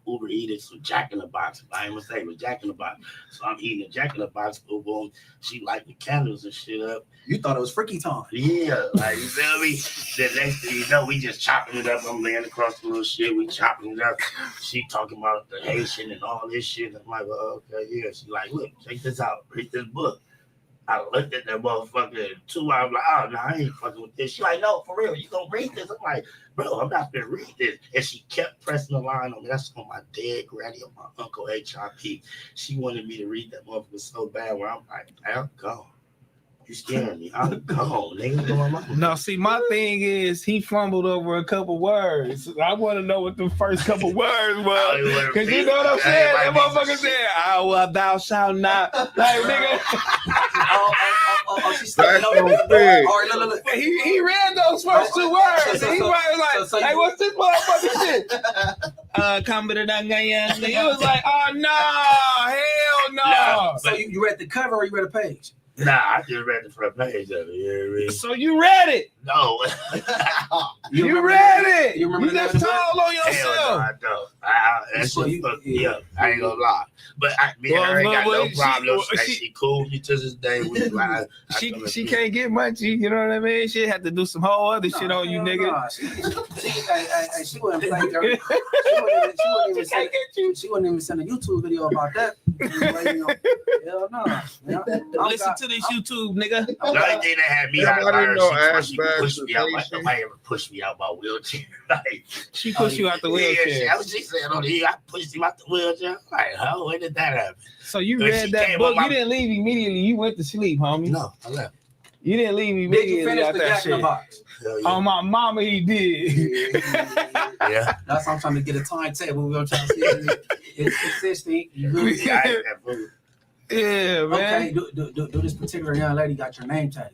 Uber eating some Jack in the Box. I ain't mistake, it was Jack in the Box. So I'm eating a Jack in the Box. Boom, boom. She light the candles and shit up. You thought it was freaky time. Yeah, like, you feel me? The next thing you know, we just chopping it up. I'm laying across the little shit. We chopping it up. She talking about the Haitian and all this shit. I'm like, well, okay, yeah. She like, look, check this out. Read this book. I looked at that motherfucker in 2 hours. I'm like, oh, no, I ain't fucking with this. She like, no, for real, you gonna read this? I'm like, bro, I'm not gonna read this. And she kept pressing the line on me. That's on my dead granny, on my uncle HIP. She wanted me to read that motherfucker so bad where I'm like, I'm gone. You scaring me. I'm gone, nigga. No, see, my thing is he fumbled over a couple words. I want to know what the first couple words was. Because you know what I'm saying? That motherfucker said, thou shalt not. Like, nigga. She said, look. He read those first 2 words. And he was like, hey, what's this motherfucking shit? He was like, oh, no, hell no. So you read the cover or you read a page? Nah, I just read the front page of it. Yeah, so you read it? No. You read it. You remember just told on yourself. Hell no, I don't. That shit fucked me up. I ain't gonna lie. But me and her ain't got no problem. She cool with me to this day. She can't get Munchie, you know what I mean? She had to do some whole other shit on you, nigga. She wouldn't play. She wouldn't even send a YouTube video about that. Hell no. Listen to this YouTube, nigga. The only thing that had me out of her, she pushed me out. Like, nobody ever pushed me out my wheelchair. Like, she pushed you out the wheelchair. Yeah, she said on here, I pushed him out the wheelchair. Like, how? When did that happen? So you read that book. You didn't leave immediately. You went to sleep, homie. No, I left. You didn't leave immediately. Did you finish the Jack in the Box? Yeah. On my mama, he did. Yeah. That's why I'm trying to get a timetable. We're trying to see if it's consistent. Yeah, man. Okay, do this particular young lady got your name tag?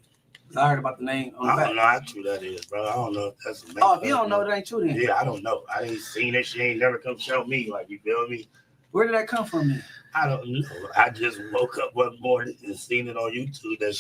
I heard about the name. I don't know how true that is, bro. I don't know if that's a Oh, if you don't know, that ain't true then. Yeah, I don't know. I ain't seen it. She ain't never come show me. Like, you feel me? Where did that come from then? I don't know. I just woke up one morning and seen it on YouTube that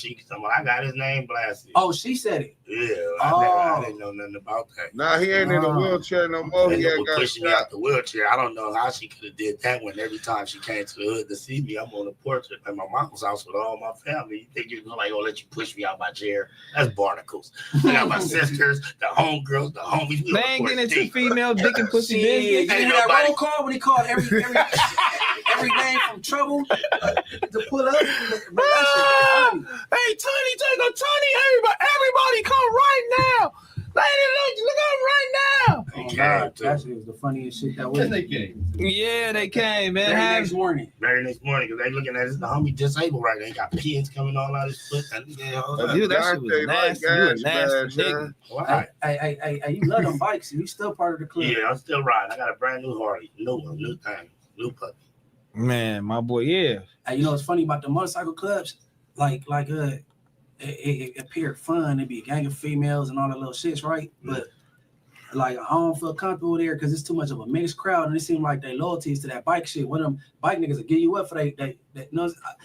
I got his name blasted. Oh, she said it. Yeah, I didn't know nothing about that. Nah, he ain't in a wheelchair no more. He They got pushing me out the wheelchair. I don't know how she could have did that when every time she came to the hood to see me, I'm on the porch at my mom's house with all my family. You think you're like, oh, let you push me out my chair? That's barnacles. I got my sisters, the homegirls, the homies. They ain't getting into female dick and pussy business. Ain't that roll call when he called every name from trouble to pull up. Hey, Tony, take a Tony. Everybody come right now. Lady, look up right now. Oh, God, that shit was the funniest shit that was. They came. Yeah, they came, man. Very next morning, because they looking at this, the homie disabled right there. He got pins coming all out his foot. Dude, that shit was nasty. You a nasty nigga. Why? Hey, you love them bikes. You still part of the club. Yeah, I'm still riding. I got a brand new Harley. New one, new thing, new puppy. Man, my boy, yeah. Hey, you know what's funny about the motorcycle clubs? It appeared fun. It'd be a gang of females and all that little shits, right? But like, I don't feel comfortable there because it's too much of a mixed crowd, and it seems like they loyalties to that bike shit. One of them bike niggas will give you up for that.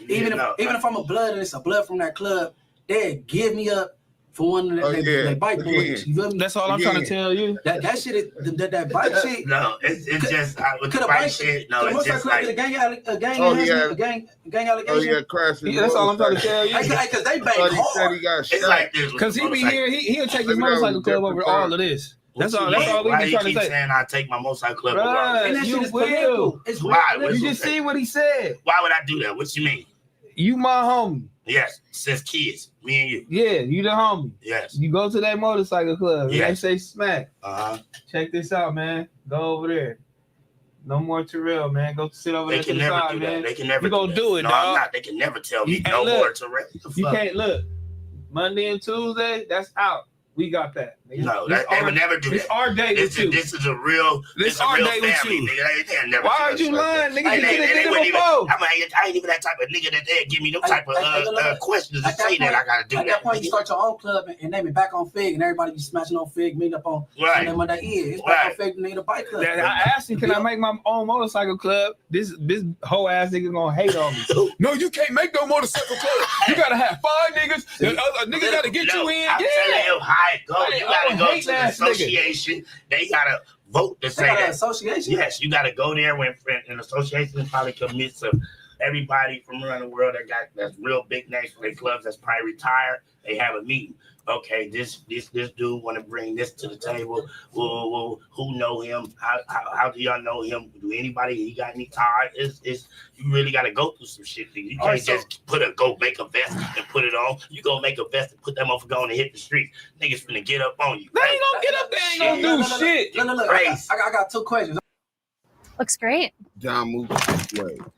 Even if I'm a blood and it's a blood from that club, they give me up for one of they bike boys. You feel me? That's all I'm trying to tell you. That shit is that bike shit. No, it's just with the bike shit. No, it's just like a gang allegation. Oh yeah, crashing. Yeah, that's all I'm trying to tell you. Because they bang hard. He got it's like this. Because he be here, he'll take his motorcycle club over all of this. That's all we be trying to say. Saying I take my motorcycle club over all of And that this. shit is political. It's Why? You just see what he said. Why would I do that? What you mean? You my homie. Yes, since kids, me and you. Yeah, you the homie. Yes. You go to that motorcycle club. Yes. And they say smack. Check this out, man. Go over there. No more Terrell, man. Go sit over there to the side, man. They can never. You gonna do it, No, dog. I'm not. They can never tell me no look, more Terrell. You can't look. Monday and Tuesday, that's out. We got that. Nigga. No, they would never do that. It's our day with you. This is a real. This our real day with family, you. Nigga. They never. Why are you lying, nigga? You did it before. I ain't even that type of nigga that they give me no type of questions to say that I gotta do that. At that point, you start your own club and name it Back on Fig, and everybody be smashing on Fig, meeting up on Sunday, Monday. Yeah, it's Back on Fig, nigga, the bike club. I asked him, can I make my own motorcycle club? This whole ass nigga gonna hate on me. No, you can't make no motorcycle club. You gotta have 5 niggas. A nigga gotta get you in. I'm telling you how it goes. You gotta go to the association. They gotta vote to say that. Association? Yes, you gotta go there when an association probably commits of everybody from around the world that's real big names for their clubs that's probably retired. They have a meeting. Okay, this dude want to bring this to the table. Who know him? How do y'all know him? Do anybody? He got any ties? You really got to go through some shit. You can't just go make a vest and put it on. You go make a vest and put that motherfucker on and hit the street. Niggas finna get up on you. They ain't gonna get up there. Ain't gonna do shit. Look. I got 2 questions. Looks great. Damu Kiwe.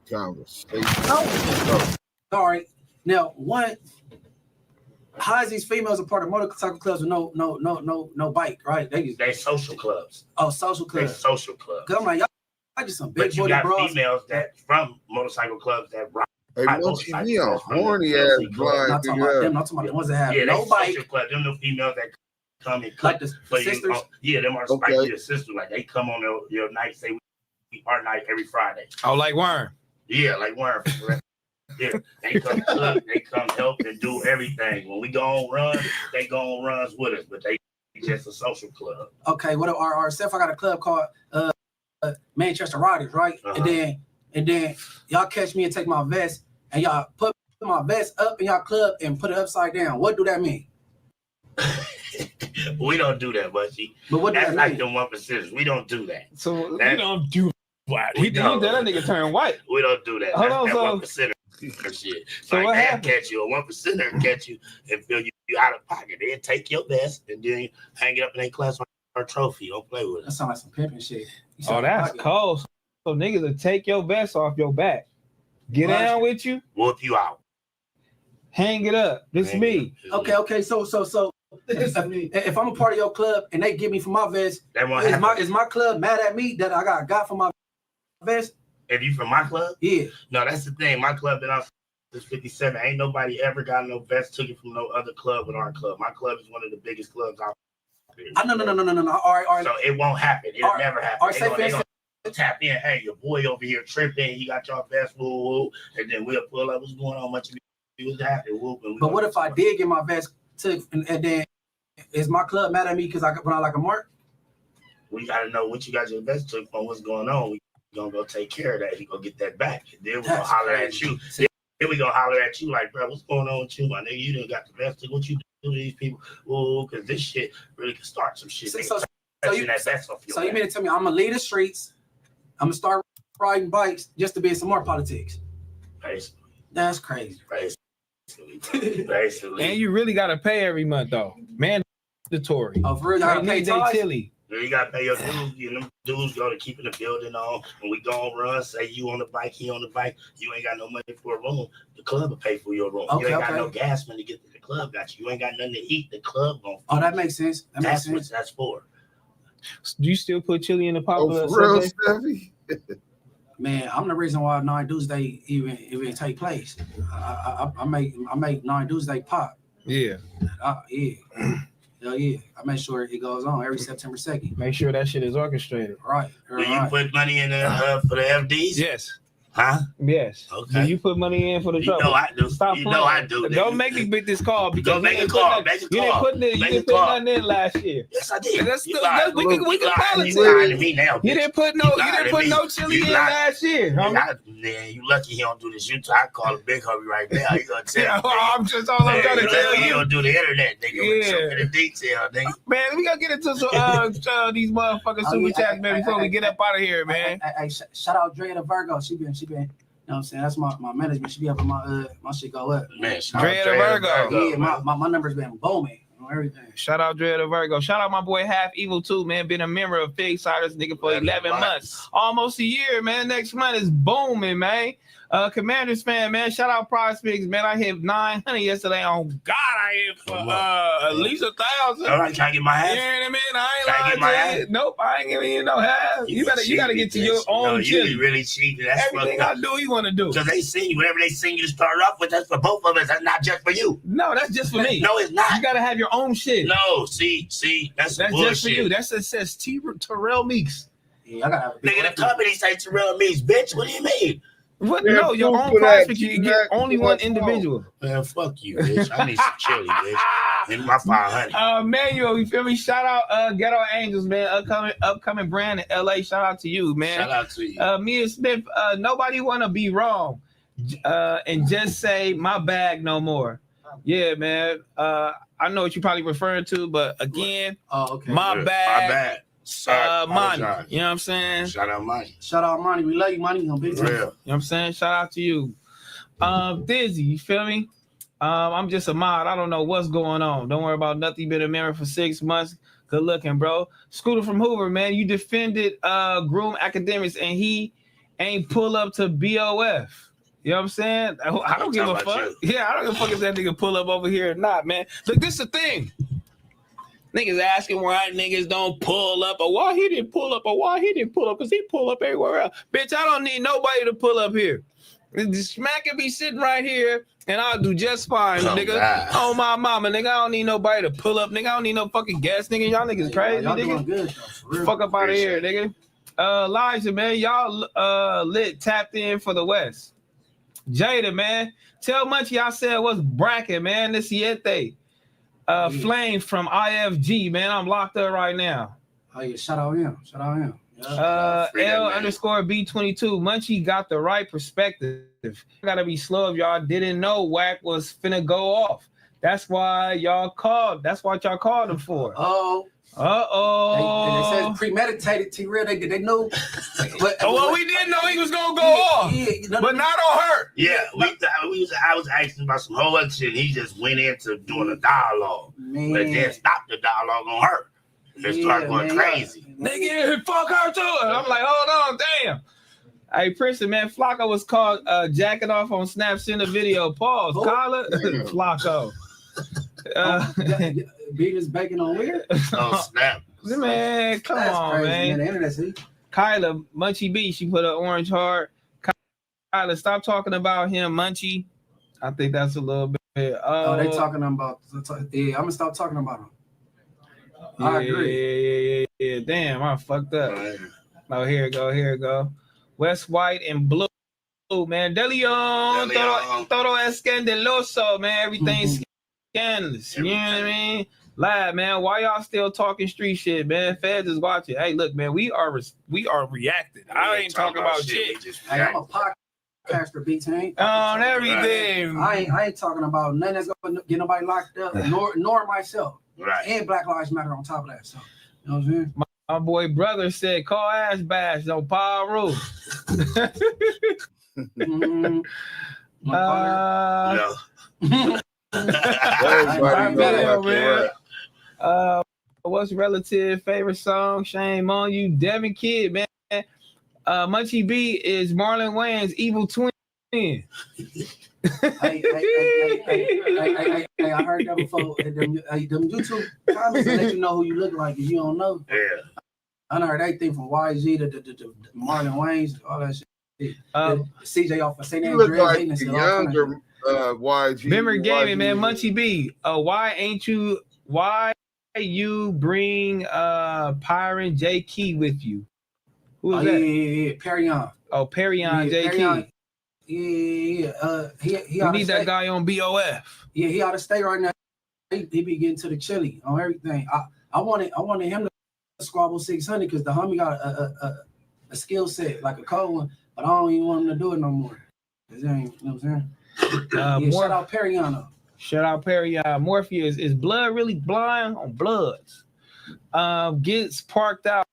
Conversation. Sorry. Now, one. How is these females a part of motorcycle clubs with no bike, right? They social clubs. Oh, social clubs. They social clubs. Cause I'm like, y'all just some big but you booty got bras. females that from motorcycle clubs that rock. Hey, Munchie B, a horny ass blind. Not talking about them. Not talking about the ones that have no bike. Social clubs. Them the females that come and like the sisters. Them are like your sisters. Like they come on your night. Say our night every Friday. Oh, like Worm. Yeah, like Worm. Yeah, they come cook, they come help and do everything. When we go on runs, they go on runs with us, but they just a social club. Okay, what our self? I got a club called Manchester Riders, right? And then y'all catch me and take my vest and y'all put my vest up in y'all club and put it upside down. What do that mean? We don't do that, Munchie. But what that's that like mean? the 1%. We don't do that. So we don't do what? He did that nigga turn white. We don't do that. Hold That's on, that 1%. Shit. So like what they'll happened? catch you, a 1%er catch you and fill you out of pocket. They'll take your vest and then hang it up in their class or trophy. Don't play with it. That sounds like some pimping shit. Oh, that's cold. So niggas will take your vest off your back, get down with you, whoop you out, hang it up. This is me. Okay. So if I'm a part of your club and they give me for my vest, is my club mad at me that I got for my vest? If you from my club? Yeah. No, that's the thing. My club been out 57. Ain't nobody ever got no vest ticket from no other club but our club. My club is one of the biggest clubs out there. No. All right. So it won't happen. It'll never happen. All right, They gonna tap in. Hey, your boy over here tripping. He got y'all vest, woo, and then we'll pull up. What's going on? Much was happening. But what if I did get my vest took, and then is my club mad at me because I put out like a mark? We gotta know what you got your vest took from. What's going on? We gonna go take care of that. We gonna get that back. And then we gonna holler at you. Then we gonna holler at you like, bro, what's going on with you, my nigga? You done got the vest took. What you do to these people? Oh, because this shit really can start some shit. So you mean to tell me I'm gonna leave the streets? I'm gonna start riding bikes just to be in some more politics? Basically. That's crazy. Basically. And you really gotta pay every month though. Mandatory. Oh, for real, gotta pay Tilly. You gotta pay your dues. You know, dudes go to keeping the building on. When we go on run, say you on the bike, he on the bike. You ain't got no money for a room. The club will pay for your room. You ain't got no gas money to get to the club. Got you. You ain't got nothing to eat. The club gonna. Oh, that makes sense. That's what that's for. Do you still put chili in the popular? Oh, for real, Steffi? Man, I'm the reason why 9 Tuesday even take place. I make 9 Tuesday pop. Yeah. Yeah. Hell yeah. I make sure it goes on every September 2nd. Make sure that shit is orchestrated. Right. Do you put money in for the FDs? Yes. Huh? Yes. Okay. Do you put money in for the trouble? You know I do. Stop You playing. know I do. Don't make me make this call because make a call. You didn't put nothing in last year. Yes, I did. We can politics. You lying to me now. You didn't put no chili in last year. Man, you lucky he don't do this. I call him Big Hubby right now. He gonna tell me. I'm trying to tell you. He don't do the internet, nigga. Yeah. The detail, nigga. Man, we gonna get into some these motherfucking super chats, man, before we get up out of here, man. Hey, shout out Drea the Virgo. She been. You know what I'm saying? That's my management. Should be having my shit go up. Man, Drea the Virgo. Yeah, my number's been booming on everything. Shout out Drea the Virgo. Shout out my boy Half Evil too, man. Been a member of Fig Siders nigga for 11 months. Almost a year, man. Next month is booming, man. Commanders fan, man. Shout out Prospects, man. I hit 900 yesterday. On God, I hit for at least 1,000. All right, can I get my half? You know what I mean? I ain't lying to you. Nope, I ain't giving you no half. You gotta get to your own chili. You really cheating. That's everything I do, you want to do. Because they sing you, whatever they sing you to start off with, that's for both of us. That's not just for you. No, that's just for me. No, it's not. You gotta have your own shit. No, see, that's bullshit. Just for you. That says Terrell Meeks. Yeah, I gotta have a nigga, the company say Terrell Meeks, bitch. What do you mean? What? No, your own prospect. You get only one individual. Man, fuck you, bitch. I need some chili, bitch. In my 500. Manuel, you feel me? Shout out Ghetto Angels, man. Upcoming brand in LA. Shout out to you, man. Shout out to you. Mia Smith, nobody wanna be wrong. And just say my bag no more. Yeah, man. I know what you're probably referring to, but again, okay. My bag. Money. Apologize. You know what I'm saying? Shout out Money. Shout out Money. We love you, Money. You know real. You know what I'm saying? Shout out to you. Dizzy, you feel me? I'm just a mod. I don't know what's going on. Don't worry about nothing. You've been a member for 6 months. Good looking, bro. Scooter from Hoover, man. You defended Groom Academics and he ain't pull up to BOF. You know what I'm saying? I don't give a fuck. Yeah, I don't give a fuck if that nigga pull up over here or not, man. Look, this is the thing. Niggas asking why niggas don't pull up or why he didn't pull up or why he didn't pull up because he pull up everywhere else. Bitch, I don't need nobody to pull up here. The smack can be sitting right here and I'll do just fine, nigga. God. Oh, my mama, nigga. I don't need nobody to pull up, nigga. I don't need no fucking gas, nigga. Y'all niggas crazy, y'all nigga. Good, fuck up out of here, nigga. Elijah, man. Y'all lit, tapped in for the West. Jada, man. Tell Munchie I said what's bracket, man. This Yete. Flame from IFG, man. I'm locked up right now. Oh yeah, shout out him. Shout out him. L_B22. Munchie got the right perspective. Gotta be slow if y'all didn't know Wack was finna go off. That's why y'all called. That's what y'all called him for. They said premeditated. T-Real, they know. Well, we didn't know he was gonna go off, but not on her. Yeah, I was asking about some whole other shit. He just went into doing a dialogue, but then stopped the dialogue on her. They started going crazy. Nigga, fuck her too. And I'm like, hold on, damn. Hey, Princeton, man, Flocko was called jacking off on Snap. Send a video. Pause. Collar, Flocko. Beavis bacon on where? Oh, Snap. Man, come on, crazy, man. The internet, see? Kyla, Munchie B, she put an orange heart. Kyla, stop talking about him, Munchie. I think that's a little bit. Oh, they talking about. Yeah, I'm gonna stop talking about them. I agree. Yeah. Damn, I fucked up. Oh, here it go. West White and Blue, man. De Leon, todo escandeloso, man. Everything's scandalous. You know what I mean? Lad, man, why y'all still talking street shit, man? Feds is watching. Hey, look, man, we are reacting. I ain't talking about shit. Hey, I'm a podcaster, B-Tank. On everything. I ain't talking about nothing that's gonna get nobody locked up, nor myself. Right. And Black Lives Matter on top of that. So, you know what I'm saying? My boy brother said, call ass bash on Power Rule. What's relative favorite song? Shame on you, Devin Kid, man. Munchie B is Marlon Wayans' evil twin. Hey, I heard that before. Them YouTube comments let you know who you look like if you don't know. Yeah. I heard everything from YG to Marlon Wayans, all that shit. CJ off of St. You look like Andrews. the younger YG. Remember gaming, man. Munchie B. Why you bring Pyron J Key with you? Who is that? Yeah. Perryon. Oh, Perryon J Key. Yeah. He we need that guy on BOF. Yeah, he ought to stay right now. He be getting to the chili on everything. I wanted him to squabble 600 because the homie got a skill set like a cold one, but I don't even want him to do it no more. You know what I'm saying? Shout out Perryon. Shout out Perryon. Morpheus, is blood really blind on Bloods? Gets parked out,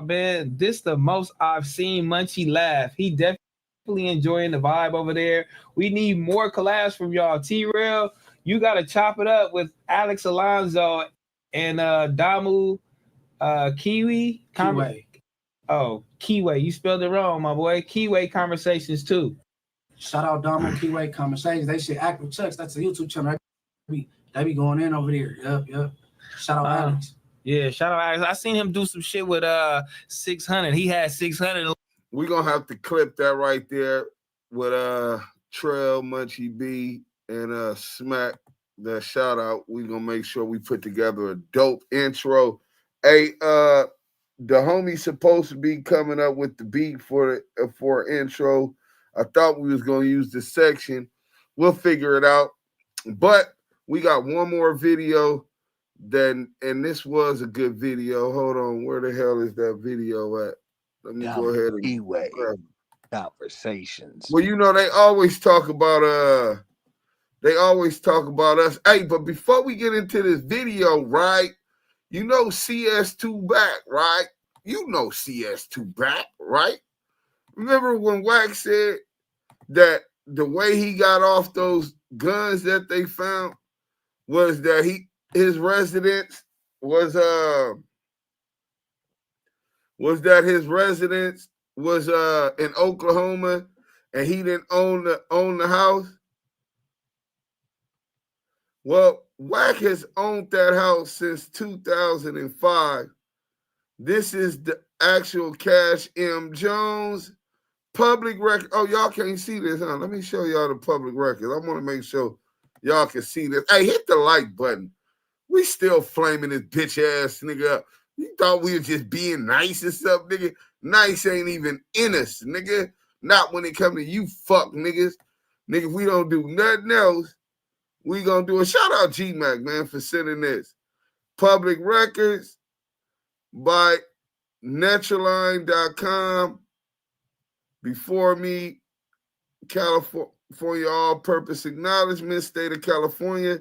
man. This the most I've seen Munchie laugh. He definitely enjoying the vibe over there. We need more collabs from y'all. T-Rail, you got to chop it up with Alex Alonso and Damu Kiwe. Oh, Kiwe. You spelled it wrong, my boy. Kiwe Conversations too. Shout out Damu Kiwe Conversations. They shit Active Chucks. That's a YouTube channel. They be going in over there. Yep. Shout out Alex. Yeah, shout out Alex. I seen him do some shit with 600. He had 600. We're gonna have to clip that right there with Trail, Munchie B, and Smack. That shout out. We're gonna make sure we put together a dope intro. Hey, the homie's supposed to be coming up with the beat for intro. I thought we was gonna use this section. We'll figure it out. But we got one more video. And this was a good video. Hold on, where the hell is that video at? Let me go ahead and grab it. Conversations. Well, you know, they always talk about us. Hey, but before we get into this video, right? You know CS2 back, right? You know CS2 back, right? Remember when Wack said that the way he got off those guns that they found was that his residence was in Oklahoma and he didn't own the house? Well, Wack has owned that house since 2005. This is the actual Cash M. Jones public record. Oh, y'all can't see this, huh? Let me show y'all the public record. I want to make sure y'all can see this. Hey, hit the like button. We still flaming this bitch ass nigga up. You thought we were just being nice and stuff, nigga? Nice ain't even in us, nigga. Not when it come to you fuck niggas. Nigga, if we don't do nothing else, we gonna do a shout out G-Mac, man, for sending this. Public records by Naturline.com. Before me, California all-purpose acknowledgement, state of California,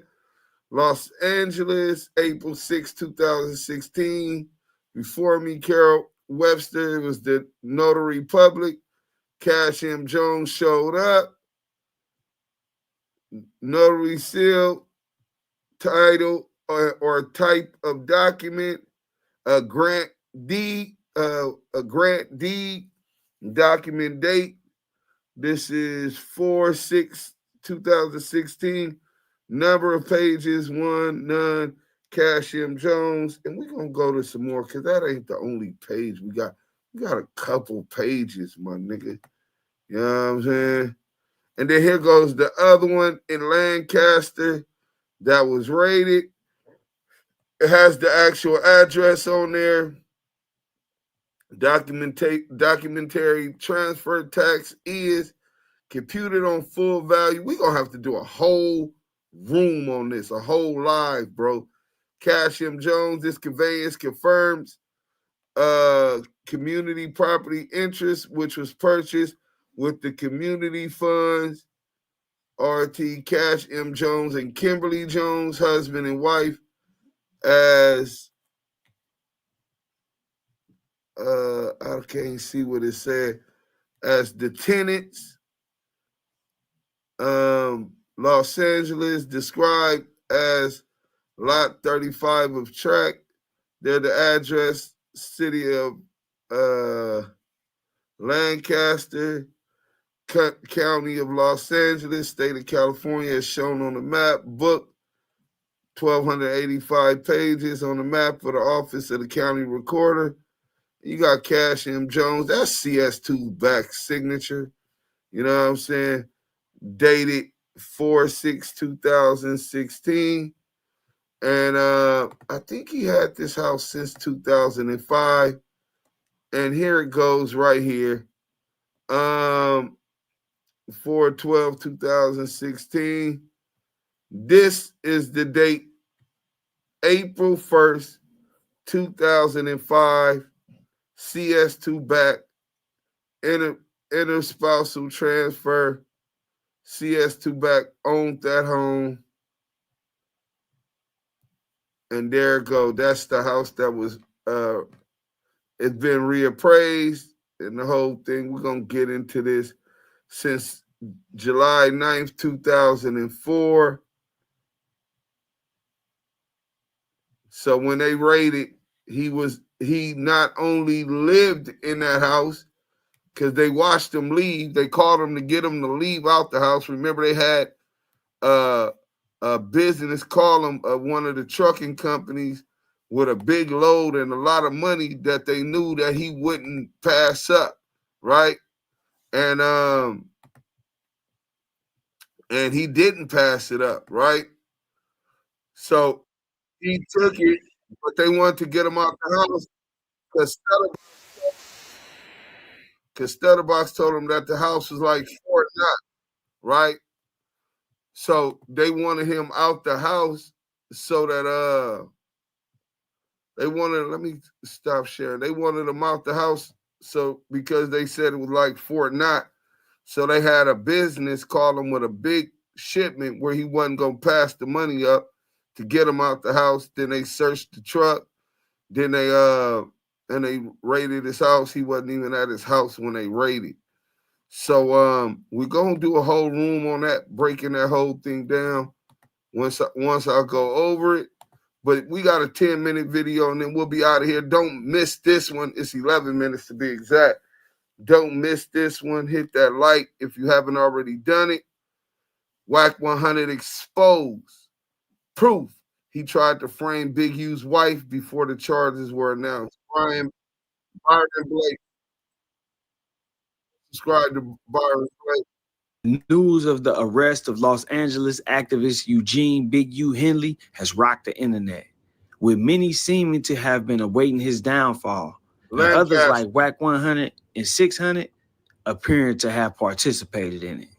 Los Angeles, April 6, 2016. Before me, Carol Webster, it was the notary public. Cash M. Jones showed up. Notary seal, title or type of document, a grant deed, document date. This is 4/6/2016. Number of pages, 1, none. Cash M. Jones. And we're going to go to some more because that ain't the only page we got. We got a couple pages, my nigga. You know what I'm saying? And then here goes the other one in Lancaster that was raided. It has the actual address on there. Documentary transfer tax is computed on full value. We're going to have to do a whole room on this, a whole live, bro. Cash M. Jones, this conveyance confirms community property interest, which was purchased with the community funds. RT Cash M. Jones and Kimberly Jones, husband and wife, as I can't see what it said, as the tenants. Los Angeles described as lot 35 of track. They're the address, city of Lancaster, County of Los Angeles, state of California, as shown on the map. Book 1,285 pages on the map for the office of the county recorder. You got Cash M. Jones. That's CS2 back signature. You know what I'm saying? Dated 4/6/2016. And I think he had this house since 2005. And here it goes right here. 4/12/2016. This is the date, April 1st, 2005. CS2 back, interspousal transfer. CS2 back owned that home. And there it go. That's the house that was, it's been reappraised and the whole thing. We're going to get into this since July 9th, 2004. So when they raided, he not only lived in that house, because they watched him leave. They called him to get him to leave out the house. Remember, they had a business call him, one of the trucking companies with a big load and a lot of money that they knew that he wouldn't pass up, right? And he didn't pass it up, right? So he took it, but they wanted to get him out the house because Stutterbox told him that the house was like Fort Knox, right? So they wanted him out the house so that they wanted, let me stop sharing. They wanted him out the house so because they said it was like Fort Knox. So they had a business call him with a big shipment where he wasn't going to pass the money up to get him out the house. Then they searched the truck. Then they raided his house. He wasn't even at his house when they raided. So we're going to do a whole room on that, breaking that whole thing down once I go over it. But we got a 10-minute video, and then we'll be out of here. Don't miss this one. It's 11 minutes to be exact. Don't miss this one. Hit that like if you haven't already done it. Wack100 exposed. Proof. He tried to frame Big U's wife before the charges were announced. Byron Blake. Subscribe to Byron Blake. News of the arrest of Los Angeles activist Eugene Big U Henley has rocked the internet, with many seeming to have been awaiting his downfall, and others like Wack100 and 600 appearing to have participated in it.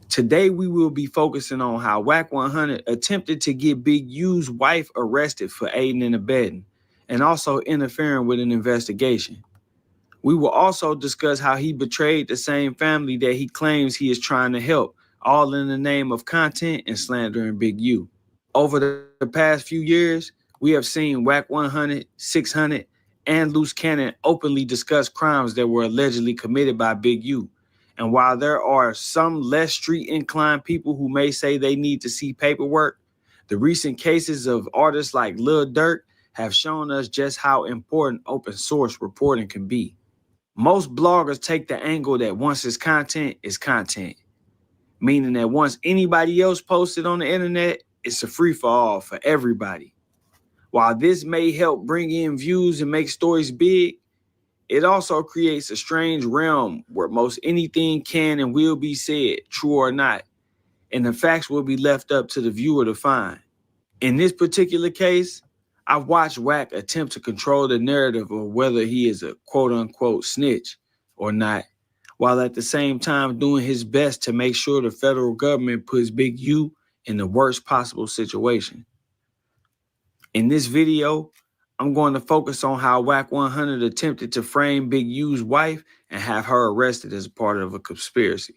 Today, we will be focusing on how Wack100 attempted to get Big U's wife arrested for aiding and abetting, and also interfering with an investigation. We will also discuss how he betrayed the same family that he claims he is trying to help, all in the name of content and slandering Big U. Over the past few years, we have seen Wack100, 600, and Luce Cannon openly discuss crimes that were allegedly committed by Big U. And while there are some less street-inclined people who may say they need to see paperwork, the recent cases of artists like Lil Durk have shown us just how important open source reporting can be. Most bloggers take the angle that once it's content, meaning that once anybody else posts it on the internet, it's a free-for-all for everybody. While this may help bring in views and make stories big, It also creates a strange realm where most anything can and will be said, true or not, and the facts will be left up to the viewer to find. In this particular case, I've watched Wack attempt to control the narrative of whether he is a quote-unquote snitch or not, while at the same time doing his best to make sure the federal government puts Big U in the worst possible situation. In this video, I'm going to focus on how Wack100 attempted to frame Big U's wife and have her arrested as a part of a conspiracy.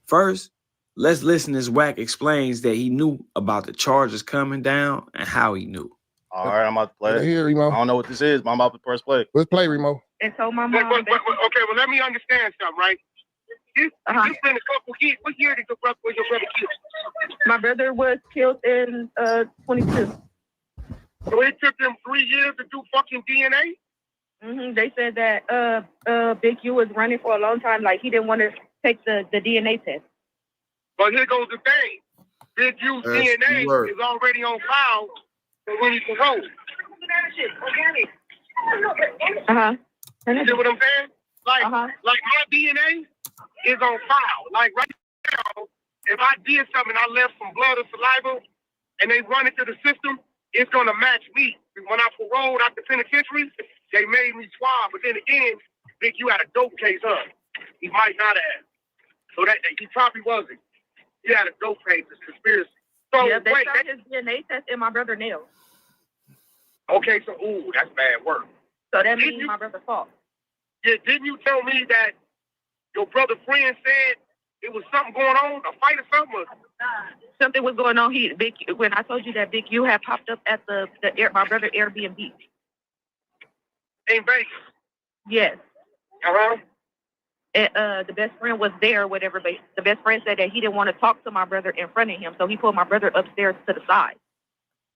First, let's listen as Wack explains that he knew about the charges coming down and how he knew. All right, I'm about to play it. Here, Remo. I don't know what this is, but I'm about to press play. Let's play, Remo. And so my mom. Okay, well, let me understand something, right? This been a couple years. What year did was your brother killed? My brother was killed in 22. So it took them 3 years to do fucking DNA? Mm-hmm. They said that Big U was running for a long time, like he didn't want to take the DNA test. But here goes the thing. Big U's DNA is already on file for when he paroled. You see what I'm saying? Like my DNA is on file. Like right now, if I did something, I left some blood or saliva, and they run it through the system, it's gonna match me. When I paroled out the penitentiary, they made me swab. But then again, Big U had a dope case, huh? He might not have. So that he probably wasn't. He had a dope case, it's conspiracy. So yeah, they wait, found his DNA test in my brother's nails. Okay, so that's bad work. So that means my brother's fault. Yeah, didn't you tell me that your brother friend said it was something going on, a fight or something? Something was going on. When I told you that Big U had popped up at my brother Airbnb. In Vegas? Yes. Uh-huh. And the best friend was there, whatever, but the best friend said that he didn't want to talk to my brother in front of him, so he pulled my brother upstairs to the side.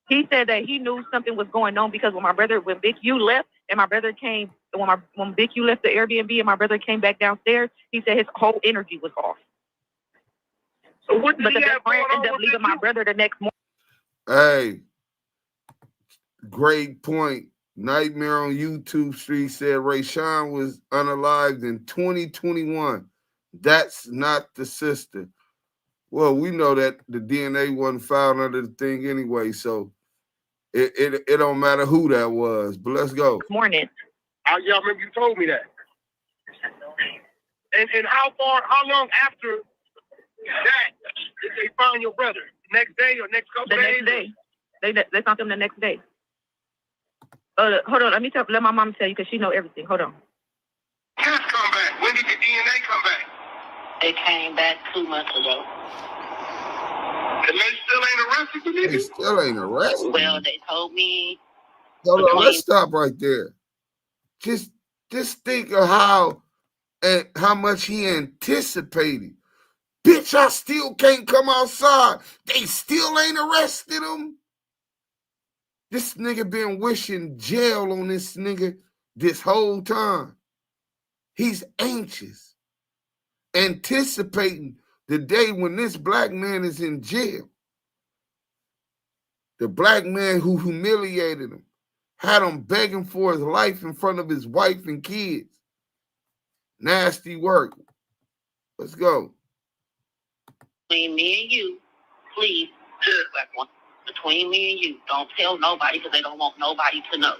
He said that he knew something was going on because when Big U left and my brother came, when Big U left the Airbnb and my brother came back downstairs, he said his whole energy was off. So what did but the best friend ended up leaving my brother the next morning. Hey, great point. Nightmare on YouTube Street said Rayshawn was unalived in 2021. That's not the sister. Well, we know that the DNA wasn't found under the thing anyway, so it don't matter who that was. But let's go. Morning. Yeah, I remember you told me that. And how long after that did they find your brother? Next day or next couple days? The next day. They found him the next day. Hold on, let my mom tell you because she know everything. Hold on. Just come back. When did the DNA come back? It came back 2 months ago. And they still ain't arrested the nigga? They still ain't arrested. Well, they told me. Hold on, let's stop right there. Just think of how much he anticipated. Bitch, I still can't come outside. They still ain't arrested him. This nigga been wishing jail on this nigga this whole time. He's anxious, anticipating the day when this black man is in jail. The black man who humiliated him, had him begging for his life in front of his wife and kids. Nasty work. Let's go. Between me and you, please, black one. Between me and you, don't tell nobody because they don't want nobody to know.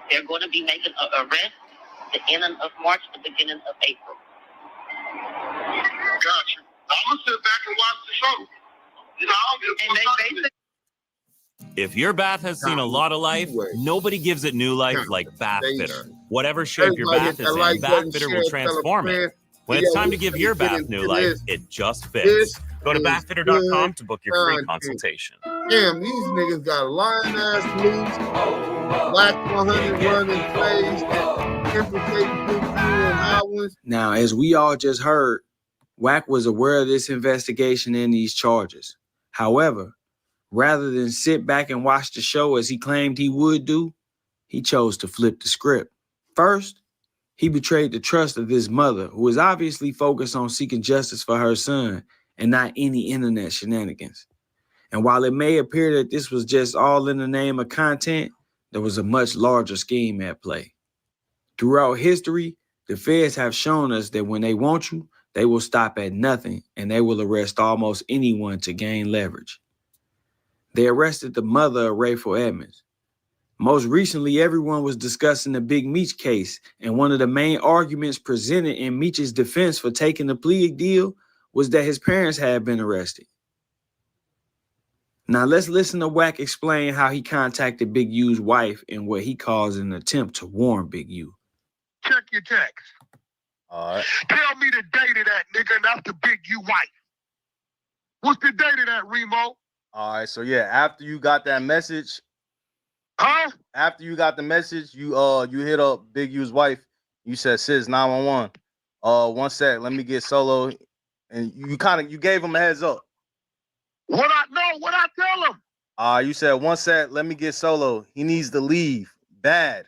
They're going to be making an arrest the end of March, the beginning of April. Gotcha. I'm going to sit back and watch the show. You know, I don't give a If your bath has seen a lot of life, nobody gives it new life like Bath Fitter. Whatever shape your bath is in, Bath Fitter will transform it. When it's time to give your bath new life, it just fits. Go to bathfitter.com to book your free consultation. Damn, these niggas got lion-ass Luce, Wack100 running plays, implicating Big U and Howlands. Now, as we all just heard, Wack was aware of this investigation and these charges. However, rather than sit back and watch the show as he claimed he would do, he chose to flip the script. First, he betrayed the trust of his mother, who was obviously focused on seeking justice for her son and not any internet shenanigans. And while it may appear that this was just all in the name of content, there was a much larger scheme at play. Throughout history, the feds have shown us that when they want you, they will stop at nothing and they will arrest almost anyone to gain leverage. They arrested the mother of Rayful Edmonds. Most recently, everyone was discussing the Big Meech case, and one of the main arguments presented in Meech's defense for taking the plea deal was that his parents had been arrested. Now let's listen to Wack explain how he contacted Big U's wife and what he calls an attempt to warn Big U. Check your text. All right. Tell me the date of that, nigga, and that's the Big U wife. What's the date of that, Remo? All right, so yeah, after you got that message, after you got the message, you hit up Big U's wife. You said, "Sis, 911. One sec, let me get Solo," and you gave him a heads up. What I tell him? You said, "One sec, let me get Solo. He needs to leave. Bad."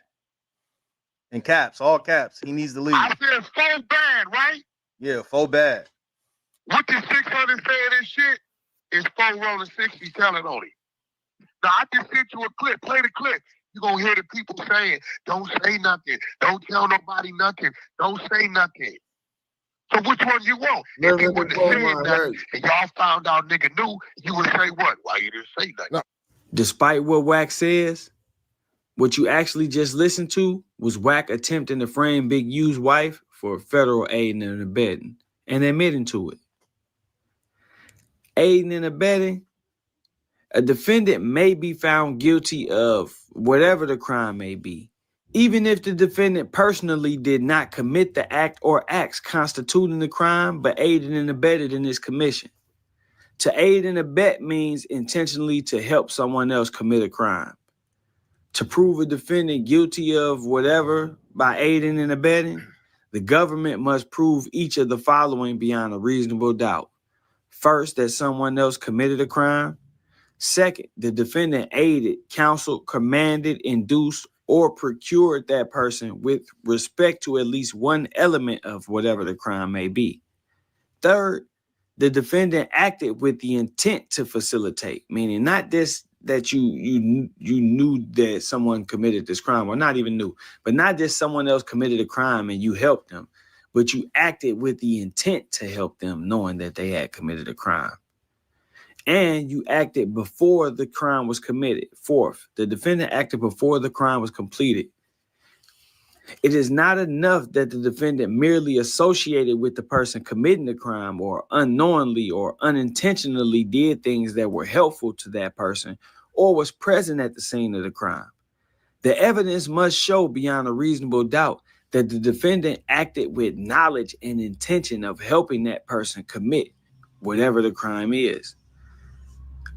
In caps, all caps. He needs to leave. I said, "So bad, right?" Yeah, full bad. What the 600 saying this shit is 4 rolling 60 telling on it. Now, I just sent you a clip. Play the clip. You're going to hear the people saying, "Don't say nothing. Don't tell nobody nothing. Don't say nothing." So which one you want? If you wouldn't have said nothing and y'all found out nigga knew, you would say what? Why you didn't say nothing? Despite what Wack says, what you actually just listened to was Wack attempting to frame Big U's wife for federal aiding and abetting and admitting to it. Aiding and abetting, a defendant may be found guilty of whatever the crime may be, even if the defendant personally did not commit the act or acts constituting the crime, but aided and abetted in its commission. To aid and abet means intentionally to help someone else commit a crime. To prove a defendant guilty of whatever by aiding and abetting, the government must prove each of the following beyond a reasonable doubt. First, that someone else committed a crime. Second, the defendant aided, counseled, commanded, induced, or procured that person with respect to at least one element of whatever the crime may be. Third, the defendant acted with the intent to facilitate, meaning not this that you knew that someone committed this crime, or not even knew, but not just someone else committed a crime and you helped them, but you acted with the intent to help them knowing that they had committed a crime. And you acted before the crime was committed. Fourth, the defendant acted before the crime was completed. It is not enough that the defendant merely associated with the person committing the crime or unknowingly or unintentionally did things that were helpful to that person or was present at the scene of the crime. The evidence must show beyond a reasonable doubt that the defendant acted with knowledge and intention of helping that person commit whatever the crime is.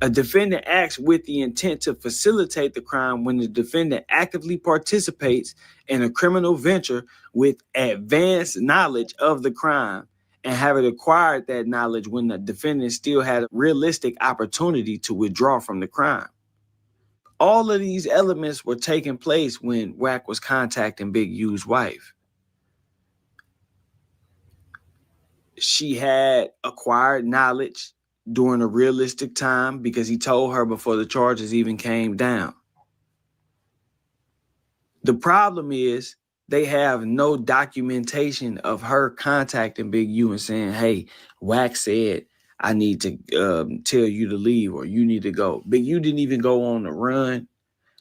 A defendant acts with the intent to facilitate the crime when the defendant actively participates in a criminal venture with advanced knowledge of the crime and having acquired that knowledge when the defendant still had a realistic opportunity to withdraw from the crime. All of these elements were taking place when Wack was contacting Big U's wife. She had acquired knowledge during a realistic time because he told her before the charges even came down. The problem is they have no documentation of her contacting Big U and saying, "Hey, Wack said I need to tell you to leave or you need to go." Big U didn't even go on the run,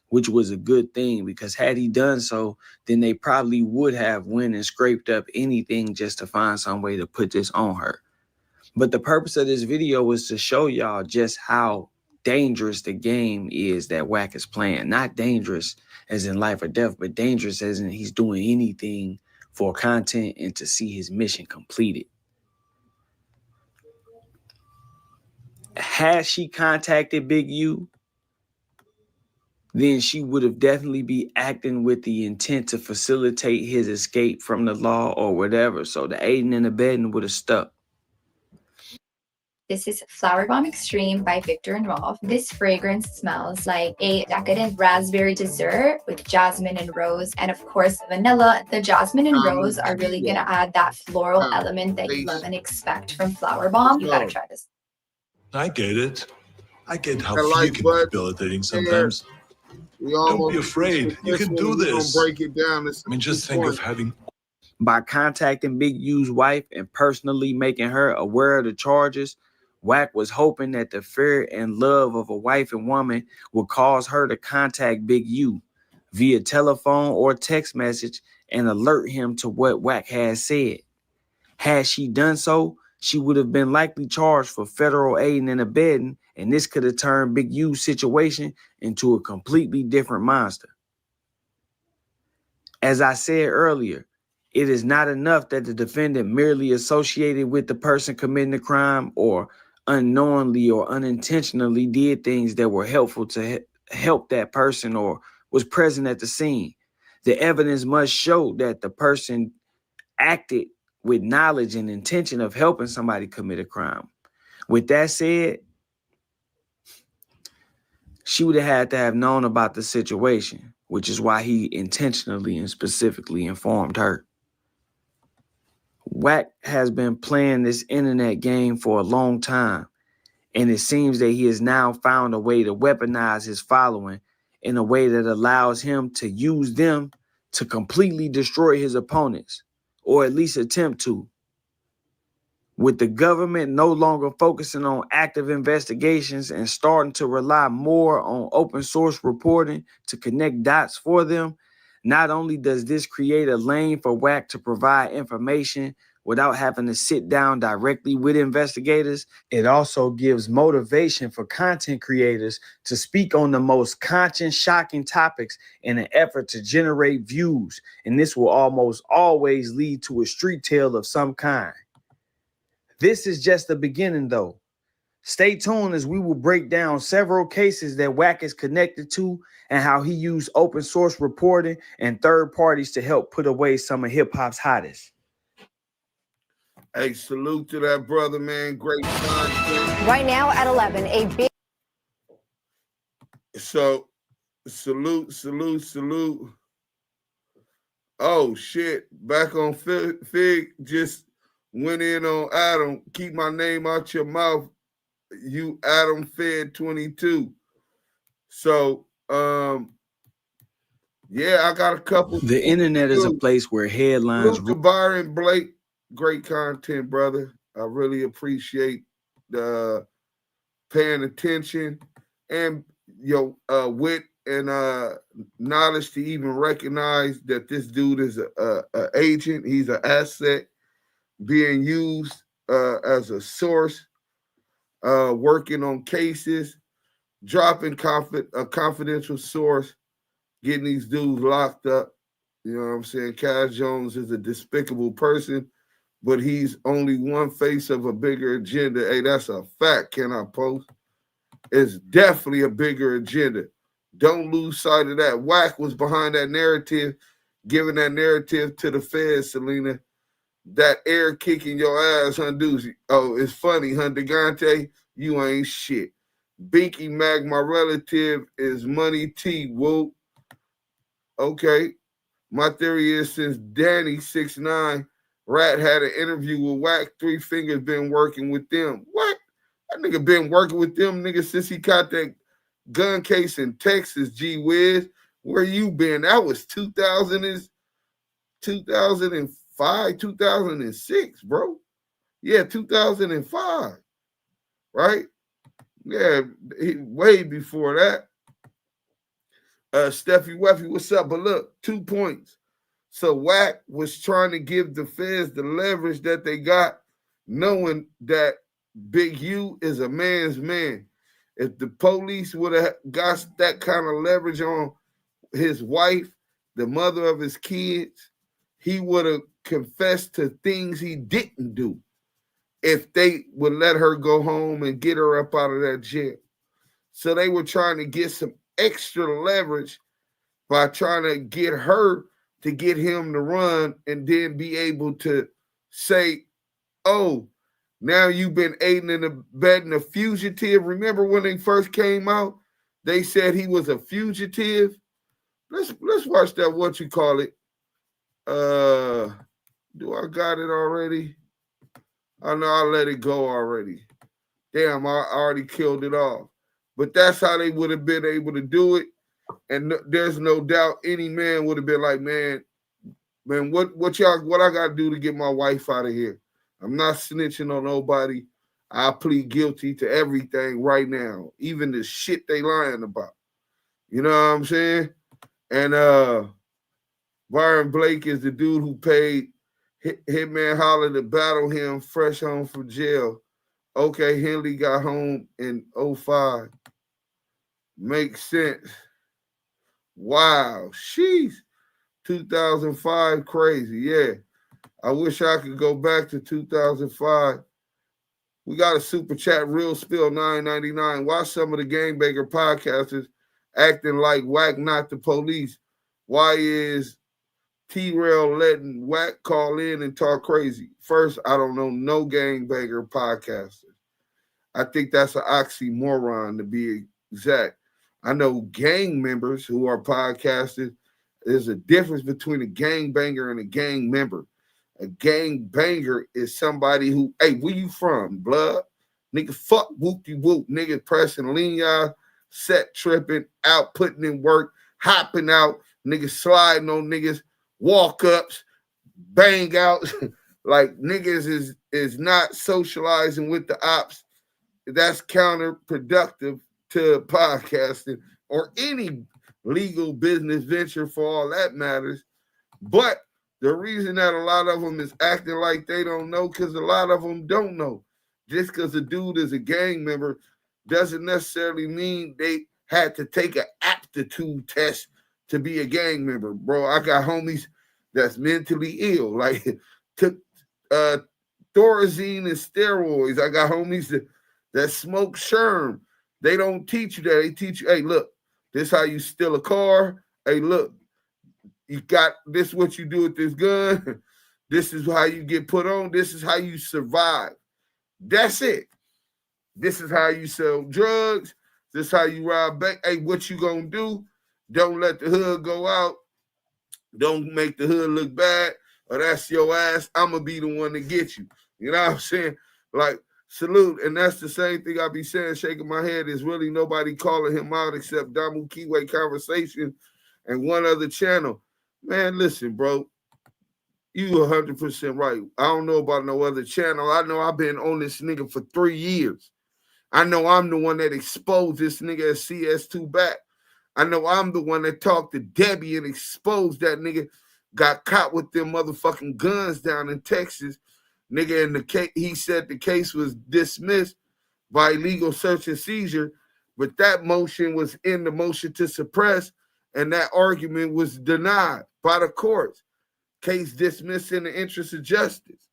which was a good thing because had he done so, then they probably would have went and scraped up anything just to find some way to put this on her. But the purpose of this video was to show y'all just how dangerous the game is that Wack is playing. Not dangerous as in life or death, but dangerous as in he's doing anything for content and to see his mission completed. Had she contacted Big U, then she would have definitely be acting with the intent to facilitate his escape from the law or whatever. So the aiding and abetting would have stuck. This is Flower Bomb Extreme by Victor and Rolf. This fragrance smells like a decadent raspberry dessert with jasmine and rose, and of course vanilla. The jasmine and rose are really gonna add that floral element that you love and expect from Flower Bomb. You gotta try this. I get it. I get how few can be debilitating sometimes. Don't be afraid. You can do this. Break it down. I mean, just think of having. By contacting Big U's wife and personally making her aware of the charges, Wack was hoping that the fear and love of a wife and woman would cause her to contact Big U via telephone or text message and alert him to what Wack had said. Had she done so, she would have been likely charged for federal aiding and abetting, and this could have turned Big U's situation into a completely different monster. As I said earlier, it is not enough that the defendant merely associated with the person committing the crime or unknowingly or unintentionally did things that were helpful to help that person or was present at the scene. The evidence must show that the person acted with knowledge and intention of helping somebody commit a crime. With that said, she would have had to have known about the situation, which is why he intentionally and specifically informed her. Wack has been playing this internet game for a long time, and it seems that he has now found a way to weaponize his following in a way that allows him to use them to completely destroy his opponents, or at least attempt to. With the government no longer focusing on active investigations and starting to rely more on open source reporting to connect dots for them, not only does this create a lane for Wack to provide information without having to sit down directly with investigators, it also gives motivation for content creators to speak on the most conscious, shocking topics in an effort to generate views, and this will almost always lead to a street tale of some kind. This is just the beginning, though. Stay tuned as we will break down several cases that Wack is connected to and how he used open source reporting and third parties to help put away some of hip hop's hottest. Hey, salute to that brother, man. Great content. Right now at 11, a big. So, salute. Oh, shit. Back on Fig, just went in on Adam. Keep my name out your mouth. You Adam Fed 22. So, yeah, I got a couple. The internet is a place where headlines. Luke, Byron, Blake, great content, brother. I really appreciate the paying attention and your wit and knowledge to even recognize that this dude is a agent. He's an asset being used as a source, working on cases, dropping a confidential source, getting these dudes locked up. You know what I'm saying? Cash Jones is a despicable person, but he's only one face of a bigger agenda. Hey, that's a fact. Can I post? It's definitely a bigger agenda. Don't lose sight of that. Wack was behind that narrative, giving that narrative to the feds, Selena. That air kicking your ass, huh, Doozy? Oh, it's funny, huh, Degante? You ain't shit. Binky Mac, my relative, is Money T. Whoop. Okay. My theory is since Danny 6'9", Rat had an interview with Wack, 3 Fingers been working with them. What? That nigga been working with them niggas since he caught that gun case in Texas, G Wiz. Where you been? That was 2005, 2006, bro. Yeah, 2005. Right? Yeah, way before that. Steffi Weffy, what's up? But look, 2 points. So Wack was trying to give the feds the leverage that they got, knowing that Big U is a man's man. If the police would have got that kind of leverage on his wife, the mother of his kids, he would have confessed to things he didn't do if they would let her go home and get her up out of that jail. So they were trying to get some extra leverage by trying to get her to get him to run and then be able to say, oh, now you've been aiding and abetting a fugitive. Remember when they first came out, they said he was a fugitive. Let's watch that, what you call it. Do I got it already? I know I let it go already. Damn, I already killed it off. But that's how they would have been able to do it. And there's no doubt any man would have been like, man, what I got to do to get my wife out of here? I'm not snitching on nobody. I plead guilty to everything right now, even the shit they lying about. You know what I'm saying? And Byron Blake is the dude who paid Hitman Holler to battle him fresh home from jail. Okay, Henley got home in 05. Makes sense. Wow, sheesh. 2005, crazy. Yeah. I wish I could go back to 2005. We got a super chat, Real Spill 999. Watch some of the Gangbanger podcasters acting like Wack not the police. Why is T-Rail letting Wack call in and talk crazy? First, I don't know no Gangbanger podcasters. I think that's an oxymoron to be exact. I know gang members who are podcasters. There's a difference between a gangbanger and a gang member. A gangbanger is somebody who, hey, where you from, blood? Nigga, fuck whoop-de-whoop. Nigga pressing lean, set tripping, out putting in work, hopping out, niggas sliding on niggas, walk-ups, bang outs. Like niggas is not socializing with the ops. That's counterproductive to podcasting or any legal business venture for all that matters. But the reason that a lot of them is acting like they don't know, because a lot of them don't know. Just because a dude is a gang member doesn't necessarily mean they had to take an aptitude test to be a gang member. Bro, I got homies that's mentally ill, like took Thorazine and steroids. I got homies that smoke Sherm. They don't teach you that. They teach you, hey, look, this is how you steal a car. Hey, look, you got this, what you do with this gun. This is how you get put on. This is how you survive. That's it. This is how you sell drugs. This is how you rob bank. Hey, what you gonna do? Don't let the hood go out. Don't make the hood look bad, or that's your ass. I'm gonna be the one to get you. You know what I'm saying? Like, salute. And that's the same thing I be saying, shaking my head. Is really nobody calling him out except Damu Kiwe Conversation and one other channel. Man, listen, bro. You 100% right. I don't know about no other channel. I know I've been on this nigga for 3 years. I know I'm the one that exposed this nigga as CS2 back. I know I'm the one that talked to Debbie and exposed that nigga, got caught with them motherfucking guns down in Texas. Nigga, in the case, he said the case was dismissed by illegal search and seizure, but that motion was in the motion to suppress, and that argument was denied by the courts. Case dismissed in the interest of justice.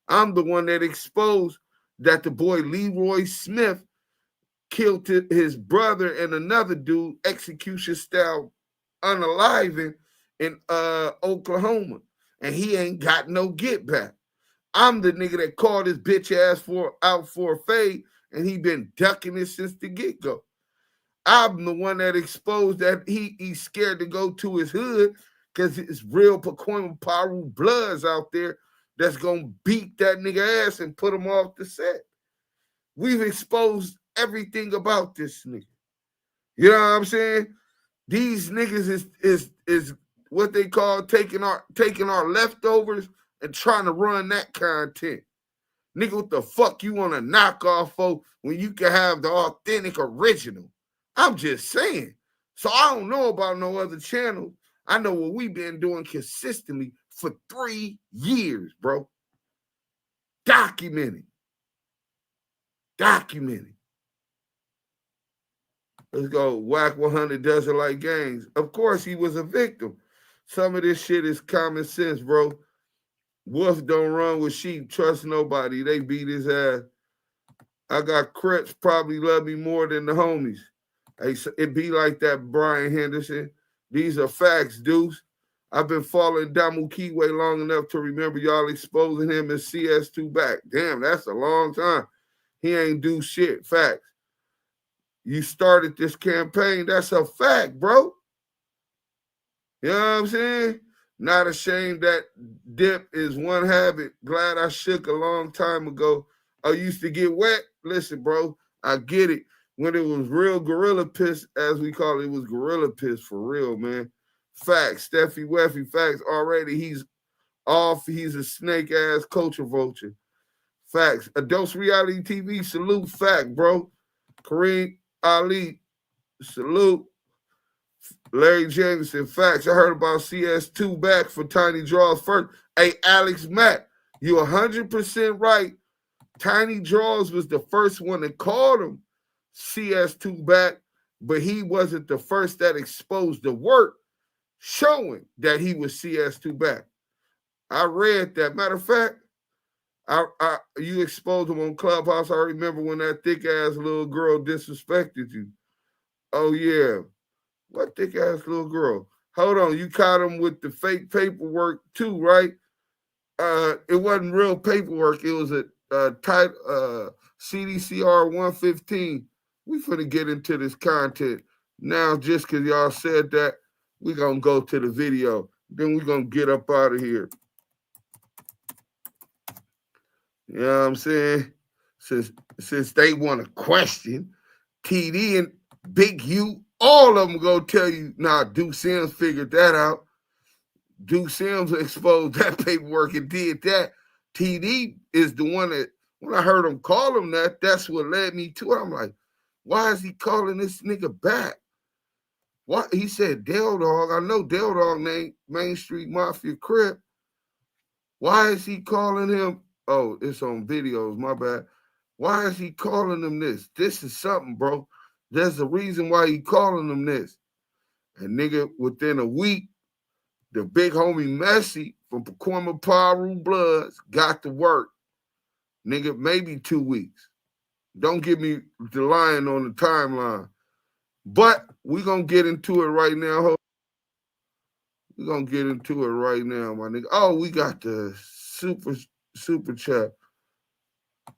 I'm the one that exposed that the boy Leroy Smith killed his brother and another dude, execution style, unaliving in Oklahoma, and he ain't got no get back. I'm the nigga that called his bitch ass out for a fade, and he been ducking it since the get-go. I'm the one that exposed that he's scared to go to his hood because it's real Pacoima Paru bloods out there that's going to beat that nigga ass and put him off the set. We've exposed everything about this nigga. You know what I'm saying? These niggas is what they call taking our leftovers and trying to run that content. Nigga, what the fuck you want to knock off for when you can have the authentic original? I'm just saying. So I don't know about no other channel. I know what we've been doing consistently for 3 years, bro. Documenting. Let's go. Wack100 doesn't like gangs. Of course, he was a victim. Some of this shit is common sense, bro. Wolf don't run with sheep. Trust nobody. They beat his ass. I got Crips probably love me more than the homies. Hey, it be like that, Brian Henderson. These are facts, Deuce. I've been following Damu Kiwe long enough to remember y'all exposing him as CS2 back. Damn, that's a long time. He ain't do shit. Facts. You started this campaign. That's a fact, bro. You know what I'm saying? Not ashamed that dip is one habit. Glad I shook a long time ago. I used to get wet. Listen, bro, I get it. when it was real gorilla piss, as we call it, it was gorilla piss for real, man. Facts, Steffi Weffy, facts. Already he's off. He's a snake ass culture vulture. Facts. Adults Reality TV, salute. Fact, bro. Kareem Ali, salute. Larry Jameson, facts. I heard about CS2 back for Tiny Draws first. Hey, Alex Mack, you 100% right. Tiny Draws was the first one that called him CS2 back, but he wasn't the first that exposed the work showing that he was CS2 back. I read that. Matter of fact, you exposed him on Clubhouse. I remember when that thick ass little girl disrespected you. Oh yeah, what thick ass little girl? Hold on, you caught him with the fake paperwork too, right? It wasn't real paperwork. It was a type CDCR 115. We finna get into this content now. Just because y'all said that, we gonna go to the video. Then we gonna get up out of here. You know what I'm saying? Since they want to question, TD and Big U, all of them go tell you, nah, Duke Sims figured that out. Duke Sims exposed that paperwork and did that. TD is the one that, when I heard him call him that, that's what led me to it. I'm like, why is he calling this nigga back? What? He said Dale Dog. I know Dale Dog named Main Street Mafia Crip. Why is he calling him? Oh, it's on videos, my bad. Why is he calling him this? This is something, bro. There's a reason why he calling him this. And nigga, within a week, the big homie Messi from Pacoima Paru Bloods got to work. Nigga, maybe 2 weeks. Don't get me the lying on the timeline. But we're going to get into it right now. We're going to get into it right now, my nigga. Oh, we got the super chat.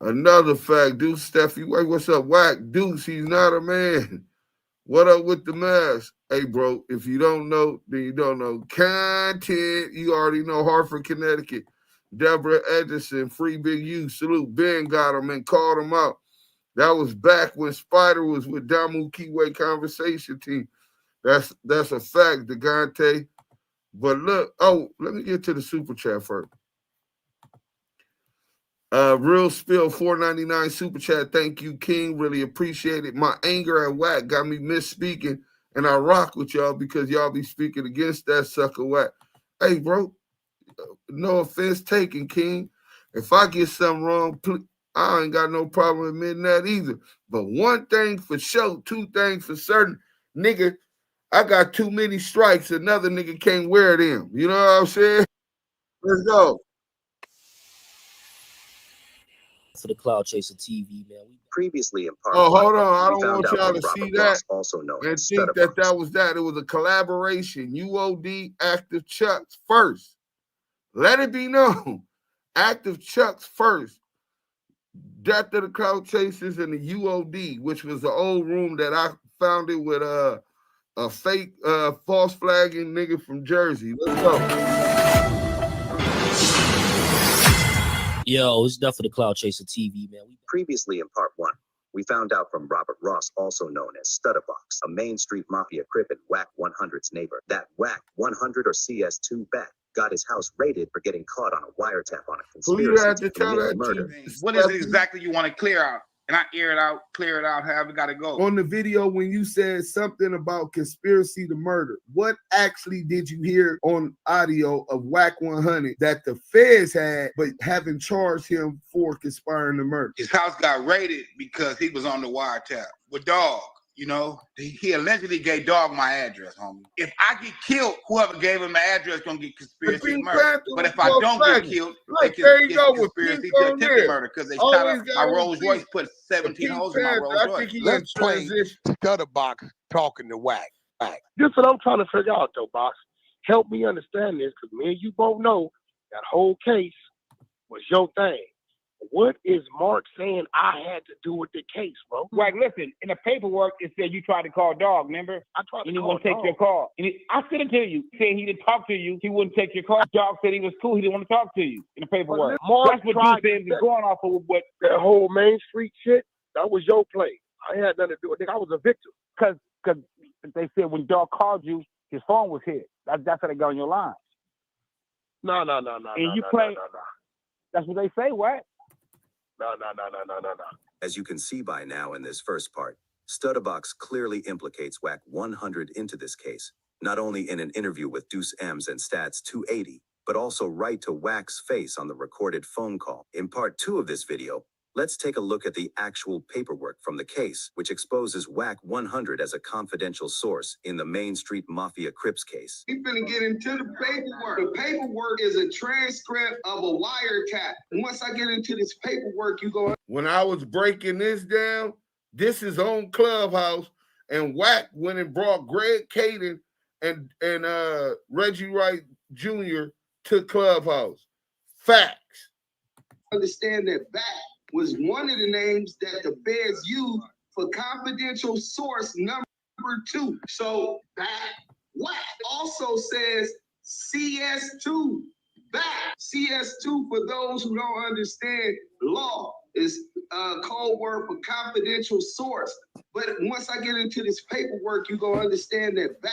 Another fact, Deuce Steffi. Wait, what's up, Wack? Deuce, he's not a man. What up with the mask? Hey, bro, if you don't know, then you don't know. Content, you already know. Hartford, Connecticut. Deborah Edison, Free Big U. Salute. Ben got him and called him out. That was back when Spider was with Damu Kiwe conversation team. That's a fact, Degante. But look, let me get to the super chat first. Real Spill 499 super chat. Thank you, King. Really appreciate it. My anger at Wack got me misspeaking, and I rock with y'all because y'all be speaking against that sucker Wack. Hey, bro, no offense taken, King. If I get something wrong, I ain't got no problem admitting that either. But one thing for sure, two things for certain, nigga, I got too many strikes. Another nigga can't wear them. You know what I'm saying? Let's go. For the Cloud Chaser TV, man. We previously in part. Oh, hold on. I don't want y'all to see that also known and think that was that. It was a collaboration. UOD, Active Chucks first. Let it be known. Active Chucks first. Death of the Cloud Chasers and the UOD, which was the old room that I founded with a fake false flagging nigga from Jersey. Let's go. Yo, it's Death of the Cloud Chaser TV, man. We previously in part 1, we found out from Robert Ross, also known as Stutterbox, a Main Street Mafia Crip and Wack100's neighbor, that Wack100 or CS2 back got his house raided for getting caught on a wiretap on a conspiracy to commit murder. What is it exactly you want to clear out? And I air it out, clear it out, however it got to go. On the video, when you said something about conspiracy to murder, what actually did you hear on audio of Wack100 that the feds had, but haven't charged him for conspiring to murder? His house got raided because he was on the wiretap with Dog. You know, he allegedly gave Dog my address, homie. If I get killed, whoever gave him my address gonna get conspiracy to murder. But if I don't get killed, they can get conspiracy to attempted murder because they shot up my Rolls Royce, put 17 holes in my Rolls Royce. Let's play Stutterbox talking to Wack. This is what I'm trying to figure out, though, Box. Help me understand this, because me and you both know that whole case was your thing. What is Mark saying I had to do with the case, bro? Wack, listen, in the paperwork, it said you tried to call Dog, remember? I tried to and he call wouldn't take Dog. your call. And I sent it to you, saying he didn't talk to you. He wouldn't take your call. Dog said he was cool. He didn't want to talk to you in the paperwork. Mark That's what tried you said is going off of what that whole Main Street shit, that was your play. I had nothing to do with it. I was a victim. Because they said when dog called you, his phone was hit. That's how they got on your line. No. And you play. That's what they say, what? No. As you can see by now in this first part, Stutterbox clearly implicates Wack100 into this case, not only in an interview with Deuce M's and Stats 280, but also right to Wack's face on the recorded phone call. In part 2 of this video, let's take a look at the actual paperwork from the case, which exposes Wack100 as a confidential source in the Main Street Mafia Crips case. We're gonna get into the paperwork. The paperwork is a transcript of a wiretap. Once I get into this paperwork, you go. When I was breaking this down, this is on Clubhouse, and Wack went and brought Greg Caden and Reggie Wright Jr. to Clubhouse. Facts. Understand that Back was one of the names that the feds used for confidential source number 2. So Back Wack also says CS2 Back. CS2, for those who don't understand law, is code word for confidential source. But once I get into this paperwork, you're gonna understand that Back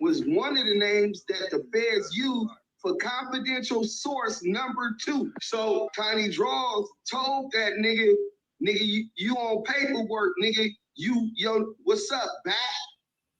was one of the names that the feds used for confidential source number 2. So Tiny Draws told that nigga, you on paperwork, nigga. Yo, what's up, Back?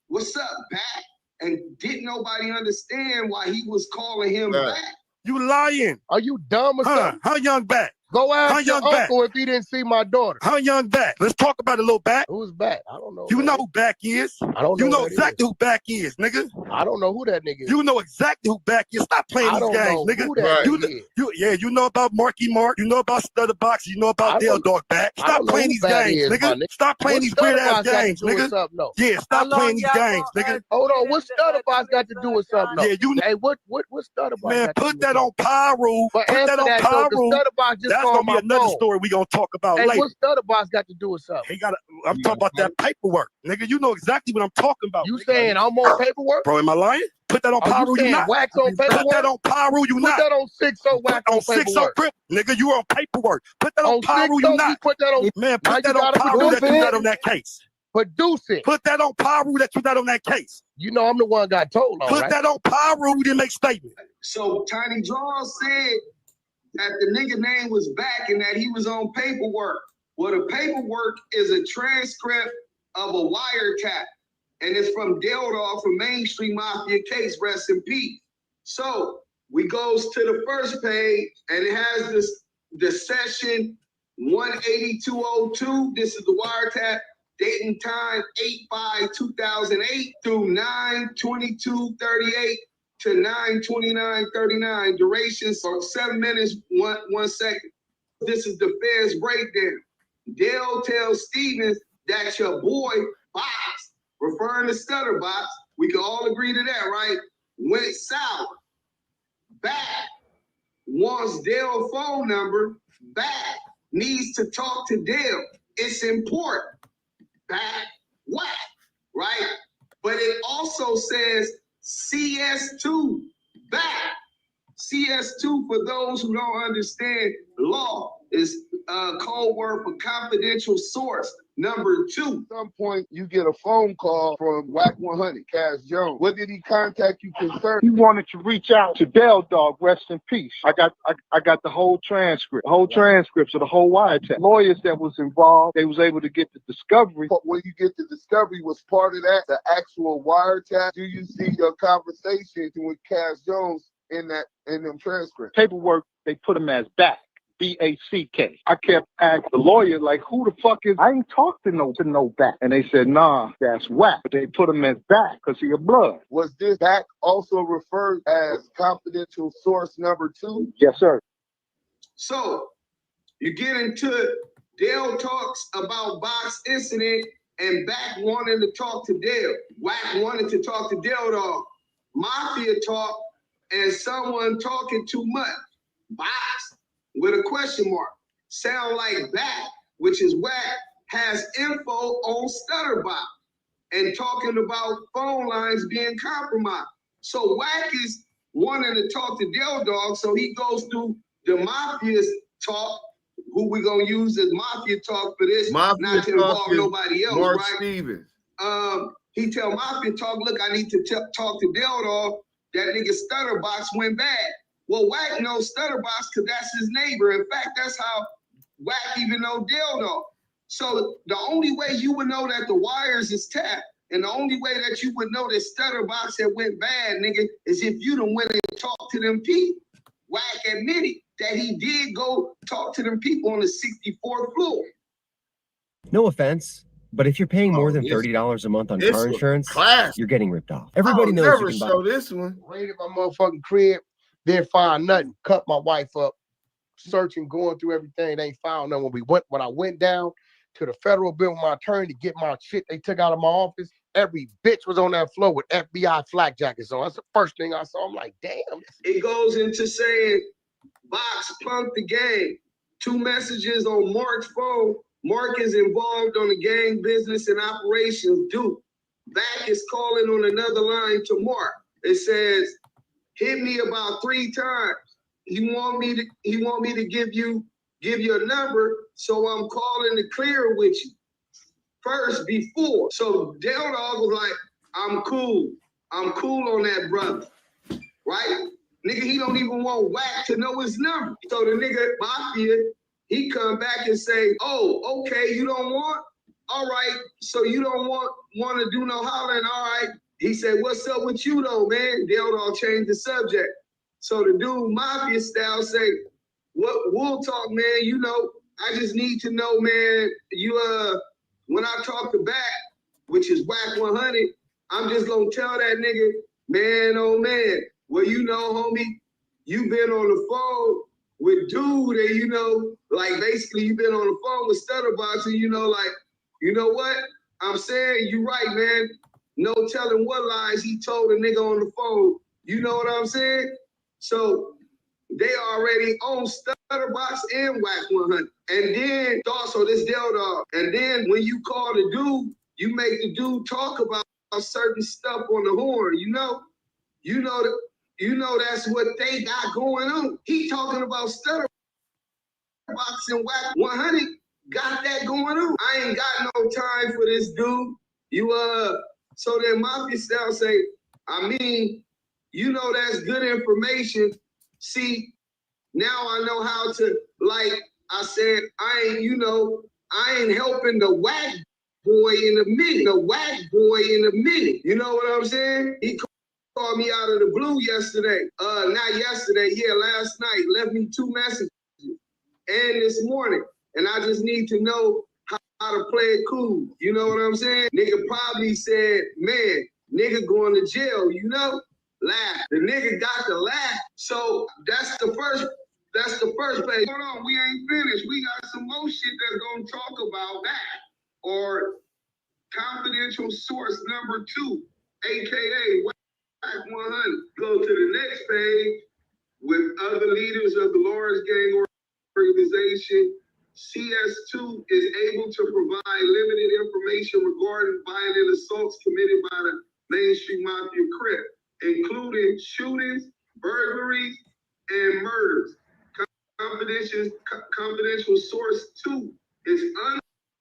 What's up, Back? And didn't nobody understand why he was calling him Back. You lying. Are you dumb or something? How young Back? Go ask your uncle if he didn't see my daughter. How young Back? Let's talk about it a little Back. Who's Back? I don't know. You know who Back is. I don't know. You know exactly who Back is, nigga. I don't know who that nigga is. You know exactly who Back is. Stop playing these games, nigga. Who that You know about Marky Mark. You know about Stutterbox. You know about Dale Dog Back. Stop playing these games, nigga. Stop playing these weird ass games, nigga. Yeah, stop playing these games, nigga. Hold on, what Stutterbox got to do with something? Yeah, you. Hey, what Stutterbox? Man, put that on Pyro. Put that on Pyro. That's gonna be another story we gonna talk about later. What Stutterbox got to do with something? I'm talking about that paperwork, nigga. You know exactly what I'm talking about. You saying I'm on paperwork? Bro, am I lying? Put that on Pyro, you not. Wax on paperwork? Put that on Pyro, you not. Put that on 6-0 Wax on paperwork. 6-0 Crip, nigga, you on paperwork. Put that on Pyro, you not. Put that on. Man, put that on Pyro that you not on that case. Produce it. Put that on Pyro that you not on that case. You know I'm the one got told on, Put that on Pyro, we didn't make statement. So Tiny Draws said that the nigga name was Back and that he was on paperwork. Well, the paperwork is a transcript of a wiretap, and it's from Dale from Main Street Mafia case, rest in peace. So we goes to the first page, and it has the session 18202. This is the wiretap, date and time 8/5/2008 through 9/22/38 to 9/29/39. Duration for 7 minutes, 1 second. This is the feds breakdown. Dale tells Stevens that your boy Box, referring to Stutterbox, we can all agree to that, right? Went south. Back wants Dale's phone number. Back needs to talk to Dale. It's important. Back Wack, right? But it also says CS2 Back. CS2, for those who don't understand law, is code word for confidential source number 2. At some point, you get a phone call from Wack100, Cass Jones. What did he contact you concerning? He wanted to reach out to Dale Dog, rest in peace. I got the whole transcript, of the whole wiretap. Lawyers that was involved, they was able to get the discovery. When you get the discovery, was part of that the actual wiretap? Do you see your conversation with Cass Jones in them transcripts? Paperwork, they put him as Back. B-A-C-K. I kept asking the lawyer, like, who the fuck is? I ain't talked to no Back. And they said, nah, that's Wack. But they put him as Back because he a blood. Was this Back also referred as confidential source number 2? Yes, sir. So you get into it. Dale talks about Box incident and Back wanting to talk to Dale. Wack wanted to talk to Dale Dog. Mafia talk and someone talking too much. Box with a question mark. Sound like Back, which is Wack, has info on Stutterbox and talking about phone lines being compromised. So Wack is wanting to talk to Dale Dog, so he goes through the Mafia's talk who we gonna use as Mafia talk for this, Mafia not to involve nobody else, Mark right? Stevens. He tell Mafia talk, look, I need to talk to Dog. That nigga Stutterbox went bad. Well, Wack knows Stutterbox because that's his neighbor. In fact, that's how Wack even know Dog. So the only way you would know that the wires is tapped, and the only way that you would know that Stutterbox had went bad, nigga, is if you done went and talked to them people. Wack admitted that he did go talk to them people on the 64th floor. No offense, but if you're paying more than $30 a month on car insurance, you're getting ripped off. Everybody knows you can buy. This one. Raided my motherfucking crib, didn't find nothing. Cut my wife up, searching, going through everything. They ain't found nothing. When I went down to the federal building with my attorney to get my shit they took out of my office, every bitch was on that floor with FBI flak jackets on. That's the first thing I saw. I'm like, damn. It goes into saying Box punked the gang. 2 messages on Mark's phone. Mark is involved on the gang business and operations. Duke. Back is calling on another line to Mark. It says, hit me about 3 times. He want me to give you a number, so I'm calling to clear with you first before. So Dog was like, I'm cool on that, brother. Right? Nigga, he don't even want Wack to know his number. So the nigga Mafia, he come back and say, oh, okay, you don't want? All right, so you don't want to do no hollering, all right. He said, what's up with you though, man? They'll change the subject. So the dude Mafia style say, what we'll talk, man, you know, I just need to know, man, you when I talk to Back, which is Wack100, I'm just gonna tell that nigga, man, oh man, well, you know, homie, you been on the phone with dude, and you know, like basically you been on the phone with Stutterbox, and you know, like, you know what? I'm saying you right, man. No telling what lies he told a nigga on the phone. You know what I'm saying? So they already own Stutterbox and Wack100. And then also this Dog. And then when you call the dude, you make the dude talk about certain stuff on the horn, you know? You know that's what they got going on. He talking about Stutterbox and Wack100 got that going on. I ain't got no time for this dude. So then Mafia style say, I mean, you know that's good information. See, now I know how to, like I said, I ain't helping the Wack boy in a minute. The Wack boy in a minute. You know what I'm saying? He called me out of the blue yesterday. Not yesterday, yeah, last night. Left me 2 messages. And this morning. And I just need to know how to play it cool. You know what I'm saying? Nigga probably said, man, nigga going to jail, you know? Laugh. The nigga got to laugh. So that's the first page. Hold on, we ain't finished. We got some more shit that's gonna talk about that. Or confidential source number 2, aka Wack100. Go to the next page with other leaders of the large gang organization. CS2 is able to provide limited information regarding violent assaults committed by the mainstream Mafia Crip, including shootings, burglaries, and murders. Confidential source 2 is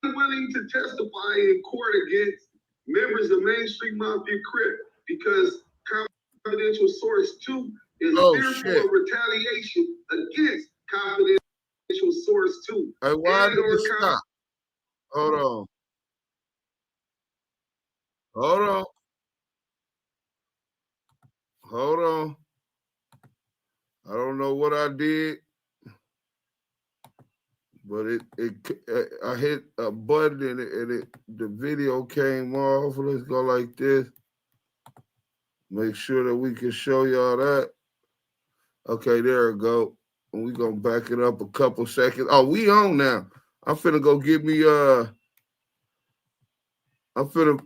unwilling to testify in court against members of mainstream Mafia Crip because confidential source 2 is fearful of retaliation against confidential source 2. Hey, why did it stop? Hold on. I don't know what I did, but I hit a button and the video came off. Let's go like this. Make sure that we can show y'all that. Okay, there we go. And we're gonna back it up a couple seconds. Oh, we on now. I'm finna go get me I'm cooking.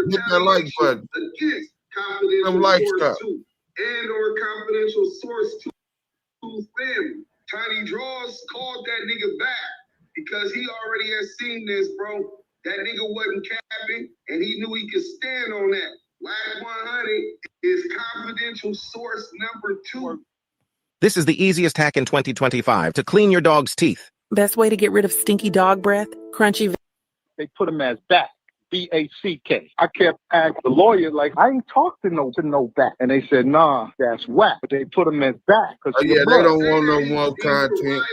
Hit that like button. Against confidential source 2 and or confidential source 2 family. Tiny Draws called that nigga back because he already has seen this, bro. That nigga wasn't capping and he knew he could stand on that. Wack100 is confidential source number 2. This is the easiest hack in 2025 to clean your dog's teeth. Best way to get rid of stinky dog breath? Crunchy. They put him as Back, B-A-C-K. I kept asking the lawyer, like, I ain't talked to no Back. And they said, nah, that's Wack. But they put him as Back. Oh, yeah, they don't want no more content.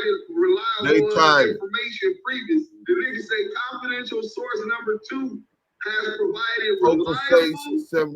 They tired. Information previous. The nigga say confidential source number 2 has provided reliable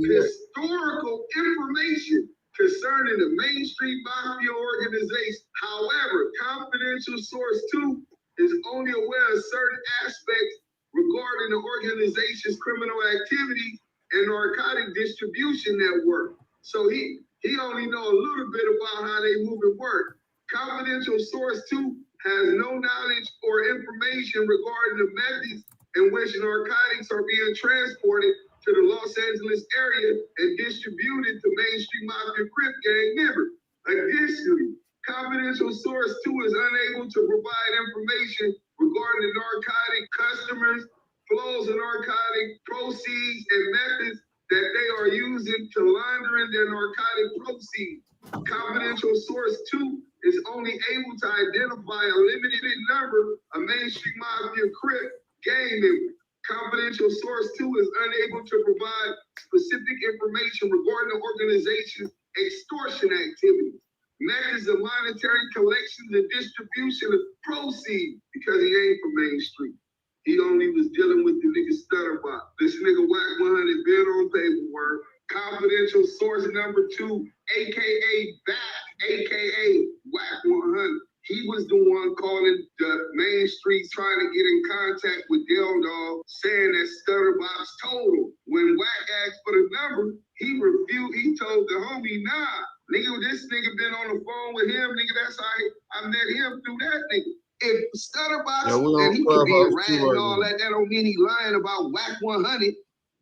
historical information concerning the Main Street Mafia organization. However, confidential source 2 is only aware of certain aspects regarding the organization's criminal activity and narcotic distribution network. So he only know a little bit about how they move and work. Confidential source 2 has no knowledge or information regarding the methods in which narcotics are being transported to the Los Angeles area and distributed to mainstream Mafia Crip gang members. Additionally, confidential source 2 is unable to provide information regarding the narcotic customers, flows of narcotic proceeds, and methods that they are using to laundering their narcotic proceeds. Confidential source 2 is only able to identify a limited number of mainstream Mafia Crip gang members. Confidential source 2 is unable to provide specific information regarding the organization's extortion activities, methods of monetary collections and distribution of proceeds, because he ain't from Main Street. He only was dealing with the nigga Stutterbox. This nigga Wack100 been on paperwork. Confidential source number 2, aka Back, aka Wack100. He was the one calling the Main Streets trying to get in contact with Del Dog, saying that Stutterbox told him. When Wack asked for the number, he refused. He told the homie, nah, nigga, this nigga been on the phone with him, nigga. That's how I met him through that nigga. If Stutterbox, and he could be rat and all that, that don't mean he lying about Wack100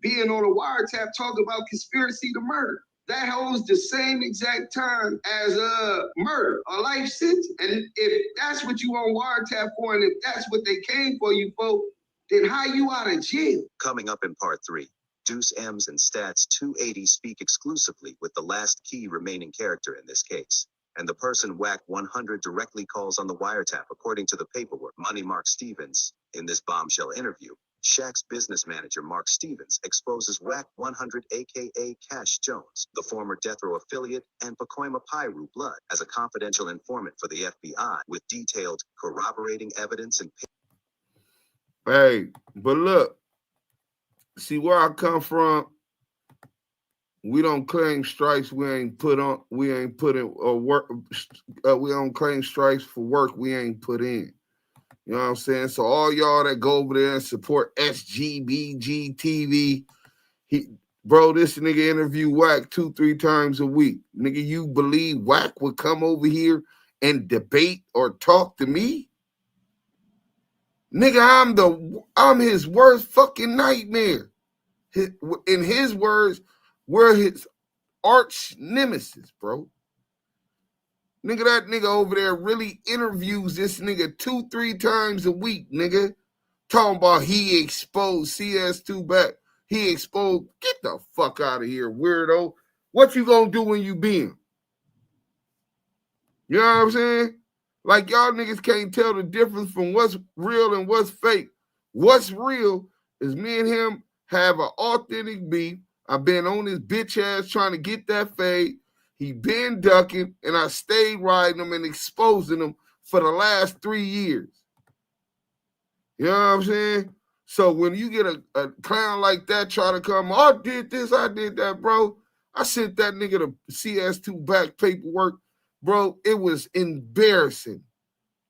being on a wiretap talking about conspiracy to murder. That holds the same exact time as murder, a life sentence. And if that's what you on wiretap for, and if that's what they came for you for, then how you out of jail? Coming up in part 3, Deuce M's and Stats 280 speak exclusively with the last key remaining character in this case. And the person Wack100 directly calls on the wiretap according to the paperwork. Money Mark Stevens. In this bombshell interview, Shaq's business manager Mark Stevens exposes Wack100 aka Cash Jones, the former Death Row affiliate and Pacoima Piru blood, as a confidential informant for the FBI with detailed corroborating evidence and Hey, but look, see where I come from. We don't claim strikes we ain't put in work. We don't claim strikes for work we ain't put in. You know what I'm saying? So all y'all that go over there and support SGBG TV, this nigga interview Wack 2-3 times a week. Nigga, you believe Wack would come over here and debate or talk to me? Nigga, I'm his worst fucking nightmare. In his words, we're his arch nemesis, bro. Nigga, that nigga over there really interviews this nigga 2-3 times a week, nigga. Talking about he exposed CS2 back. He exposed. Get the fuck out of here, weirdo. What you gonna do when you being? You know what I'm saying? Like, y'all niggas can't tell the difference from what's real and what's fake. What's real is me and him have an authentic beef. I've been on his bitch ass trying to get that fade. He been ducking, and I stayed riding him and exposing him for the last 3 years. You know what I'm saying? So when you get a clown like that try to come, I did this, I did that, bro. I sent that nigga the CS2 back paperwork. Bro, it was embarrassing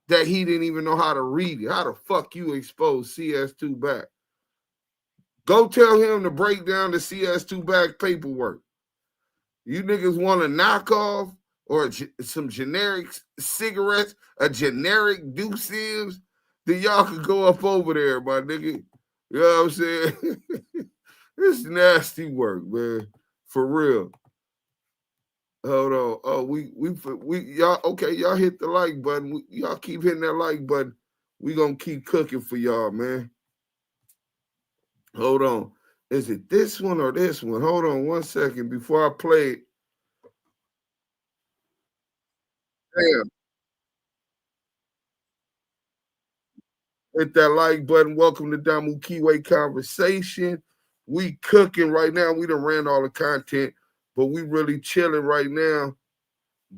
that he didn't even know how to read it. How the fuck you expose CS2 back? Go tell him to break down the CS2 back paperwork. You niggas want a knockoff or some generic cigarettes, a generic Deuce M's, then y'all could go up over there, my nigga. You know what I'm saying? It's nasty work, man. For real. Hold on. Oh, we y'all okay? Y'all hit the like button. Y'all keep hitting that like button. We gonna keep cooking for y'all, man. Hold on. Is it this one or this one? Hold on 1 second before I play it. Damn. Hit that like button. Welcome to Damu Kiwe Conversation. We cooking right now. We done ran all the content, but we really chilling right now.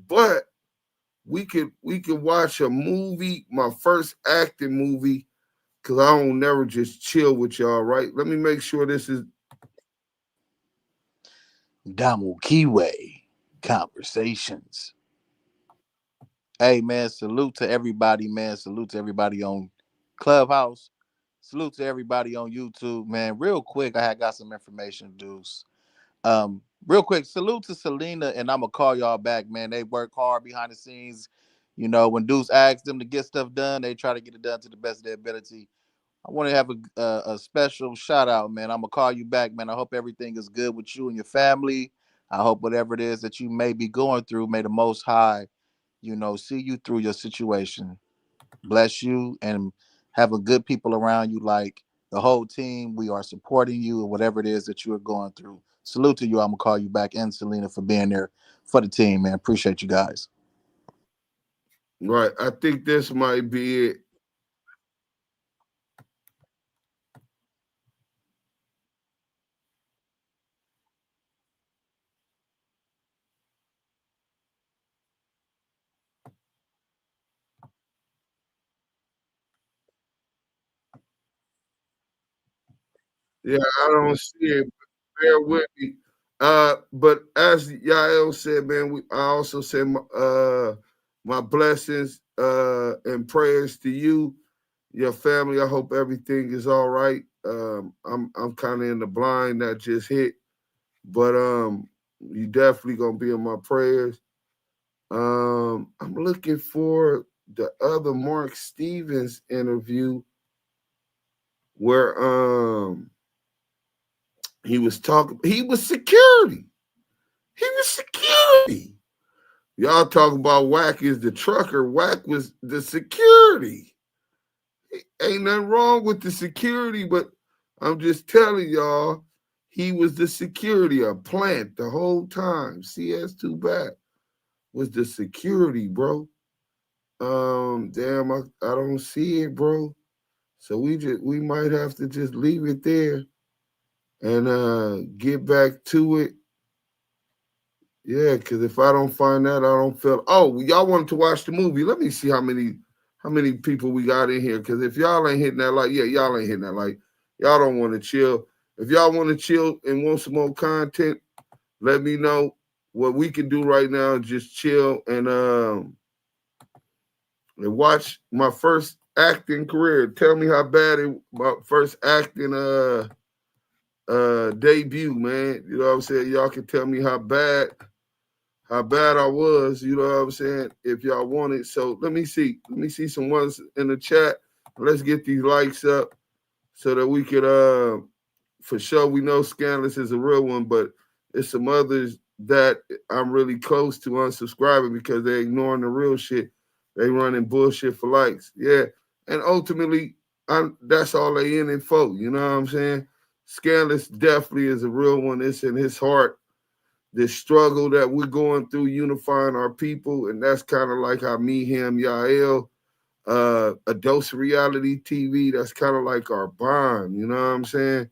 But we could watch a movie, my first acting movie, because I don't never just chill with y'all, right? Let me make sure this is Damu Kiwe Conversations. Hey, man, salute to everybody, man. Salute to everybody on Clubhouse. Salute to everybody on YouTube, man. Real quick, I had got some information, Deuce. Real quick, salute to Selena, and I'm going to call y'all back, man. They work hard behind the scenes. You know, when Deuce asks them to get stuff done, they try to get it done to the best of their ability. I want to have a special shout out, man. I'm going to call you back, man. I hope everything is good with you and your family. I hope whatever it is that you may be going through, may the Most High, you know, see you through your situation. Bless you and having good people around you, like the whole team. We are supporting you and whatever it is that you are going through. Salute to you. I'm going to call you back, and Selena, for being there for the team, man. Appreciate you guys. right. I think this might be it. Yeah, I don't see it. Bear with me. But as Yael said, man, I also said my blessings and prayers to you, your family. I hope everything is all right. I'm kind of in the blind that just hit, but you definitely gonna be in my prayers. I'm looking for the other Mark Stevens interview where he was talking. He was security. He was security. Y'all talking about Wack is the trucker. Wack was the security. Ain't nothing wrong with the security, but I'm just telling y'all, he was the security, a plant the whole time. CS too bad was the security, bro. Damn, I don't see it, bro. So we might have to just leave it there and get back to it. Yeah, because if I don't find that, I don't feel. Oh, y'all wanted to watch the movie. Let me see how many people we got in here. Because if y'all ain't hitting that like, yeah, y'all ain't hitting that like. Y'all don't want to chill. If y'all want to chill and want some more content, let me know. What we can do right now is just chill and watch my first acting career. Tell me how bad my first acting debut, man. You know what I'm saying? Y'all can tell me how bad I was, you know what I'm saying, if y'all want it. So let me see some ones in the chat. Let's get these likes up so that we could for sure, we know Scandalous is a real one, but there's some others that I'm really close to unsubscribing because they're ignoring the real shit. They running bullshit for likes. Yeah. And ultimately, that's all they in it for. You know what I'm saying? Scandalous definitely is a real one. It's in his heart. The struggle that we're going through, unifying our people. And that's kind of like how me, him, Yael, a dose of reality TV, that's kind of like our bond. You know what I'm saying?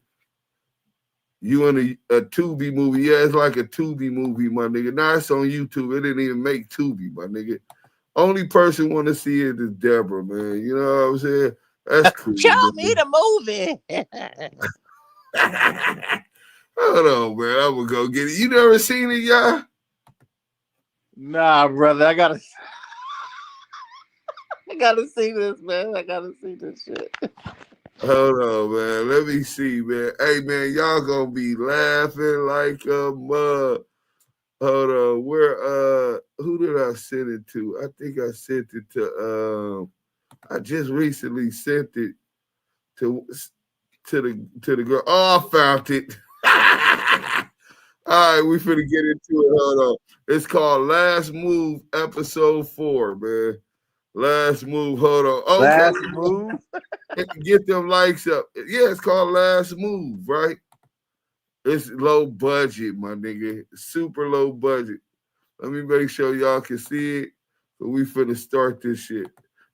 You in a Tubi movie. Yeah, it's like a Tubi movie, my nigga. Now it's on YouTube. It didn't even make Tubi, my nigga. Only person want to see it is Deborah, man. You know what I'm saying? That's cool. Show me the movie. Hold on, man. I'm going to go get it. You never seen it, y'all? Nah, brother. I gotta see this, man. I gotta see this shit. Hold on, man. Let me see, man. Hey, man, y'all gonna be laughing like a mug. Hold on. Where who did I send it to? I think I sent it to I just recently sent it to the girl. Oh, I found it. All right, we finna get into it. Hold on. It's called Last Move, episode 4, man. Last Move. Hold on. Okay. Last Move. Get them likes up. Yeah, it's called Last Move, right? It's low budget, my nigga. Super low budget. Let me make sure y'all can see it. So we finna start this shit.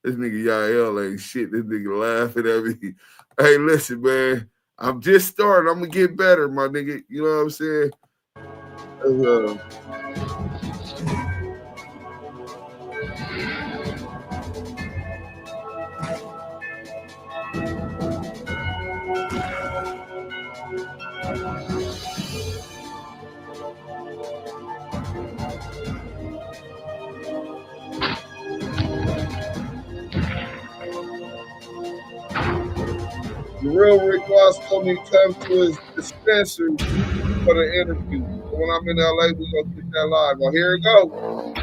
This nigga Yael ain't shit. This nigga laughing at me. Hey, listen, man. I'm just starting. I'm gonna get better, my nigga. You know what I'm saying? The real Rick Ross told me to come to his dispensary for the interview. So when I'm in LA, we gonna get that live. Well, here it go.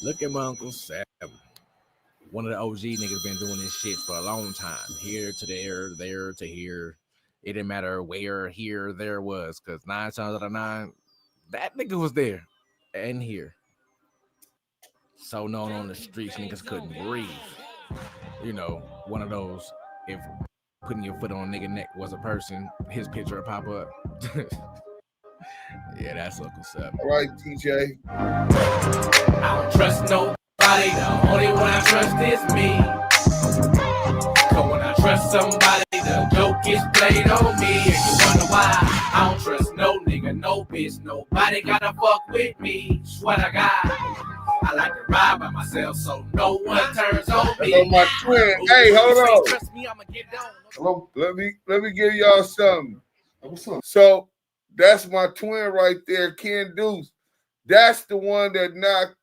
Look at my Uncle Sam. One of the OG niggas been doing this shit for a long time. Here to there to here. It didn't matter where, here, there was. Because 9 times out of 9, that nigga was there and here. So known on the streets, niggas couldn't breathe. You know, one of those, if putting your foot on a nigga neck was a person, his picture would pop up. Yeah, that's Uncle Sam. All right, TJ. I don't trust nobody. The only one I trust is me. Cause when I trust somebody, the joke is played on me. And you wonder why I don't trust no nigga, no bitch. Nobody gotta fuck with me. Swear to God. I like to ride by myself, so no one turns on me. Hello, my twin. Hey, hold on. Trust me, I'ma get down. Hello. Let me give y'all something. What's up? So that's my twin right there, Ken Deuce. That's the one that knocked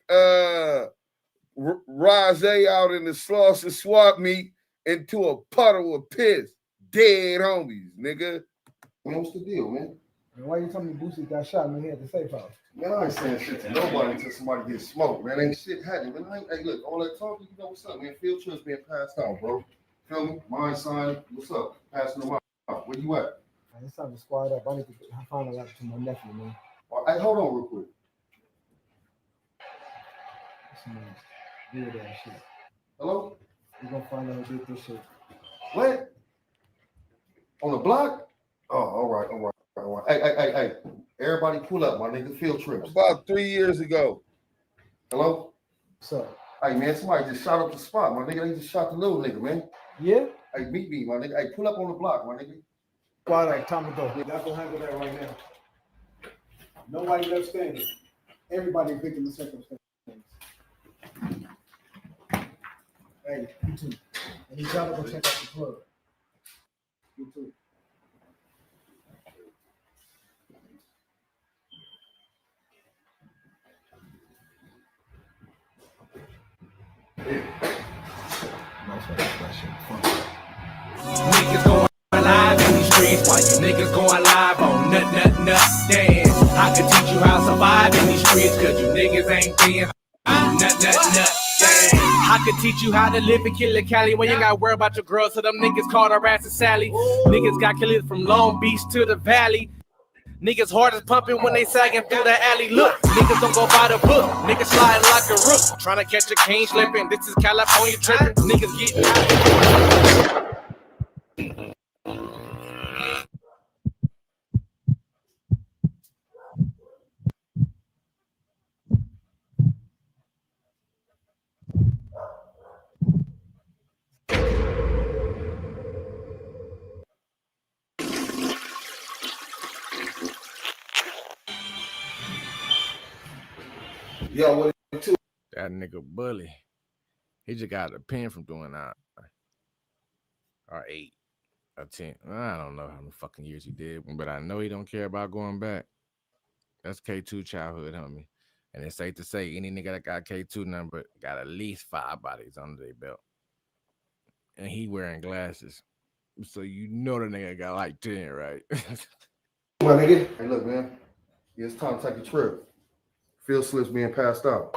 Rajay out in the Slauson swap meet into a puddle of piss. Dead homies, nigga. What's the deal, man? And why you telling me Boosie got shot in the head at the safe house? Man, I ain't saying shit to nobody until somebody gets smoked, man. Ain't shit happening, man. Hey, look, all that talking, you know what's up, man. Field trip's being passed out, bro. Feel me? Mine signed. What's up? Passing them out. Where you at? Man, it's time to squad up. I need to find out to my nephew, man. Hey, hold on real quick. Weird ass shit. Hello? We're gonna find out who did this shit. What? On the block? Oh, all right. Hey. Everybody pull up, my nigga. Field trips. About 3 years ago. Hello? What's up? Hey, man, somebody just shot up the spot, my nigga. They just shot the little nigga, man. Yeah? Hey, meet me, my nigga. Hey, pull up on the block, my nigga. Squad up, time to go. Y'all go handle that right now. Nobody left standing. Everybody victim of circumstances. Hey, you too. And you gotta go check out the club. You too. Niggas going live in these streets while you niggas going live on nut dance. I could teach you how to survive in these streets cause you niggas ain't being nut dance. I could teach you how to live in Killer Cali when you ain't gotta worry about your girl. So them niggas called her ass and Sally. Niggas got killed from Long Beach to the Valley. Niggas heart is pumping when they sagging through the alley. Look, niggas don't go by the book. Niggas sliding like a rook. Trying to catch a cane slipping. This is California tripping. Niggas getting out. Yo, what it too? That nigga bully. He just got a pen from doing that. Or 8 or 10. I don't know how many fucking years he did, but I know he don't care about going back. That's K2 childhood, homie. And it's safe to say any nigga that got K2 number got at least 5 bodies under their belt. And he wearing glasses. So you know the nigga got like 10, right? My nigga. Hey, look, man. It's time to take a trip. Field slips being passed out.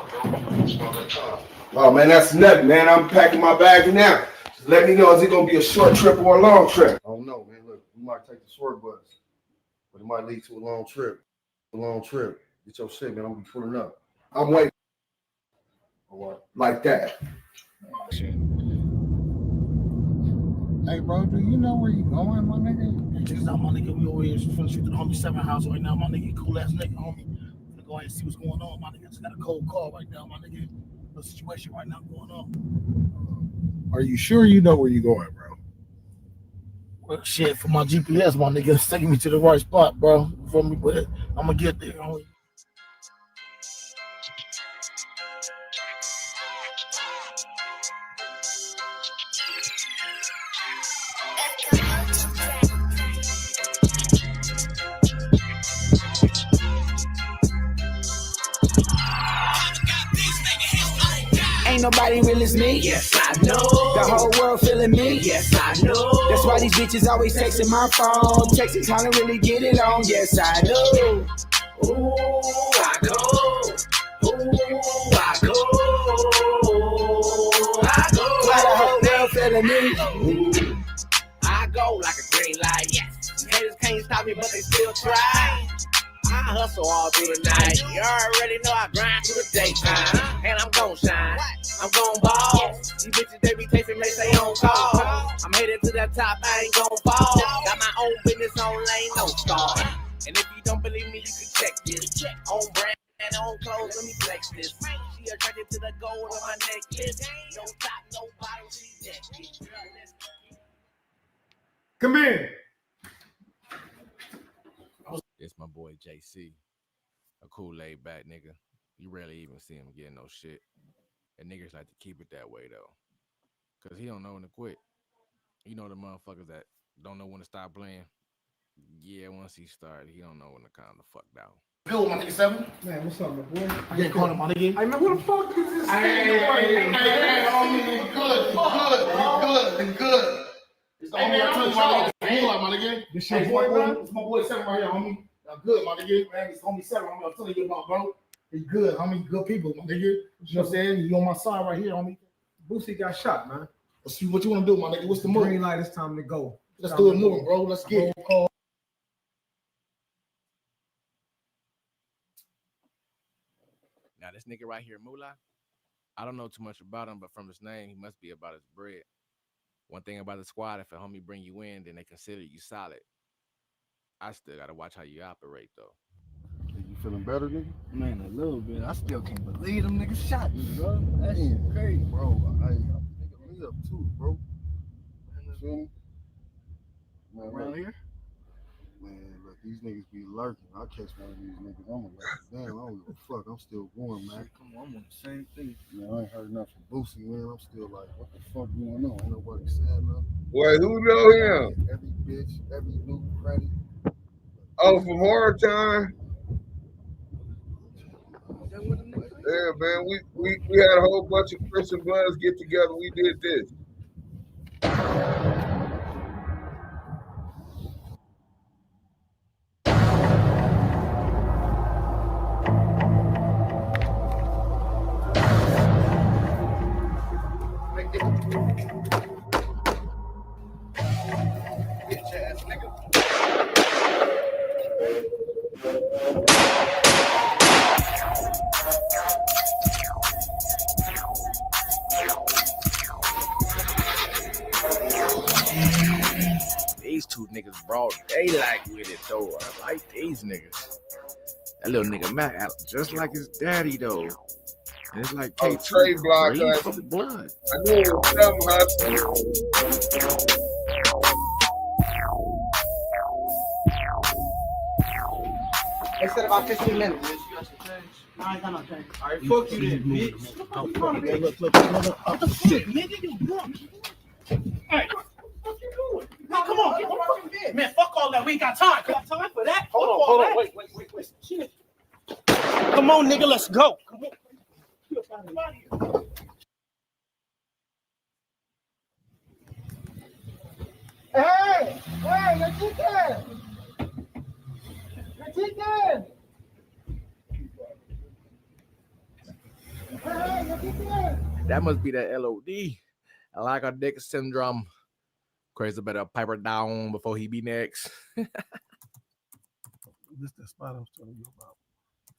Oh, man, that's nothing, man. I'm packing my bags now. Just let me know, is it going to be a short trip or a long trip? I don't know, man. Look, we might take the short bus, but it might lead to a long trip. A long trip. Get your shit, man. I'm going to be pulling up. I'm waiting. Or what? Like that. Hey, bro, do you know where you going, my nigga? Check this out, my nigga. We over here finna shoot to the homie 7 house right now, my nigga. Cool ass nigga, homie. Finna go ahead and see what's going on, my nigga. Just got a cold call right now, my nigga. The situation right now going on. Are you sure you know where you're going, bro? Well, shit, for my GPS, my nigga, it's taking me to the right spot, bro. For me, but I'm gonna get there, homie. Ain't nobody real as me. Yes, I know. The whole world feeling me. Yes, I know. That's why these bitches always texting my phone. Texting trying to really get it on. Yes, I know. Ooh, I go. Ooh, I go. I go. Why the whole world feeling me? Ooh, I go like a green light. Yes. Haters can't stop me, but they still try. I hustle all through the night. You already know I grind through the daytime. And I'm gon' shine. I'm gon' ball. These bitches, they be tasting, they say on call. I'm headed to the top, I ain't gon' fall. Got my own business on lane, no star. And if you don't believe me, you can check this. On brand and on clothes, let me flex this. She attracted to the gold on my necklace. No top, no bottom, she naked. Come in. It's my boy JC, a cool laid back nigga. You rarely even see him getting no shit. And niggas like to keep it that way though, cause he don't know when to quit. You know the motherfuckers that don't know when to stop playing. Yeah, once he started, he don't know when to calm the fuck down. Good, my nigga 7. Man, what's up, my boy? I get caught up, my nigga. Hey, man, what the fuck is this? Hey, homie, good. It's the homie I told you about my nigga. This shit boy, man? It's my boy 7 right here, homie. Good, my nigga. Man, it's homie 7, homie. I'm telling you about, bro. He's good, homie. Good people, my nigga. You know what I'm saying? You on my side right here, homie. Boosie got shot, man. Let's see what you want to do, my nigga. What's the move? Green light, it's time to go. Let's do it moving, bro. Let's get it. Now this nigga right here, Moolah, I don't know too much about him, but from his name, he must be about his bread. One thing about the squad, if a homie bring you in, then they consider you solid. I still gotta watch how you operate though. You feeling better, nigga? Man, a little bit. I still can't believe them niggas shot me, bro. That shit crazy, bro. I live too, bro. You feel me? Man, around here? Man, look, these niggas be lurking. I catch one of these niggas, I'm like, damn, I don't give a fuck. I'm still going, man. Come on, I'm on the same thing. Man, I ain't heard nothing from Boosie, man. I'm still like, what the fuck going on? Ain't nobody saying nothing. Boy, who know him? Every bitch, every new credit. Oh, from Hard Time? Yeah, man, we had a whole bunch of Christian Bloods get together. We did this. These two niggas brought daylight with it though. I like these niggas. That little nigga Mac just like his daddy though. And it's like Trey Block for the blood. I knew it was something They said about 15 minutes. I ain't got nothing. All right, fuck you then, bitch. Look. Shit, nigga, you drunk. Hey, what you doing? Now, come on, get on fucking bed. Man, fuck all that. We ain't got time. Got time for that? Hold on. Wait. Shit. Come on, nigga, let's go. Come on. Hey, your chicken. Your chicken. Hey, your chicken. That must be that LOD. I like a dick syndrome. Crazy better piper down before he be next. This the spot I was telling you about.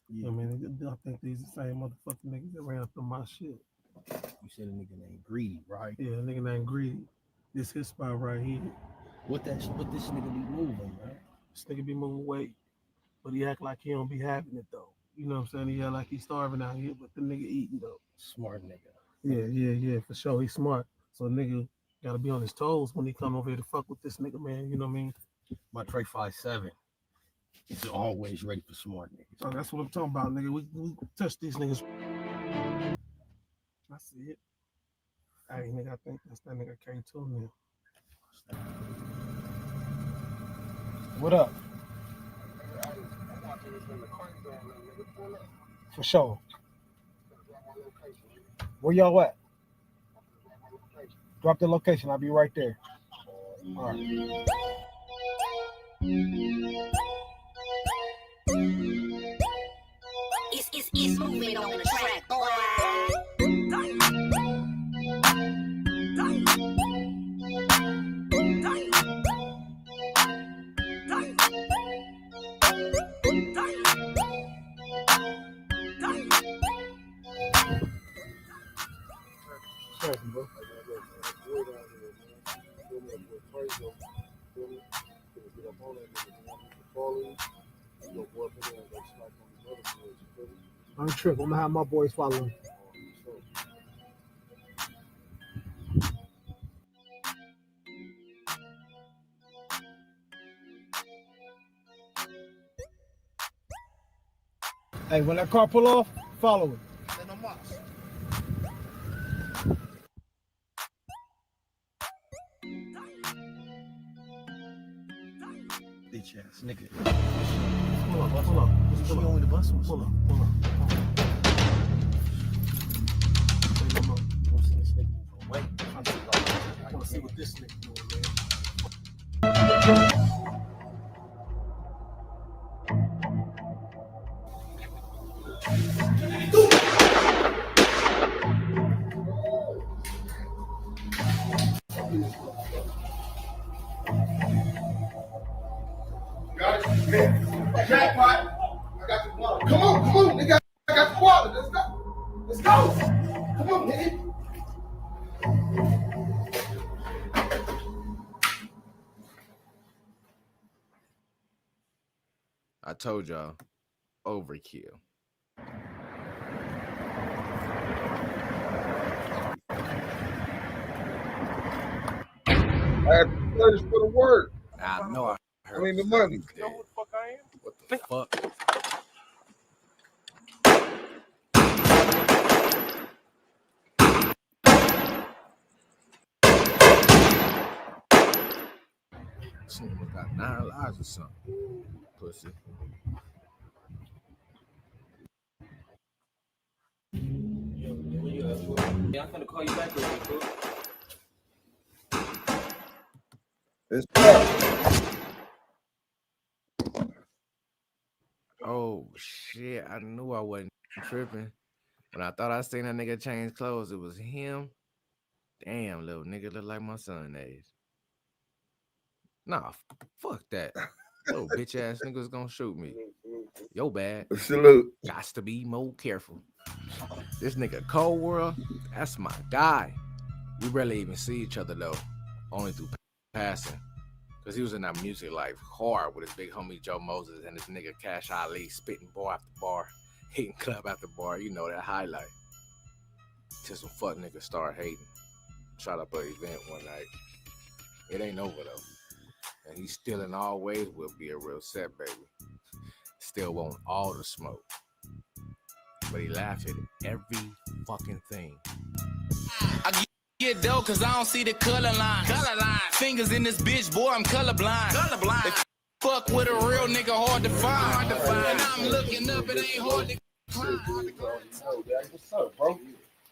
Yeah, man, I think these the same motherfucking niggas that ran up on my shit. You said a nigga named Greedy, right? Yeah, a nigga named Greedy. This his spot right here. What this nigga be moving, man? This nigga be moving weight, but he act like he don't be having it though. You know what I'm saying? He act like he's starving out here, but the nigga eating though. Smart nigga. Yeah, for sure. He's smart. So nigga gotta be on his toes when he come over here to fuck with this nigga, man. You know what I mean? My Trey 5'7" is always ready for smart niggas. So that's what I'm talking about, nigga. We touch these niggas. I see it. Hey, nigga, I think that's that nigga K2 now. What up? For sure. Where y'all at? Drop the location. I'll be right there. All right. It's moving on the track, boy. I'm tripping. I'm gonna have my boys follow me. Hey, when that car pull off, follow it. Bitch ass nigga. Pull up. She on the bus. Pull up. I want to see what this nigga doing, man. Got it? Man, jackpot. I got the wallet. Come on, nigga. I got the wallet. Let's go. Come on, nigga. I told y'all, overkill. I had to furnish for the work. I know I heard. I mean the money. You know what the fuck I am? What the fuck? This nigga got 9 lives or something. Pussy. Yeah, I'm gonna call you back real quick. It's Oh shit! I knew I wasn't tripping. When I thought I seen that nigga change clothes, it was him. Damn, little nigga look like my son age. Nah, fuck that. Little bitch ass nigga's gonna shoot me. Yo bad. Salute. Gots to be more careful. This nigga Cold World, that's my guy. We rarely even see each other though, only through passing. Cause he was in that music life hard with his big homie Joe Moses and his nigga Cash Ali spitting bar after bar, hating club after bar. You know that highlight. Till some fuck niggas start hating. Shot up an event one night. It ain't over though. And he still in all ways will be a real set, baby. Still want all the smoke. but he laughed at every fucking thing. I get dough cause I don't see the color line. Fingers in this bitch, boy, I'm colorblind. If fuck with a real nigga, hard to find. And I'm looking up, it ain't hard to find. What's up, bro?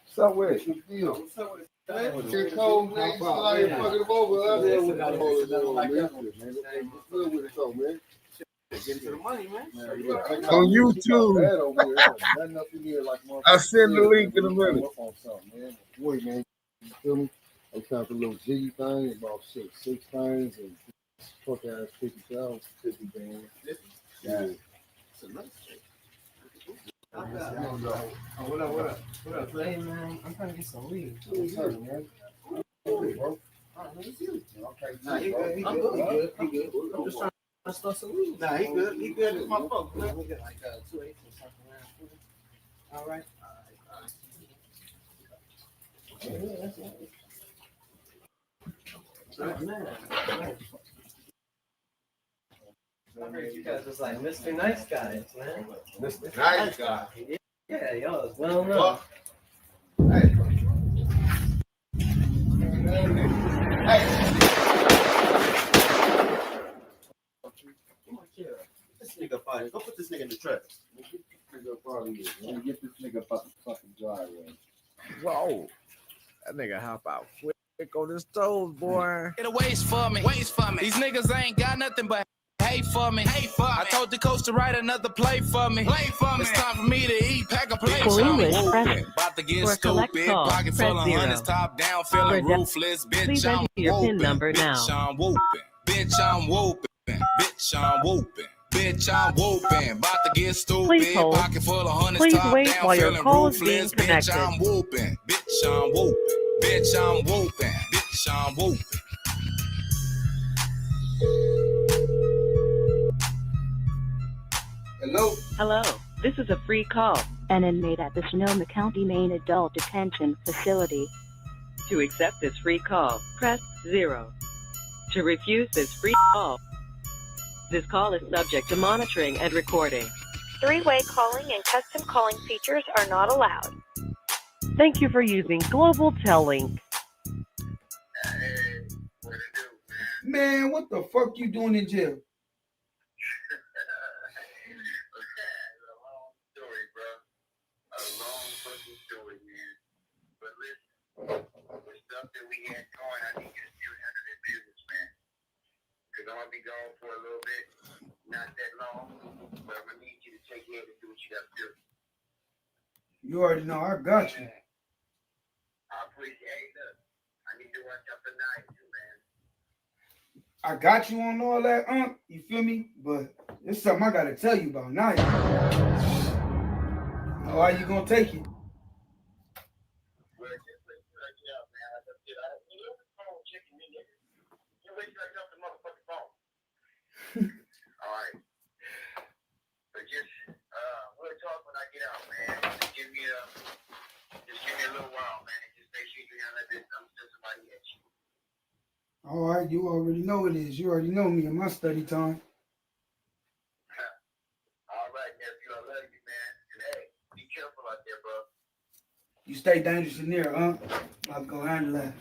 What's up with it? Good deal. What's up with it? It's cold, man. You out here fucking them over. Get to the money, man. On YouTube. I send the link in a minute. Boy, man, you feel me? I'm trying for a little jiggy thing, about 6 things, and fuck ass 50,000, 50 bands. Yeah. It's a nice shit. What up? Hey, man, I'm trying to get some weed. What's up, man? Hey, bro. Nah, he good. I'm just trying to start some weed. Nah, he good. It's my fault, man. We get like 2 8 or something around. All right. Yeah, that's it. I heard you guys was like Mr. Nice Guys, man. Mr. Nice Guy. Yeah, y'all is well known. This nigga fire. Go put this nigga in the trash. Get this nigga fucking dry, man. Whoa. That nigga hop out quick on the stove, boy. Get a waste for me. These niggas ain't got nothing but hate for me. I told the coach to write another play for me. It's time for me to eat, pack a plate. About to get stupid, pocket full of hundreds, top down, feeling ruthless. Bitch, I'm whooping. Bitch, I'm whooping. Bitch, I'm whooping. Bitch, I'm whooping. Bitch, I'm whooping. About to get stupid, pocket full of hundreds, top down, feeling ruthless. Bitch, I'm whooping. Bitch, I'm whooping. Bitch, I'm whooping. Bitch, I'm whooping. Hello, this is a free call. An inmate at the Sonoma County Main Adult Detention Facility. To accept this free call, press 0. To refuse this free call, this call is subject to monitoring and recording. Three-way calling and custom calling features are not allowed. Thank you for using Global Tellink. Man, what the fuck you doing in jail? That we had going, I need you to still handle that business, man. Because I'm going to be gone for a little bit, not that long, but I'm going to need you to take care and do what you got to do. You already know, I got you. I appreciate it. Look, I need to watch out for night, too, man. I got you on all that, you feel me? But it's something I got to tell you about now. How you going to take it? Alright. But just we'll talk when I get out, man. Just give me a little while, man, and just make sure you handle this. I'm just somebody at you. Alright, you already know it is. You already know me in my study time. Alright, nephew, I love you, man. And hey, be careful out there, bro. You stay dangerous in there, I'll go handle that.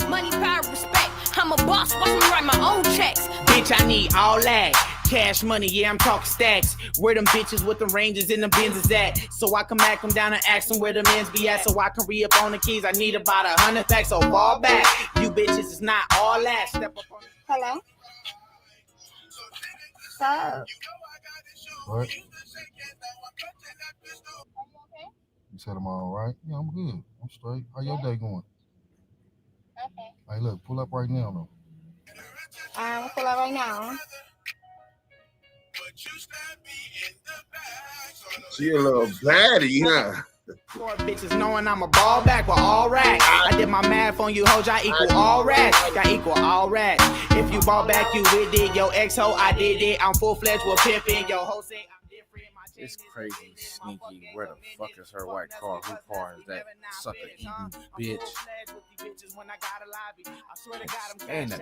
Money, power, respect. I'm a boss, watch me write my own checks. Bitch, I need all that. Cash money, yeah, I'm talking stacks. Where them bitches with them Rangers and them Benzes at? So I can mac them down and ask them where them ends be at. So I can re-up on the keys. I need about 100 facts, so fall back. You bitches is not all that. Step up on. Hello? What's up? What? You said I'm all right? Yeah, I'm good. I'm straight. How your day going? Okay. Hey, look, pull up right now, though. We'll pull up right now. She a little baddie, huh? Four bitches knowing I'm a ball back with all racks. I did my math on you hoes, I equal all rats. Got equal all rats. If you ball back, you with it. Yo, ex-ho, I did it. I'm full-fledged with pimping. Yo, ho say I'm different. My It's crazy, sneaky. Where the fuck is her white car? Who car is that? Sucker eating bitch. And that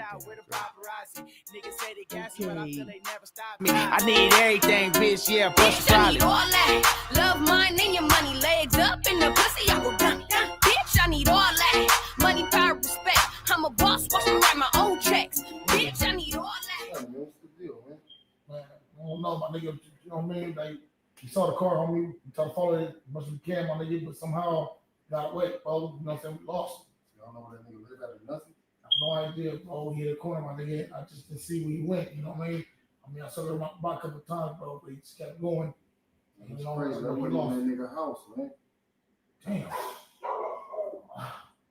I need everything, bitch. Yeah, Bitch, I need all that. Love mine and your money. Legs up in the pussy, I go down, down. Bitch, I need all that. Money, power, respect. I'm a boss, watch me write my own checks. Bitch, I need all that. What's the deal, man? Man, I don't know, my nigga. You know what I mean? Like, you saw the car, homie. You tried to follow it as much as you can, my nigga, but somehow got away, bro. You know what I'm saying? We lost him. Y'all know where that nigga live at or nothing? I have no idea, bro. He hit a corner, my nigga. I just didn't see where he went, you know what I mean? I saw him about a couple of times, bro, but he just kept going. It's crazy. That wasn't in that nigga house, man. Damn.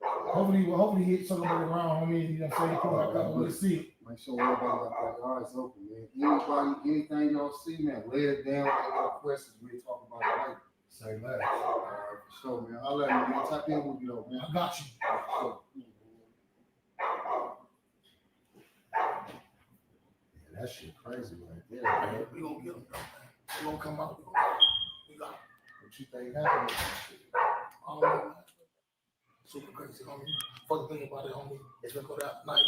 Hopefully he hit something around, homie. You know what I'm saying? Come back up, we'll see it. Make sure everybody got their eyes open, man. Anybody, anything y'all see, man, lay it down. Any other questions, we'll talk about it later. Say less. All right, for sure, man. I'll let you, man. Tap in with you, though, man. I got you. Yeah, that shit crazy right there, man. We gonna get him, though, man. We gonna come out. We got him. What you think happened? I don't know, man. Super crazy, homie. Fuck the thing about it, homie. It's gonna go that night.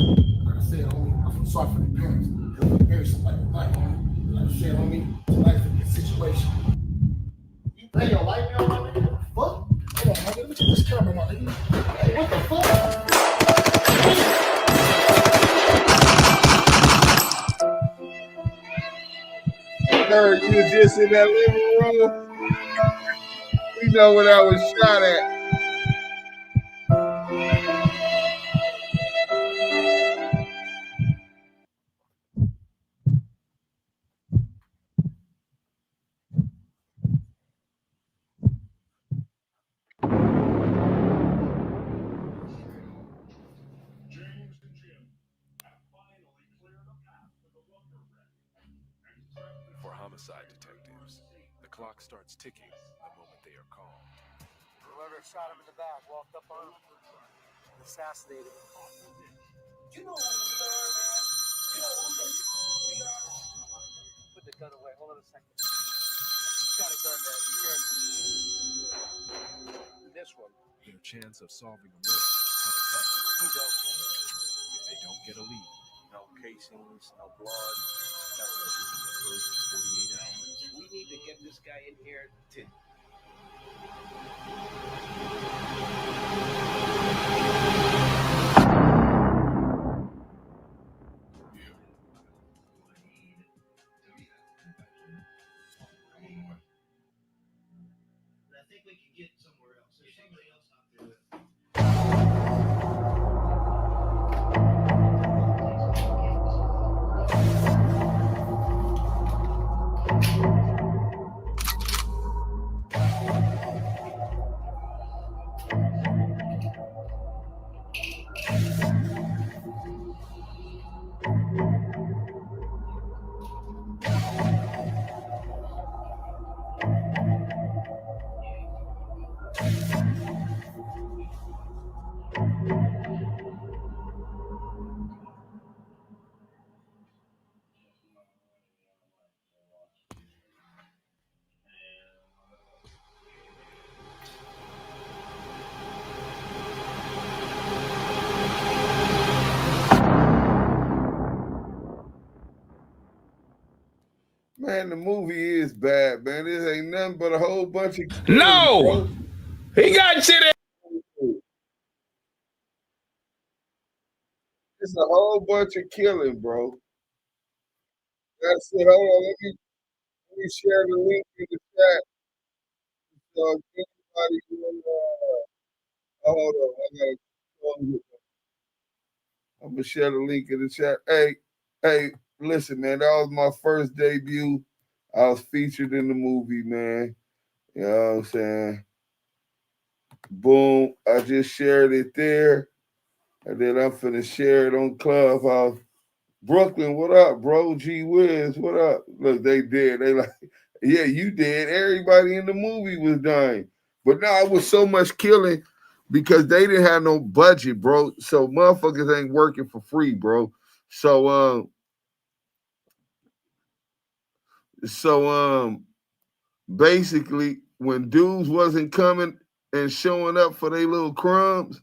Like I said, homie, I feel sorry for the parents. They'll bury somebody tonight, homie. Like I said, homie, tonight's a situation. You pay your light bill, my nigga? What the fuck? Hold on, homie. Let me check this camera, my nigga. Hey, what the fuck? I heard you just in that living room. We know where I was shot at. For homicide detectives, the clock starts ticking the moment they are called. Whoever shot him in the back walked up on him and assassinated him. You know who we are, man. You know who we are. Put the gun away. Hold on a second. Got a gun, man. Be careful. This one. Their chance of solving a murder cuts it Who's open? if they don't get a lead. No casings, no blood. Nothing within the first 48 hours. We need to get this guy in here to. I think we can get somewhere else. There's somebody else out there that. Man, the movie is bad, man. This ain't nothing but a whole bunch of killing, No! bro. He got shit in. It's a whole bunch of killing, bro. That's it. Hold on, let me share the link in the chat. So anybody who, hold on, I gotta close it. I'm gonna share the link in the chat. Hey, listen, man, that was my first debut. I was featured in the movie, man. You know what I'm saying? Boom, I just shared it there. And then I'm finna share it on Clubhouse. Brooklyn, what up, bro? G Wiz, what up? Look, they did. They like, yeah, you did. Everybody in the movie was dying. But now it was so much killing because they didn't have no budget, bro. So motherfuckers ain't working for free, bro. So basically when dudes wasn't coming and showing up for their little crumbs,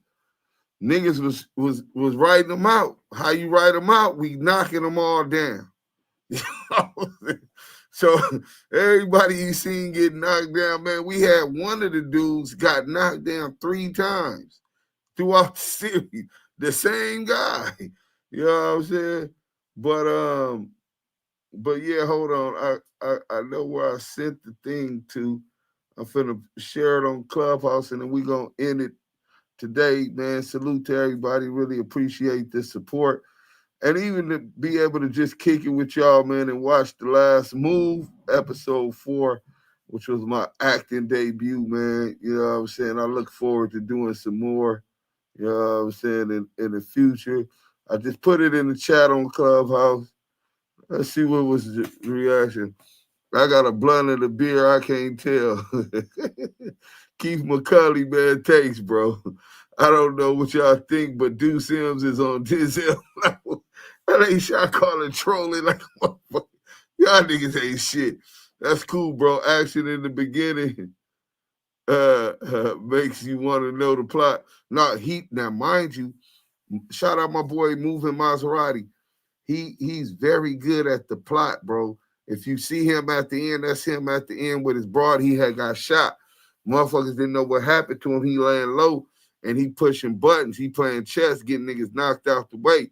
niggas was writing them out. How you write them out? We knocking them all down. So everybody you seen get knocked down, man. We had one of the dudes got knocked down 3 times throughout the series. The same guy. You know what I'm saying? But yeah, hold on. I know where I sent the thing to. I'm finna share it on Clubhouse, and then we gonna end it today, man. Salute to everybody. Really appreciate the support. And even to be able to just kick it with y'all, man, and watch The Last Move, episode 4, which was my acting debut, man. You know what I'm saying? I look forward to doing some more, you know what I'm saying, in the future. I just put it in the chat on Clubhouse. Let's see what was the reaction. I got a blunt of the beer, I can't tell. Keith McCulley, man, thanks, bro. I don't know what y'all think, but Due Sims is on Denzel level. That ain't shit. I call it trolling like a motherfucker. Y'all niggas ain't shit. That's cool, bro. Action in the beginning makes you want to know the plot. Now, mind you, shout out my boy Moving Maserati. He's very good at the plot, bro. If you see him at the end, that's him at the end with his broad. He had got shot. Motherfuckers didn't know what happened to him. He laying low and he pushing buttons. He playing chess, getting niggas knocked out the way.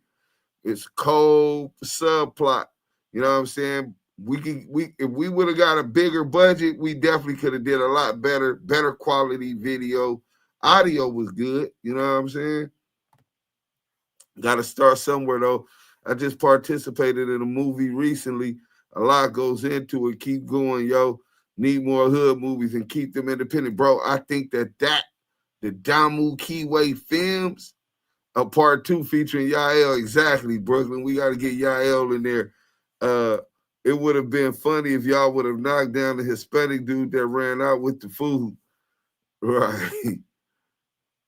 It's cold subplot. You know what I'm saying? If we would have got a bigger budget, we definitely could have did a lot better quality video. Audio was good. You know what I'm saying? Got to start somewhere though. I just participated in a movie recently. A lot goes into it. Keep going, yo. Need more hood movies and keep them independent. Bro, I think the Damu Kiwe films, a part 2 featuring Yael, exactly, Brooklyn. We got to get Yael in there. It would have been funny if y'all would have knocked down the Hispanic dude that ran out with the food. Right.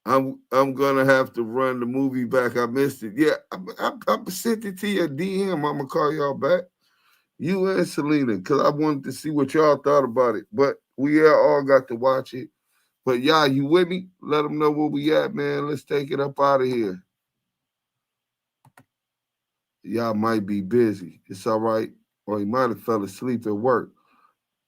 I'm gonna have to run the movie back. I missed it. Yeah, I sent it to your DM. I'm gonna call y'all back. You and Selena, because I wanted to see what y'all thought about it. But we all got to watch it. But y'all, you with me? Let them know where we at, man. Let's take it up out of here. Y'all might be busy. It's all right. Or he might have fell asleep at work.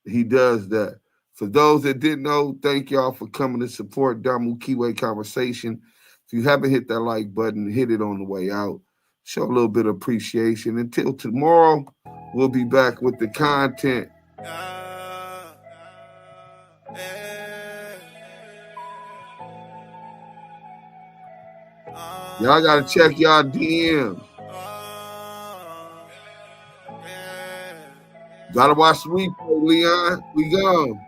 He does that. For those that didn't know, thank y'all for coming to support Damu Kiwe Conversation. If you haven't hit that like button, hit it on the way out. Show a little bit of appreciation. Until tomorrow, we'll be back with the content. Y'all got to check y'all DMs. Got to watch the replay, Leon. We gone.